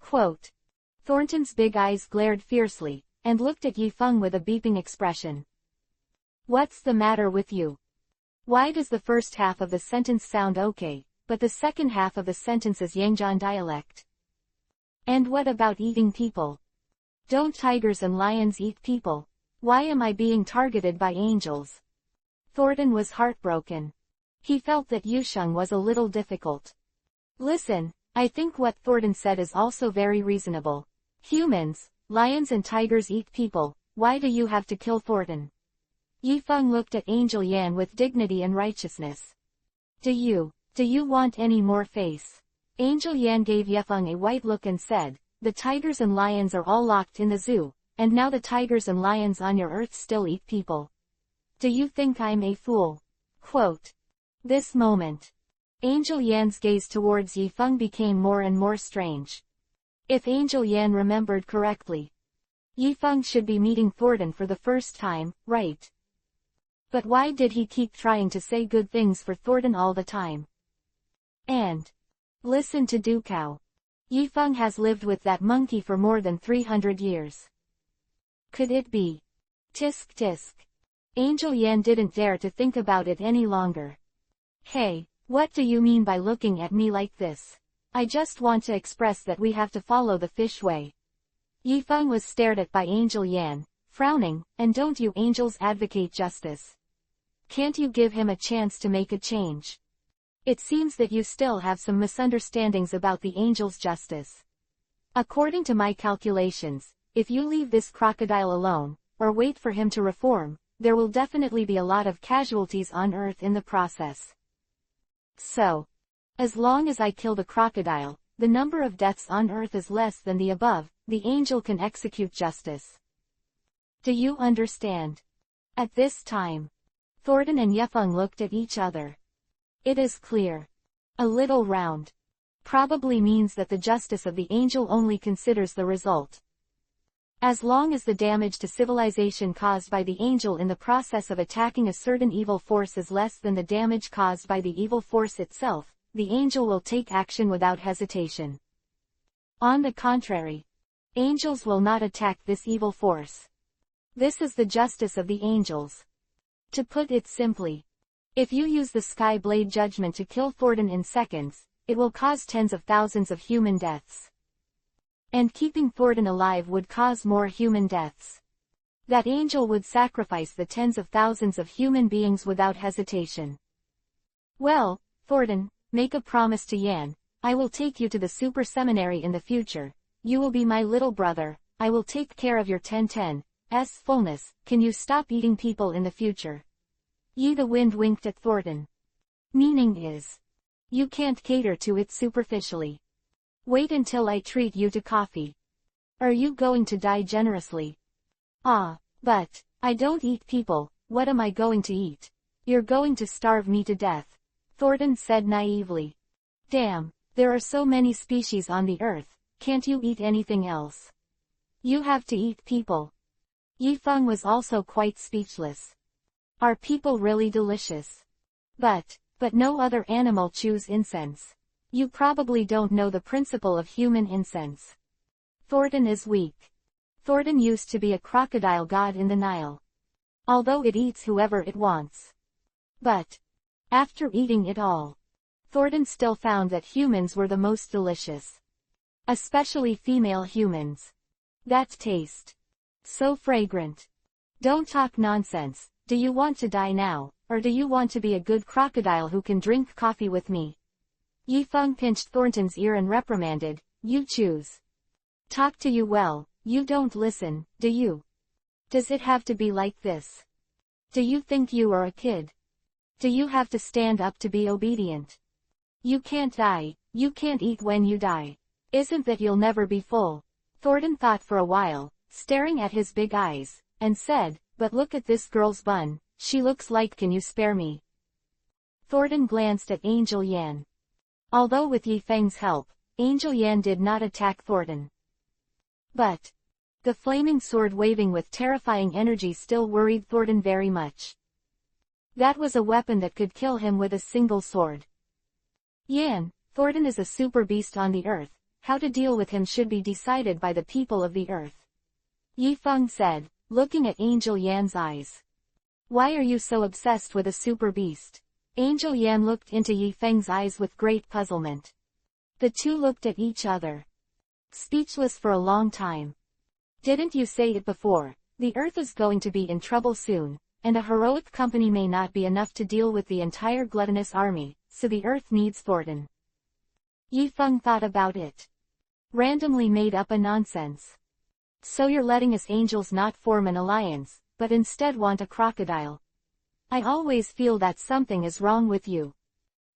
Speaker 1: Quote. Thornton's big eyes glared fiercely, and looked at Yifeng with a beeping expression. What's the matter with you? Why does the first half of the sentence sound okay, but the second half of the sentence is Yangzhan dialect? And what about eating people? Don't tigers and lions eat people? Why am I being targeted by angels? Thornton was heartbroken. He felt that Yusheng was a little difficult. Listen, I think what Thornton said is also very reasonable. Humans, lions and tigers eat people, why do you have to kill Thornton? Yifeng looked at Angel Yan with dignity and righteousness. Do you want any more face? Angel Yan gave Yifeng a white look and said, the tigers and lions are all locked in the zoo, and now the tigers and lions on your earth still eat people. Do you think I'm a fool? Quote. This moment, Angel Yan's gaze towards Yifeng became more and more strange. If Angel Yan remembered correctly, Yifeng should be meeting Thornton for the first time, right? But why did he keep trying to say good things for Thornton all the time? And listen to Dukao. Yifeng has lived with that monkey for more than 300 years. Could it be? Tisk tisk. Angel Yan didn't dare to think about it any longer. Hey, what do you mean by looking at me like this? I just want to express that we have to follow the fish way. Yifeng was stared at by Angel Yan, frowning, and don't you angels advocate justice? Can't you give him a chance to make a change? It seems that you still have some misunderstandings about the angel's justice. According to my calculations, if you leave this crocodile alone, or wait for him to reform, there will definitely be a lot of casualties on Earth in the process. So, as long as I kill the crocodile, the number of deaths on Earth is less than the above, the angel can execute justice. Do you understand? At this time, Thornton and Yifeng looked at each other. It is clear. A little round. Probably means that the justice of the angel only considers the result. As long as the damage to civilization caused by the angel in the process of attacking a certain evil force is less than the damage caused by the evil force itself, the angel will take action without hesitation. On the contrary, angels will not attack this evil force. This is the justice of the angels. To put it simply, if you use the Sky Blade Judgment to kill Thornton in seconds, it will cause tens of thousands of human deaths. And keeping Thornton alive would cause more human deaths. That angel would sacrifice the tens of thousands of human beings without hesitation. Well, Thornton, make a promise to Yan, I will take you to the super seminary in the future, you will be my little brother, I will take care of your 1010's fullness, can you stop eating people in the future? Ye the Wind winked at Thornton. Meaning is, you can't cater to it superficially. Wait until I treat you to coffee. Are you going to die generously? Ah, but, I don't eat people, what am I going to eat? You're going to starve me to death, Thornton said naively. Damn, there are so many species on the earth, can't you eat anything else? You have to eat people. Yifeng was also quite speechless. Are people really delicious? But no other animal chews incense. You probably don't know the principle of human incense. Thornton is weak. Thornton used to be a crocodile god in the Nile. although it eats whoever it wants. But after eating it all, Thornton still found that humans were the most delicious. Especially female humans. That taste. So fragrant. Don't talk nonsense. Do you want to die now, or do you want to be a good crocodile who can drink coffee with me? Yifeng pinched Thornton's ear and reprimanded, you choose. Talk to you well, you don't listen, do you? Does it have to be like this? Do you think you are a kid? Do you have to stand up to be obedient? You can't die, you can't eat when you die. Isn't that you'll never be full? Thornton thought for a while, staring at his big eyes, and said, but look at this girl's bun, she looks like can you spare me? Thornton glanced at Angel Yan. Although with Yifeng's help, Angel Yan did not attack Thornton. But the flaming sword waving with terrifying energy still worried Thornton very much. That was a weapon that could kill him with a single sword. Yan, Thornton is a super beast on the earth, how to deal with him should be decided by the people of the earth. Yifeng said, looking at Angel Yan's eyes. Why are you so obsessed with a super beast? Angel Yan looked into Yifeng's eyes with great puzzlement. The two looked at each other, speechless for a long time. Didn't you say it before? The earth is going to be in trouble soon, and a heroic company may not be enough to deal with the entire gluttonous army, so the earth needs Thornton. Yifeng thought about it. Randomly made up a nonsense. So you're letting us angels not form an alliance, but instead want a crocodile. I always feel that something is wrong with you.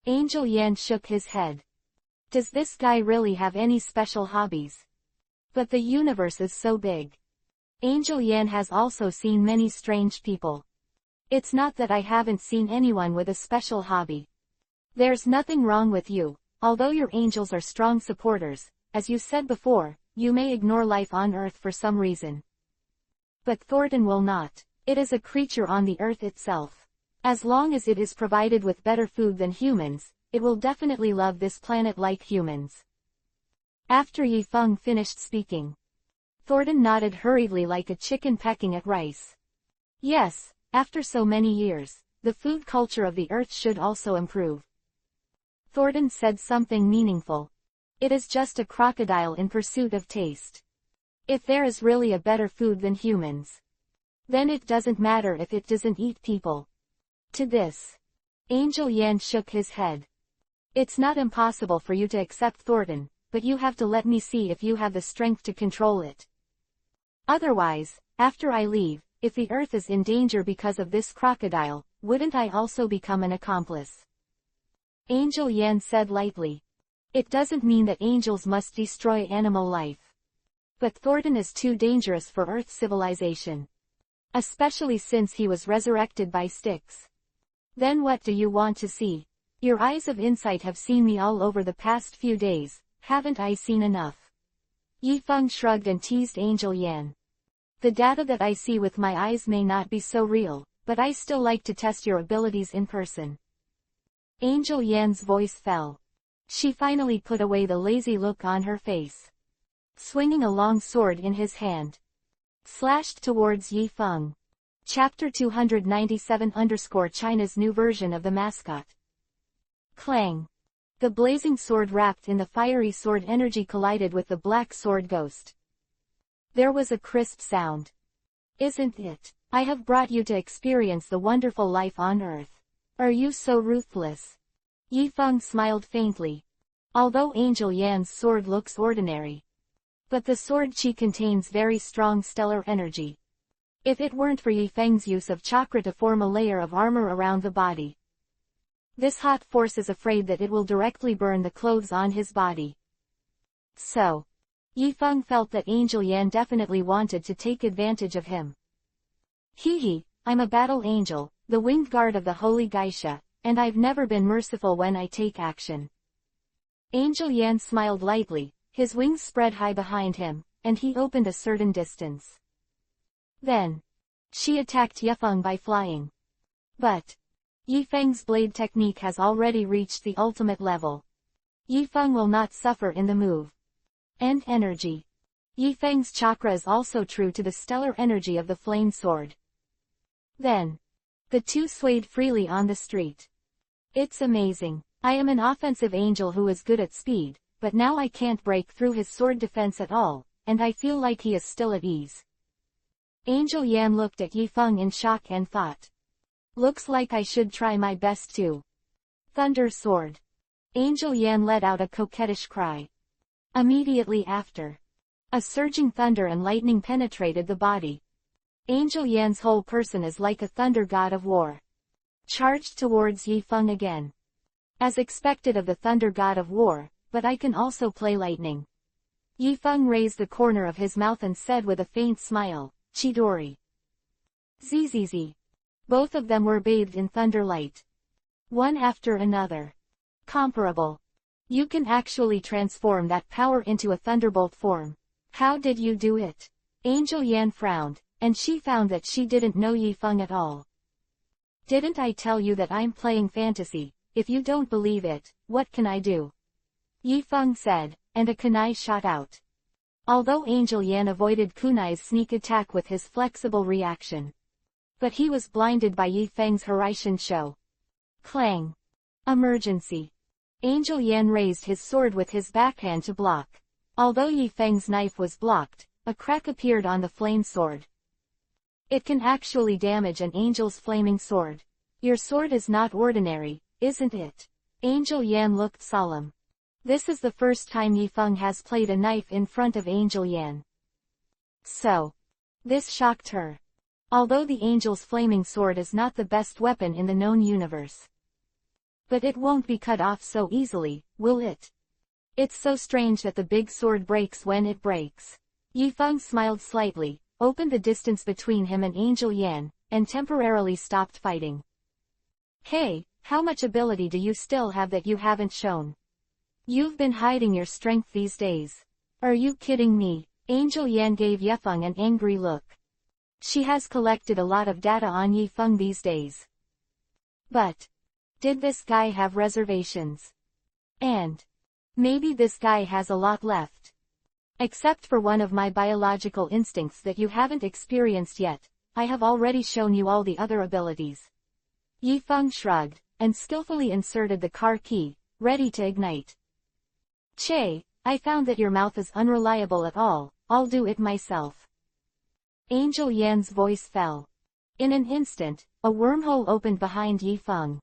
Speaker 1: Angel Yan shook his head. Does this guy really have any special hobbies? But the universe is so big. Angel Yan has also seen many strange people. It's not that I haven't seen anyone with a special hobby. There's nothing wrong with you, although your angels are strong supporters, as you said before, you may ignore life on Earth for some reason. But Thornton will not. It is a creature on the Earth itself. As long as it is provided with better food than humans, it will definitely love this planet like humans. After Yifeng finished speaking, Thornton nodded hurriedly like a chicken pecking at rice. Yes, after so many years, the food culture of the Earth should also improve. Thornton said something meaningful. It is just a crocodile in pursuit of taste. If there is really a better food than humans, then it doesn't matter if it doesn't eat people. To this, Angel Yan shook his head. It's not impossible for you to accept Thornton, but you have to let me see if you have the strength to control it. Otherwise, after I leave, if the Earth is in danger because of this crocodile, wouldn't I also become an accomplice? Angel Yan said lightly. It doesn't mean that angels must destroy animal life. But Thornton is too dangerous for Earth civilization. Especially since he was resurrected by Styx. Then what do you want to see? Your eyes of insight have seen me all over the past few days, haven't I seen enough? Yifeng shrugged and teased Angel Yan. The data that I see with my eyes may not be so real, but I still like to test your abilities in person. Angel Yan's voice fell. She finally put away the lazy look on her face. Swinging a long sword in his hand, slashed towards Yifeng. Chapter 297 China's new version of the mascot. Clang. The blazing sword wrapped in the fiery sword energy collided with the black sword ghost. There was a crisp sound. Isn't it? I have brought you to experience the wonderful life on Earth. Are you so ruthless? Yifeng smiled faintly. Although Angel Yan's sword looks ordinary, but the sword chi contains very strong stellar energy. If it weren't for Yifeng's use of chakra to form a layer of armor around the body, this hot force is afraid that it will directly burn the clothes on his body. So, Yifeng felt that Angel Yan definitely wanted to take advantage of him. Hee, I'm a battle angel, the winged guard of the Holy Geisha, and I've never been merciful when I take action. Angel Yan smiled lightly, his wings spread high behind him, and he opened a certain distance. Then, she attacked Yifeng by flying. But Yifeng's blade technique has already reached the ultimate level. Yifeng will not suffer in the move. And energy. Yifeng's chakra is also true to the stellar energy of the flame sword. Then, the two swayed freely on the street. It's amazing. I am an offensive angel who is good at speed, but now I can't break through his sword defense at all, and I feel like he is still at ease. Angel Yan looked at Yifeng in shock and thought. Looks like I should try my best too. Thunder sword. Angel Yan let out a coquettish cry. Immediately after, a surging thunder and lightning penetrated the body. Angel Yan's whole person is like a thunder god of war. Charged towards Yifeng again. As expected of the thunder god of war, but I can also play lightning. Yifeng raised the corner of his mouth and said with a faint smile, Chidori. Zzz. Both of them were bathed in thunder light. One after another. Comparable. You can actually transform that power into a thunderbolt form. How did you do it? Angel Yan frowned, and she found that she didn't know Yifeng at all. Didn't I tell you that I'm playing fantasy? If you don't believe it, what can I do? Yifeng said, and a kunai shot out. Although Angel Yan avoided kunai's sneak attack with his flexible reaction. But he was blinded by Yifeng's Horaitian show. Clang. Emergency. Angel Yan raised his sword with his backhand to block. Although Yifeng's knife was blocked, a crack appeared on the flame sword. It can actually damage an angel's flaming sword. Your sword is not ordinary, isn't it? Angel Yan looked solemn. This is the first time Yifeng has played a knife in front of Angel Yan. So, this shocked her. Although the angel's flaming sword is not the best weapon in the known universe. But it won't be cut off so easily, will it? It's so strange that the big sword breaks when it breaks. Yifeng smiled slightly, opened the distance between him and Angel Yan, and temporarily stopped fighting. Hey, how much ability do you still have that you haven't shown? You've been hiding your strength these days. Are you kidding me? Angel Yan gave Yifeng an angry look. She has collected a lot of data on Yifeng these days. But, did this guy have reservations? And, maybe this guy has a lot left. Except for one of my biological instincts that you haven't experienced yet, I have already shown you all the other abilities. Yifeng shrugged, and skillfully inserted the car key, ready to ignite. Che, I found that your mouth is unreliable at all, I'll do it myself. Angel Yan's voice fell. In an instant, a wormhole opened behind Yifeng.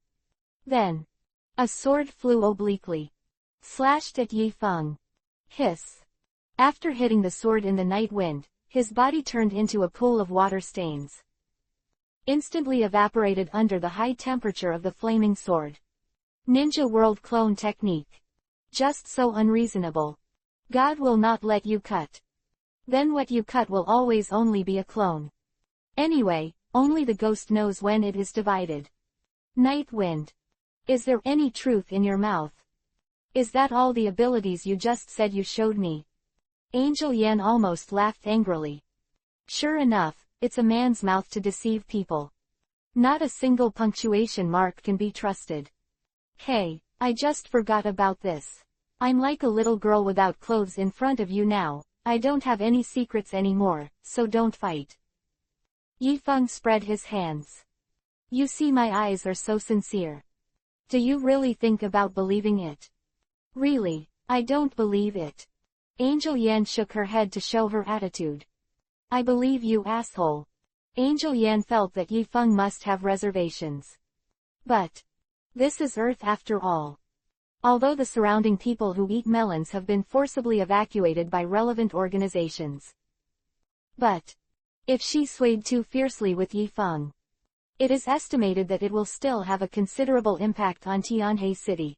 Speaker 1: Then, a sword flew obliquely. Slashed at Yifeng. Hiss. After hitting the sword in the night wind, his body turned into a pool of water stains. Instantly evaporated under the high temperature of the flaming sword. Ninja World clone technique. Just so unreasonable. God will not let you cut. Then what you cut will always only be a clone. Anyway, only the ghost knows when it is divided. Night wind. Is there any truth in your mouth? Is that all the abilities you just said you showed me? Angel Yan almost laughed angrily. Sure enough, it's a man's mouth to deceive people. Not a single punctuation mark can be trusted. Hey, I just forgot about this. I'm like a little girl without clothes in front of you now. I don't have any secrets anymore, so don't fight. Yifeng spread his hands. You see, my eyes are so sincere. Do you really think about believing it? Really, I don't believe it. Angel Yan shook her head to show her attitude. I believe you, asshole. Angel Yan felt that Yifeng must have reservations. But, this is Earth after all. Although the surrounding people who eat melons have been forcibly evacuated by relevant organizations. But, if she swayed too fiercely with Yifeng, it is estimated that it will still have a considerable impact on Tianhe City.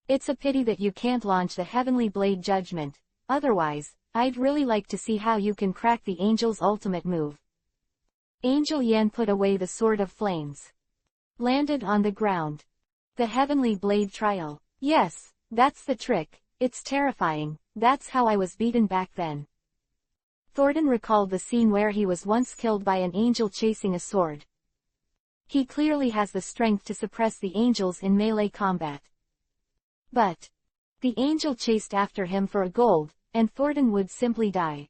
Speaker 1: It's a pity that you can't launch the Heavenly Blade Judgment, otherwise, I'd really like to see how you can crack the Angel's ultimate move. Angel Yan put away the Sword of Flames. Landed on the ground. The Heavenly Blade Trial. Yes, that's the trick, it's terrifying, that's how I was beaten back then. Thornton recalled the scene where he was once killed by an angel chasing a sword. He clearly has the strength to suppress the angels in melee combat. But, the angel chased after him for a gold, and Thornton would simply die.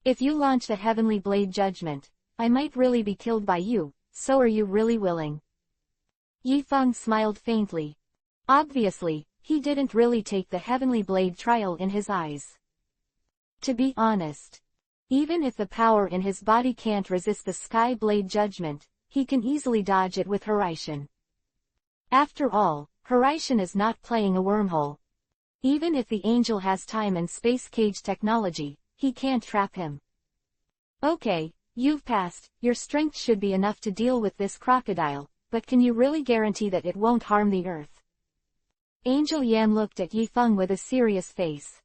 Speaker 1: If you launch the Heavenly Blade Judgment, I might really be killed by you, so are you really willing? Yifeng smiled faintly. Obviously, he didn't really take the heavenly blade trial in his eyes. To be honest, even if the power in his body can't resist the sky blade judgment, he can easily dodge it with Horizon. After all, Horizon is not playing a wormhole. Even if the angel has time and space cage technology, he can't trap him. Okay, you've passed, your strength should be enough to deal with this crocodile, but can you really guarantee that it won't harm the earth? Angel Yan looked at Yifeng with a serious face.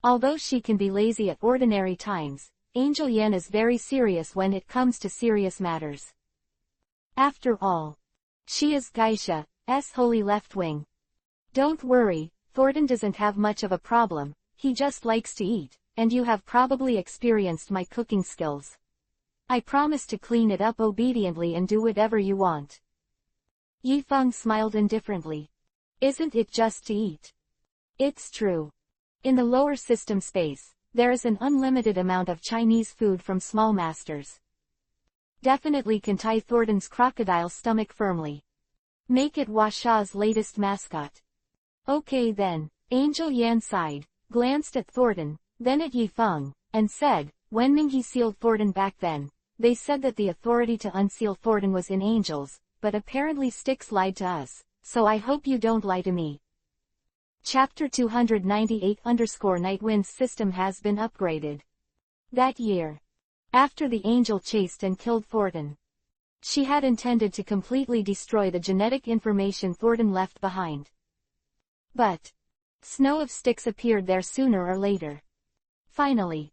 Speaker 1: Although she can be lazy at ordinary times, Angel Yan is very serious when it comes to serious matters. After all, she is Geisha's holy left wing. Don't worry, Thornton doesn't have much of a problem, he just likes to eat, and you have probably experienced my cooking skills. I promise to clean it up obediently and do whatever you want. Yifeng smiled indifferently. Isn't it just to eat? It's true. In the lower system space, there is an unlimited amount of Chinese food from small masters. Definitely can tie Thornton's crocodile stomach firmly. Make it Washa's latest mascot. Okay then, Angel Yan sighed, glanced at Thornton, then at Yifeng, and said, when Minghe sealed Thornton back then, they said that the authority to unseal Thornton was in angels, but apparently Styx lied to us, so I hope you don't lie to me. Chapter 298_Nightwind's system has been upgraded. That year, after the angel chased and killed Thornton, she had intended to completely destroy the genetic information Thornton left behind. But Snow of Styx appeared there sooner or later. Finally,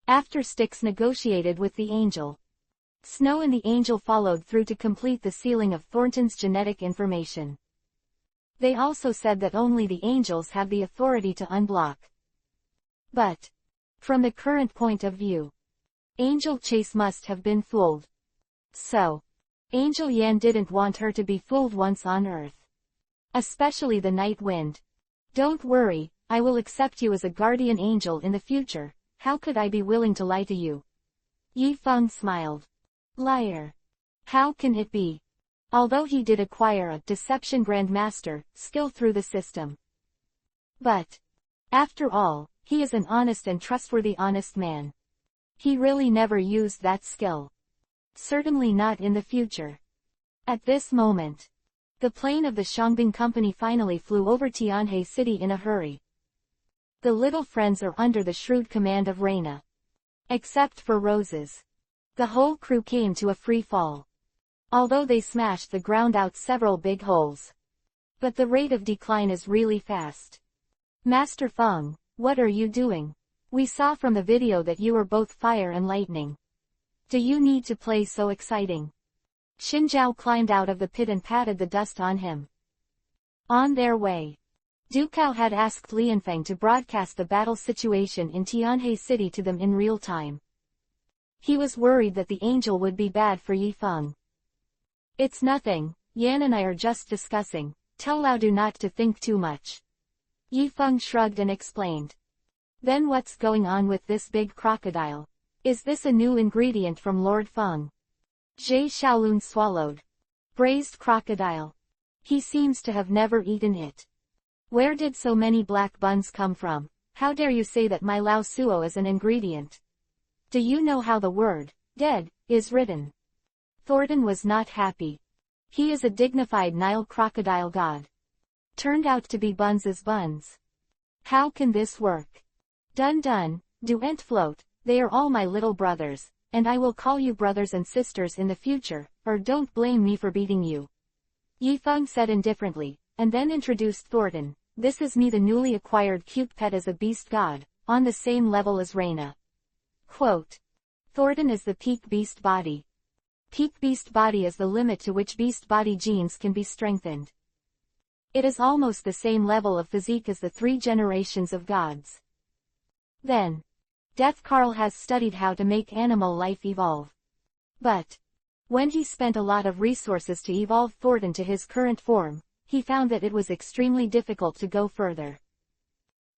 Speaker 1: after Styx negotiated with the angel, Snow and the angel followed through to complete the sealing of Thornton's genetic information. They also said that only the angels have the authority to unblock. But, from the current point of view, Angel Chase must have been fooled. So, Angel Yan didn't want her to be fooled once on Earth. Especially the Night Wind. Don't worry, I will accept you as a guardian angel in the future, how could I be willing to lie to you? Yifeng smiled. Liar. How can it be? Although he did acquire a deception grandmaster skill through the system. But, after all, he is an honest and trustworthy honest man. He really never used that skill. Certainly not in the future. At this moment, the plane of the Shangbing Company finally flew over Tianhe City in a hurry. The little friends are under the shrewd command of Reina. Except for Roses. The whole crew came to a free fall. Although they smashed the ground out several big holes. But the rate of decline is really fast. Master Feng, what are you doing? We saw from the video that you are both fire and lightning. Do you need to play so exciting? Xinjiao climbed out of the pit and patted the dust on him. On their way, Dukao had asked Lianfeng to broadcast the battle situation in Tianhe City to them in real time. He was worried that the angel would be bad for Yifeng. It's nothing, Yan and I are just discussing, tell Lao Do not to think too much. Yifeng shrugged and explained. Then what's going on with this big crocodile? Is this a new ingredient from Lord Feng? Zhe Xiaolun swallowed. Braised crocodile. He seems to have never eaten it. Where did so many black buns come from? How dare you say that my Lao Suo is an ingredient? Do you know how the word, dead, is written? Thornton was not happy. He is a dignified Nile crocodile god. Turned out to be buns as buns. How can this work? Dun dun, duent float, they are all my little brothers, and I will call you brothers and sisters in the future, or don't blame me for beating you. Yifeng said indifferently, and then introduced Thornton. This is me, the newly acquired cute pet as a beast god, on the same level as Reina. Quote. Thornton is the peak beast body. Peak beast body is the limit to which beast body genes can be strengthened. It is almost the same level of physique as the 3 generations of gods. Then, Death Carl has studied how to make animal life evolve. But, when he spent a lot of resources to evolve Thornton to his current form, he found that it was extremely difficult to go further.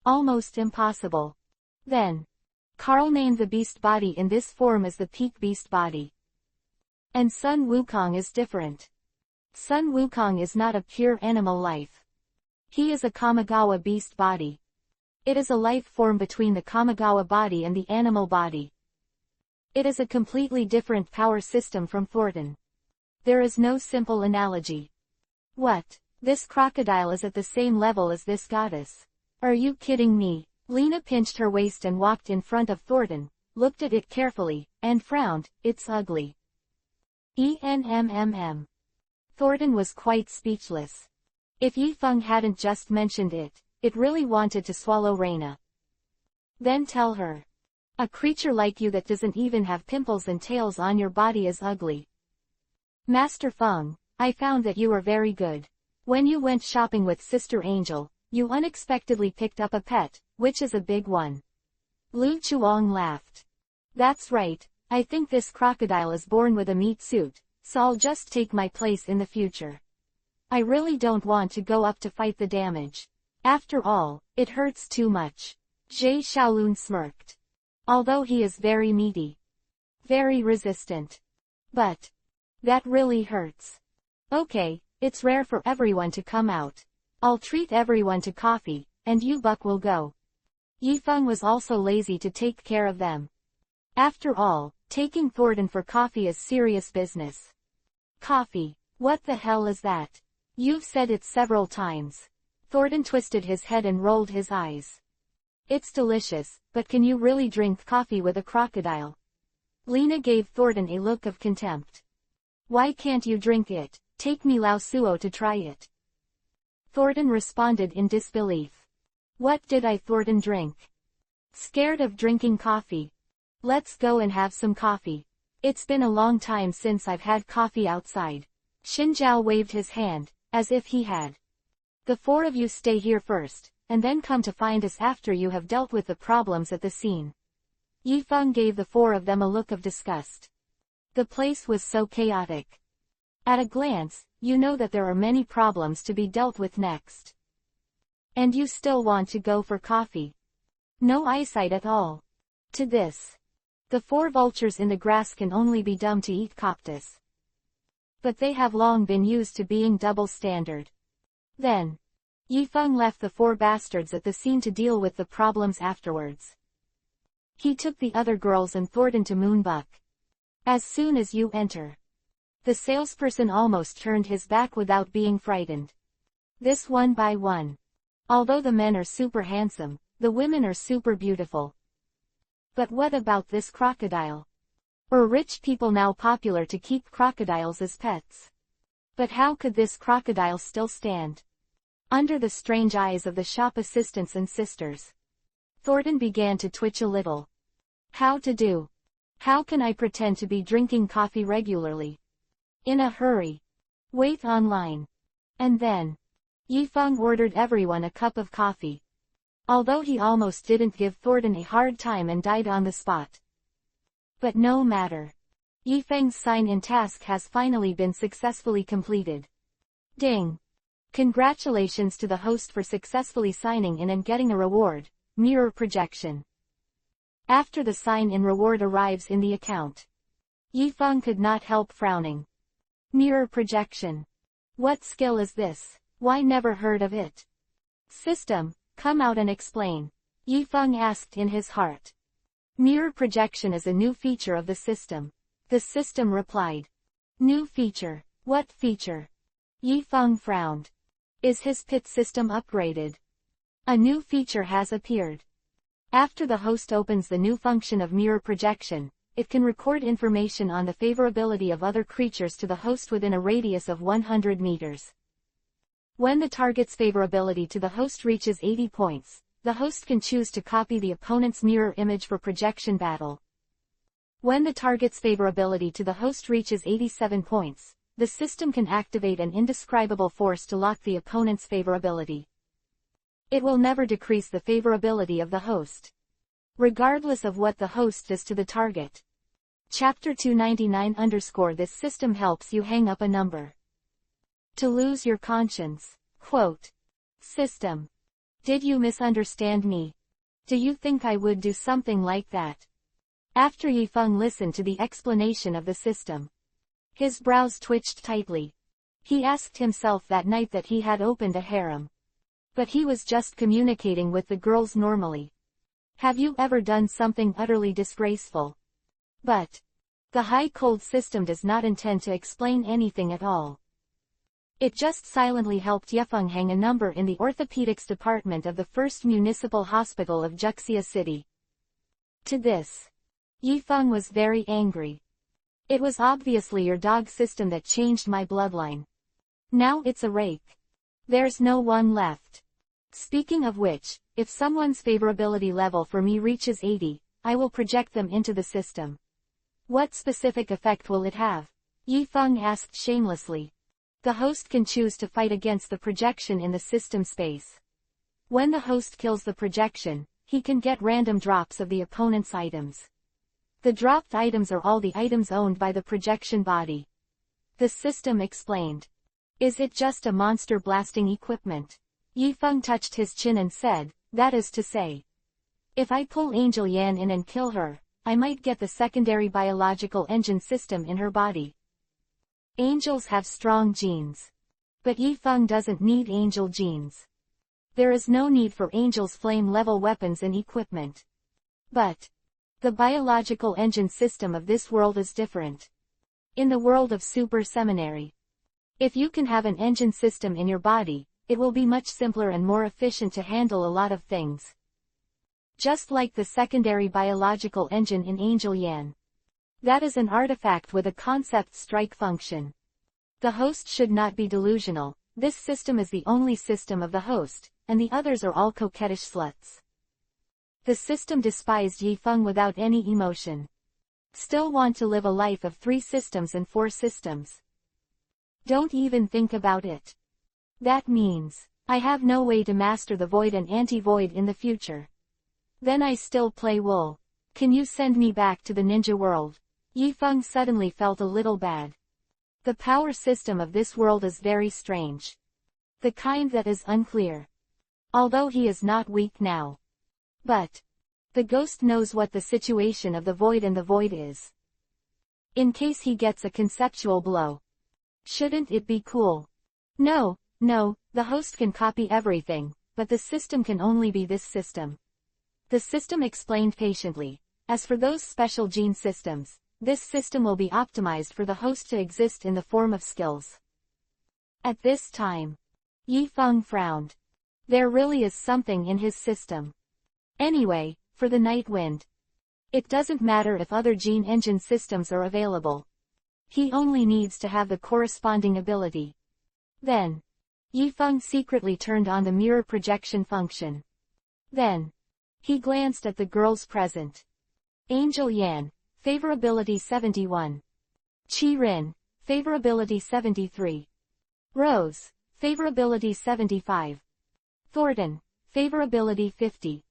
Speaker 1: Almost impossible. Then, Carl named the beast body in this form as the peak beast body. And Sun Wukong is different. Sun Wukong is not a pure animal life. He is a Kamigawa beast body. It is a life form between the Kamigawa body and the animal body. It is a completely different power system from Thornton. There is no simple analogy. What? This crocodile is at the same level as this goddess. Are you kidding me? Lena pinched her waist and walked in front of Thornton, looked at it carefully, and frowned. It's ugly. Thornton was quite speechless. If Yifeng hadn't just mentioned it, it really wanted to swallow Reina. Then tell her. A creature like you that doesn't even have pimples and tails on your body is ugly. Master Feng, I found that you are very good. When you went shopping with Sister Angel, you unexpectedly picked up a pet, which is a big one. Lu Chuang laughed. That's right, I think this crocodile is born with a meat suit, so I'll just take my place in the future. I really don't want to go up to fight the damage. After all, it hurts too much. Jie Shaolun smirked. Although he is very meaty. Very resistant. But that really hurts. Okay, it's rare for everyone to come out. I'll treat everyone to coffee, and you Buck will go. Yifeng was also lazy to take care of them. After all, taking Thornton for coffee is serious business. Coffee? What the hell is that? You've said it several times. Thornton twisted his head and rolled his eyes. It's delicious, but can you really drink coffee with a crocodile? Lena gave Thornton a look of contempt. Why can't you drink it? Take me Lao Suo to try it. Thornton responded in disbelief. What did Thornton drink? Scared of drinking coffee? Let's go and have some coffee. It's been a long time since I've had coffee outside. Xinjiao waved his hand, as if he had. The four of you stay here first, and then come to find us after you have dealt with the problems at the scene. Yifeng gave the four of them a look of disgust. The place was so chaotic. At a glance, you know that there are many problems to be dealt with next. And you still want to go for coffee. No eyesight at all. To this. The four vultures in the grass can only be dumb to eat cactus. But they have long been used to being double standard. Then. Yifeng left the four bastards at the scene to deal with the problems afterwards. He took the other girls and Thornton to Moonbuck. As soon as you enter. The salesperson almost turned his back without being frightened. This one by one. Although the men are super handsome, the women are super beautiful. But what about this crocodile? Are rich people now popular to keep crocodiles as pets? But how could this crocodile still stand? Under the strange eyes of the shop assistants and sisters. Thornton began to twitch a little. How to do? How can I pretend to be drinking coffee regularly? In a hurry. Wait online. And then. Yifeng ordered everyone a cup of coffee. Although he almost didn't give Thornton a hard time and died on the spot. But no matter. Yifeng's sign-in task has finally been successfully completed. Ding. Congratulations to the host for successfully signing in and getting a reward, mirror projection. After the sign-in reward arrives in the account. Yifeng could not help frowning. Mirror projection. What skill is this? Why never heard of it? System, come out and explain. Yifeng asked in his heart. Mirror projection is a new feature of the system. The system replied. New feature. What feature? Yifeng frowned. Is his pit system upgraded? A new feature has appeared. After the host opens the new function of mirror projection, it can record information on the favorability of other creatures to the host within a radius of 100 meters. When the target's favorability to the host reaches 80 points, the host can choose to copy the opponent's mirror image for projection battle. When the target's favorability to the host reaches 87 points, the system can activate an indescribable force to lock the opponent's favorability. It will never decrease the favorability of the host, regardless of what the host does to the target. Chapter 299 _ This system helps you hang up a number. To lose your conscience. Quote. System. Did you misunderstand me? Do you think I would do something like that? After Yifeng listened to the explanation of the system. His brows twitched tightly. He asked himself that night that he had opened a harem. But he was just communicating with the girls normally. Have you ever done something utterly disgraceful? But the high-cold system does not intend to explain anything at all. It just silently helped Yefeng hang a number in the orthopedics department of the First Municipal Hospital of Juxia City. To this, Yifeng was very angry. It was obviously your dog system that changed my bloodline. Now it's a rake. There's no one left. Speaking of which, if someone's favorability level for me reaches 80, I will project them into the system. What specific effect will it have? Yifeng asked shamelessly. The host can choose to fight against the projection in the system space. When the host kills the projection, he can get random drops of the opponent's items. The dropped items are all the items owned by the projection body. The system explained. Is it just a monster blasting equipment? Yifeng touched his chin and said, that is to say, if I pull Angel Yan in and kill her, I might get the secondary biological engine system in her body. Angels have strong genes. But Yifeng doesn't need angel genes. There is no need for angels' flame-level weapons and equipment. But the biological engine system of this world is different. In the world of Super Seminary, if you can have an engine system in your body, it will be much simpler and more efficient to handle a lot of things. Just like the secondary biological engine in Angel Yan. That is an artifact with a concept strike function. The host should not be delusional. This system is the only system of the host, and the others are all coquettish sluts. The system despised Yifeng without any emotion. Still want to live a life of 3 systems and 4 systems. Don't even think about it. That means, I have no way to master the void and anti-void in the future. Then I still play wool. Can you send me back to the ninja world? Yifeng suddenly felt a little bad. The power system of this world is very strange. The kind that is unclear. Although he is not weak now. But the ghost knows what the situation of the void and the void is. In case he gets a conceptual blow. Shouldn't it be cool? No, the host can copy everything, but the system can only be this system. The system explained patiently. As for those special gene systems, this system will be optimized for the host to exist in the form of skills. At this time, Yifeng frowned. There really is something in his system. Anyway, for the Night Wind. It doesn't matter if other gene engine systems are available. He only needs to have the corresponding ability. Then, Yifeng secretly turned on the mirror projection function. Then, he glanced at the girls present. Angel Yan, favorability 71. Qi Rin, favorability 73. Rose, favorability 75. Thornton, favorability 50.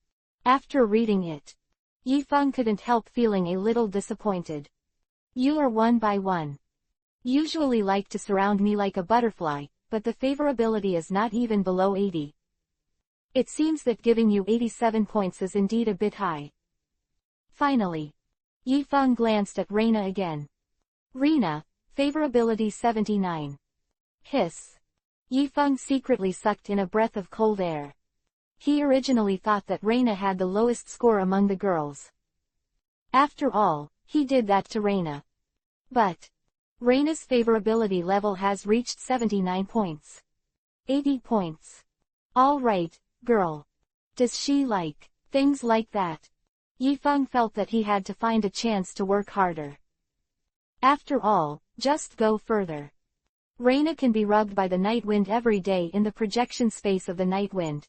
Speaker 1: After reading it, Yifeng couldn't help feeling a little disappointed. You are one by one. Usually like to surround me like a butterfly, but the favorability is not even below 80. It seems that giving you 87 points is indeed a bit high. Finally, Yifeng glanced at Reina again. Rena, favorability 79. Hiss. Yifeng secretly sucked in a breath of cold air. He originally thought that Reina had the lowest score among the girls. After all, he did that to Reina. But Reina's favorability level has reached 79 points. 80 points. All right, girl. Does she like things like that? Yifeng felt that he had to find a chance to work harder. After all, just go further. Reina can be rubbed by the night wind every day in the projection space of the night wind.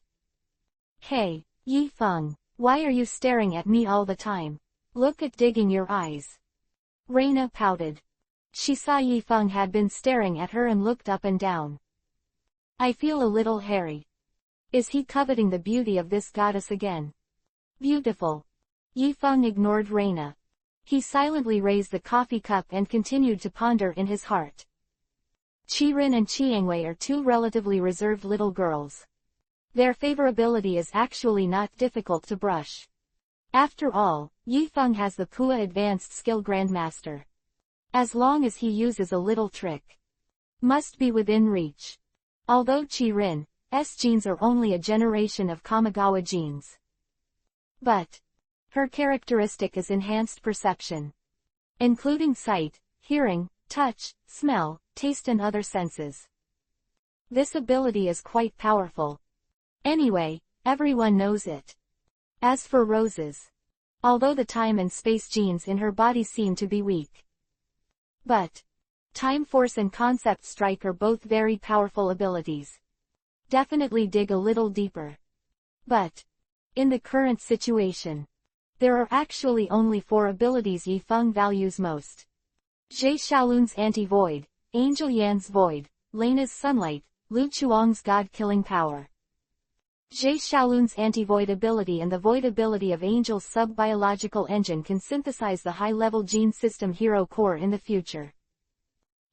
Speaker 1: Hey, Yifeng, why are you staring at me all the time? Look at digging your eyes. Reina pouted. She saw Yifeng had been staring at her and looked up and down. I feel a little hairy. Is he coveting the beauty of this goddess again? Beautiful. Yifeng ignored Reina. He silently raised the coffee cup and continued to ponder in his heart. Qirin and Qiangwei are 2 relatively reserved little girls. Their favorability is actually not difficult to brush. After all, Yifeng has the Pua Advanced Skill Grandmaster. As long as he uses a little trick. Must be within reach. Although Chirin's genes are only a generation of Kamigawa genes. But her characteristic is enhanced perception, including sight, hearing, touch, smell, taste and other senses. This ability is quite powerful. Anyway, everyone knows it. As for Rose's, although the time and space genes in her body seem to be weak, but time force and concept strike are both very powerful abilities. Definitely dig a little deeper. But in the current situation, there are actually only 4 abilities Yifeng values most. Jie Xiaolun's Anti-Void, Angel Yan's Void, Lena's Sunlight, Lu Chuang's God-Killing Power. Jie Xiaolun's Anti-Void ability and the Void ability of Angel's sub-biological engine can synthesize the high-level gene system Hero Core in the future.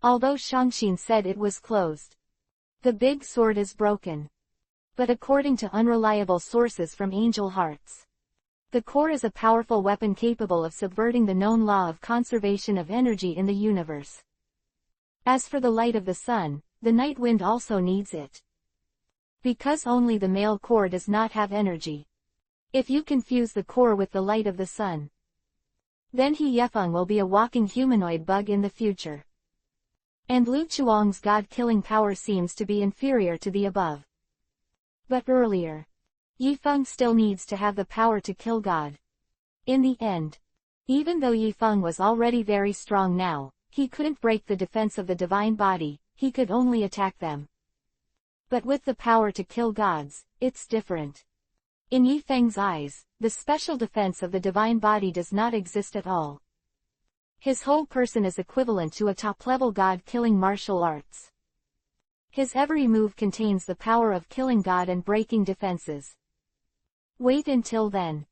Speaker 1: Although Shangxin said it was closed, the big sword is broken. But according to unreliable sources from Angel Hearts, the core is a powerful weapon capable of subverting the known law of conservation of energy in the universe. As for the light of the sun, the night wind also needs it. Because only the male core does not have energy. If you confuse the core with the light of the sun, then He Yefeng will be a walking humanoid bug in the future. And Lu Chuang's God-killing power seems to be inferior to the above. But earlier, Yifeng still needs to have the power to kill God. In the end, even though Yifeng was already very strong now, he couldn't break the defense of the divine body, he could only attack them. But with the power to kill gods, it's different. In Yifeng's eyes, the special defense of the divine body does not exist at all. His whole person is equivalent to a top-level god-killing martial arts. His every move contains the power of killing God and breaking defenses. Wait until then.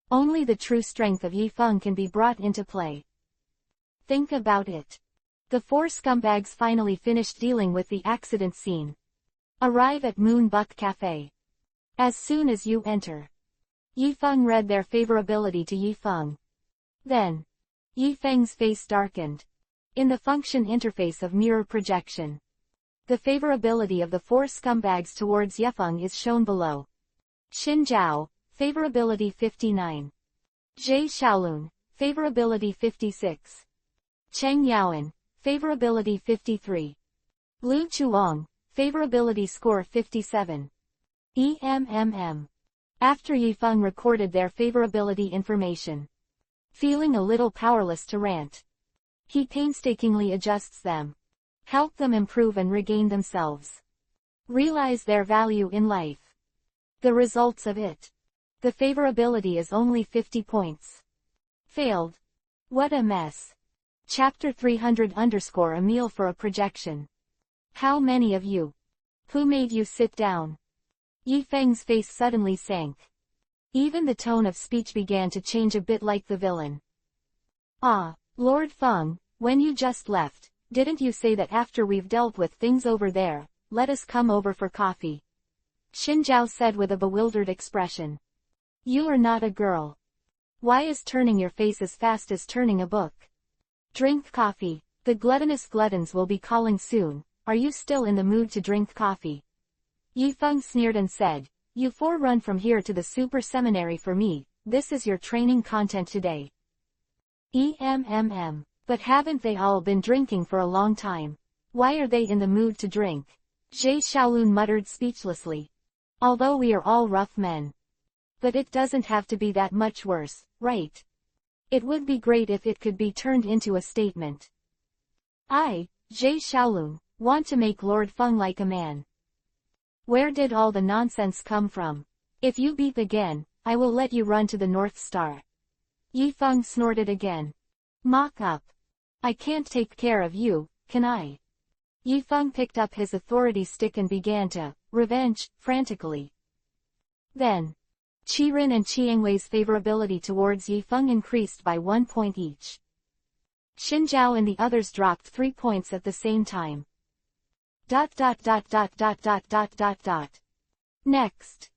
Speaker 1: Only the true strength of Yifeng can be brought into play. Think about it. The 4 scumbags finally finished dealing with the accident scene. Arrive at Moonbuck Cafe. As soon as you enter, Yifeng read their favorability to Yifeng. Then, Yifeng's face darkened. In the function interface of mirror projection, the favorability of the 4 scumbags towards Yifeng is shown below. Xin Zhao, favorability 59. Jie Xiaolun, favorability 56. Cheng Yaoan, favorability 53. Lu Chuang, favorability score 57. After Yifeng recorded their favorability information, feeling a little powerless to rant, he painstakingly adjusts them, help them improve and regain themselves, realize their value in life. The results of it. The favorability is only 50 points. Failed. What a mess. Chapter 300 _ a meal for a projection. How many of you? Who made you sit down? Yifeng's face suddenly sank. Even the tone of speech began to change a bit like the villain. Ah, Lord Feng, when you just left, didn't you say that after we've dealt with things over there, let us come over for coffee? Xin Zhao said with a bewildered expression. You are not a girl. Why is turning your face as fast as turning a book? Drink coffee. The gluttonous gluttons will be calling soon. Are you still in the mood to drink coffee? Yifeng sneered and said, You 4 run from here to the super seminary for me, this is your training content today. But haven't they all been drinking for a long time? Why are they in the mood to drink? Jie Xiaolun muttered speechlessly. Although we are all rough men. But it doesn't have to be that much worse, right? It would be great if it could be turned into a statement. I, Jie Xiaolun, want to make Lord Feng like a man. Where did all the nonsense come from? If you beep again, I will let you run to the North Star. Yifeng snorted again. Mock up. I can't take care of you, can I? Yifeng picked up his authority stick and began to revenge frantically. Then, Qirin and Qiangwei's favorability towards Yifeng increased by 1 point each. Xin Zhao and the others dropped 3 points at the same time. Next,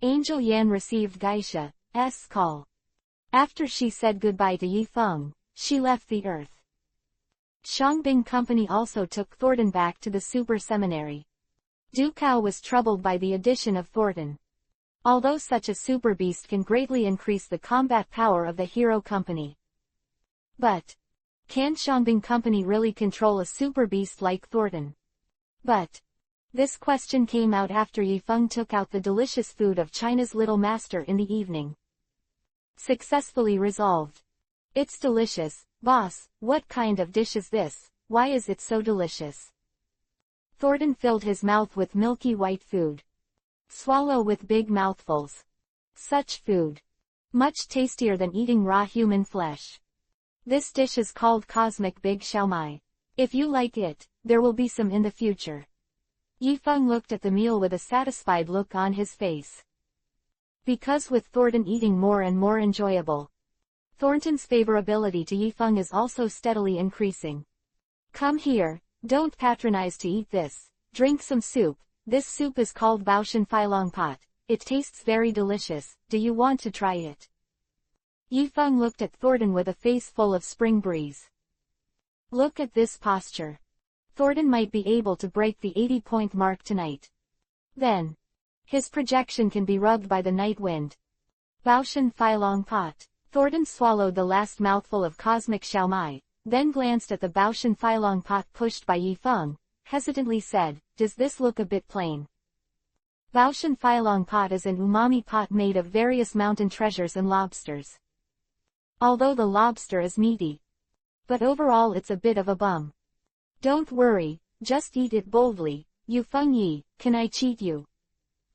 Speaker 1: Angel Yan received Geisha's call. After she said goodbye to Yifeng, she left the earth. Shangbing Company also took Thornton back to the Super Seminary. Dukao was troubled by the addition of Thornton. Although such a super beast can greatly increase the combat power of the hero company. But can Shangbing Company really control a super beast like Thornton? But this question came out after Yifeng took out the delicious food of China's little master in the evening. Successfully resolved. It's delicious, boss. What kind of dish is this? Why is it so delicious? Thornton filled his mouth with milky white food. Swallow with big mouthfuls. Such food. Much tastier than eating raw human flesh. This dish is called Cosmic Big Xiaomai. If you like it, there will be some in the future. Yifeng looked at the meal with a satisfied look on his face. Because with Thornton eating more and more enjoyable, Thornton's favorability to Yifeng is also steadily increasing. Come here, don't patronize to eat this, drink some soup. This soup is called Baoshan Filong Pot. It tastes very delicious. Do you want to try it? Yifeng looked at Thornton with a face full of spring breeze. Look at this posture. Thornton might be able to break the 80-point mark tonight. Then, his projection can be rubbed by the night wind. Baoshan Filong Pot. Thornton swallowed the last mouthful of Cosmic Xiaomai, then glanced at the Baoshan Filong Pot pushed by Yifeng, hesitantly said, does this look a bit plain? Baoshan Filong Pot is an umami pot made of various mountain treasures and lobsters. Although the lobster is meaty. But overall it's a bit of a bum. Don't worry, just eat it boldly. Yifeng Yi, can I cheat you?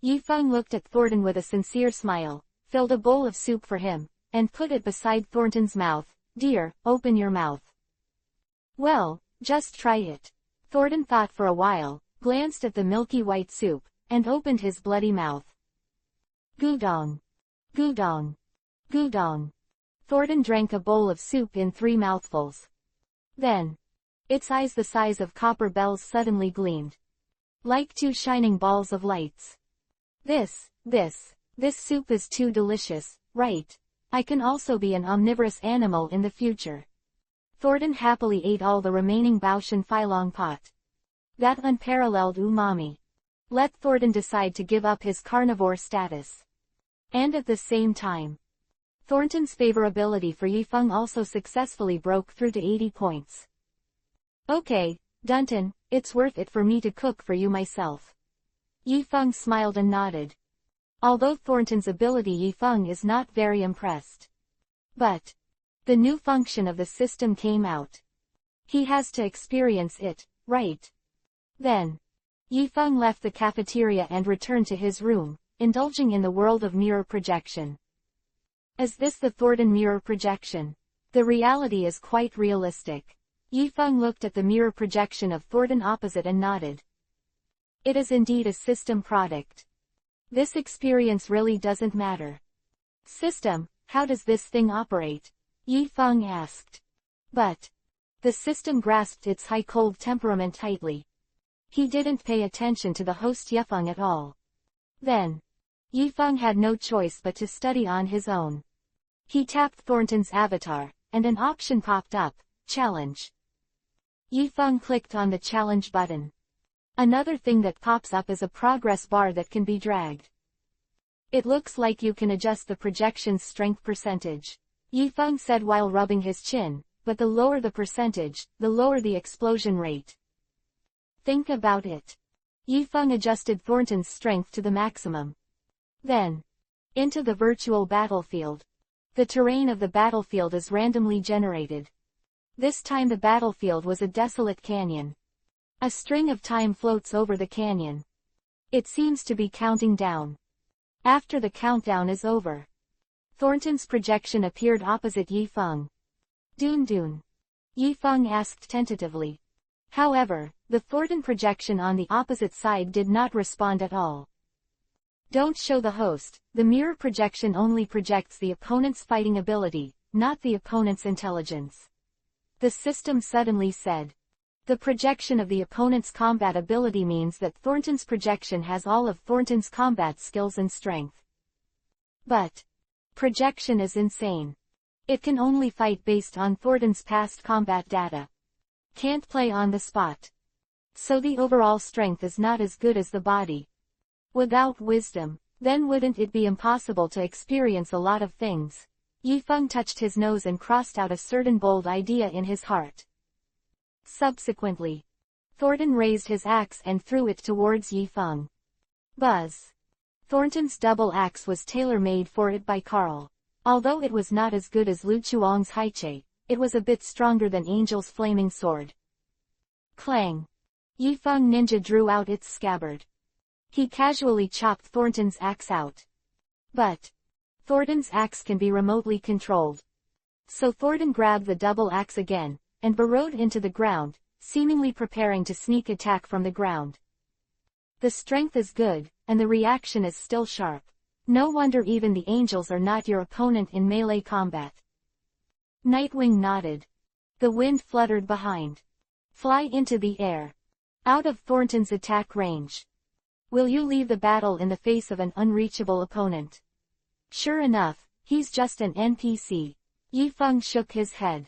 Speaker 1: Yifeng looked at Thornton with a sincere smile, filled a bowl of soup for him, and put it beside Thornton's mouth. Dear, open your mouth. Well, just try it. Thornton thought for a while, glanced at the milky white soup, and opened his bloody mouth. Gudong. Gudong. Gudong. Thornton drank a bowl of soup in 3 mouthfuls. Then, its eyes the size of copper bells suddenly gleamed. Like 2 shining balls of lights. This soup is too delicious, right? I can also be an omnivorous animal in the future. Thornton happily ate all the remaining Baoshan Filong Pot. That unparalleled umami. Let Thornton decide to give up his carnivore status. And at the same time, Thornton's favorability for Yifeng also successfully broke through to 80 points. Okay, Dunton, it's worth it for me to cook for you myself. Yifeng smiled and nodded. Although Thornton's ability Yifeng is not very impressed. But the new function of the system came out. He has to experience it, right? Then, Yifeng left the cafeteria and returned to his room, indulging in the world of mirror projection. Is this the Thornton mirror projection? The reality is quite realistic. Yifeng looked at the mirror projection of Thornton opposite and nodded. It is indeed a system product. This experience really doesn't matter. System, how does this thing operate? Yifeng asked. But the system grasped its high-cold temperament tightly. He didn't pay attention to the host Yifeng at all. Then, Yifeng had no choice but to study on his own. He tapped Thornton's avatar, and an option popped up, Challenge. Yifeng clicked on the challenge button. Another thing that pops up is a progress bar that can be dragged. It looks like you can adjust the projection's strength percentage. Yifeng said while rubbing his chin, but the lower the percentage, the lower the explosion rate. Think about it. Yifeng adjusted Thornton's strength to the maximum. Then, into the virtual battlefield. The terrain of the battlefield is randomly generated. This time the battlefield was a desolate canyon. A string of time floats over the canyon. It seems to be counting down. After the countdown is over, Thornton's projection appeared opposite Yifeng. Dun dun. Yifeng asked tentatively. However, the Thornton projection on the opposite side did not respond at all. Don't show the host. The mirror projection only projects the opponent's fighting ability, not the opponent's intelligence. The system suddenly said. The projection of the opponent's combat ability means that Thornton's projection has all of Thornton's combat skills and strength. But projection is insane. It can only fight based on Thornton's past combat data. Can't play on the spot. So the overall strength is not as good as the body. Without wisdom, then wouldn't it be impossible to experience a lot of things? Yifeng touched his nose and crossed out a certain bold idea in his heart. Subsequently, Thornton raised his axe and threw it towards Yifeng. Buzz. Thornton's double axe was tailor-made for it by Carl. Although it was not as good as Lu Chuang's Haiche, it was a bit stronger than Angel's flaming sword. Clang. Yifeng Ninja drew out its scabbard. He casually chopped Thornton's axe out. But Thornton's axe can be remotely controlled. So Thornton grabbed the double axe again, and burrowed into the ground, seemingly preparing to sneak attack from the ground. The strength is good, and the reaction is still sharp. No wonder even the angels are not your opponent in melee combat. Nightwing nodded. The wind fluttered behind. Fly into the air. Out of Thornton's attack range. Will you leave the battle in the face of an unreachable opponent? Sure enough, he's just an NPC. Yifeng shook his head.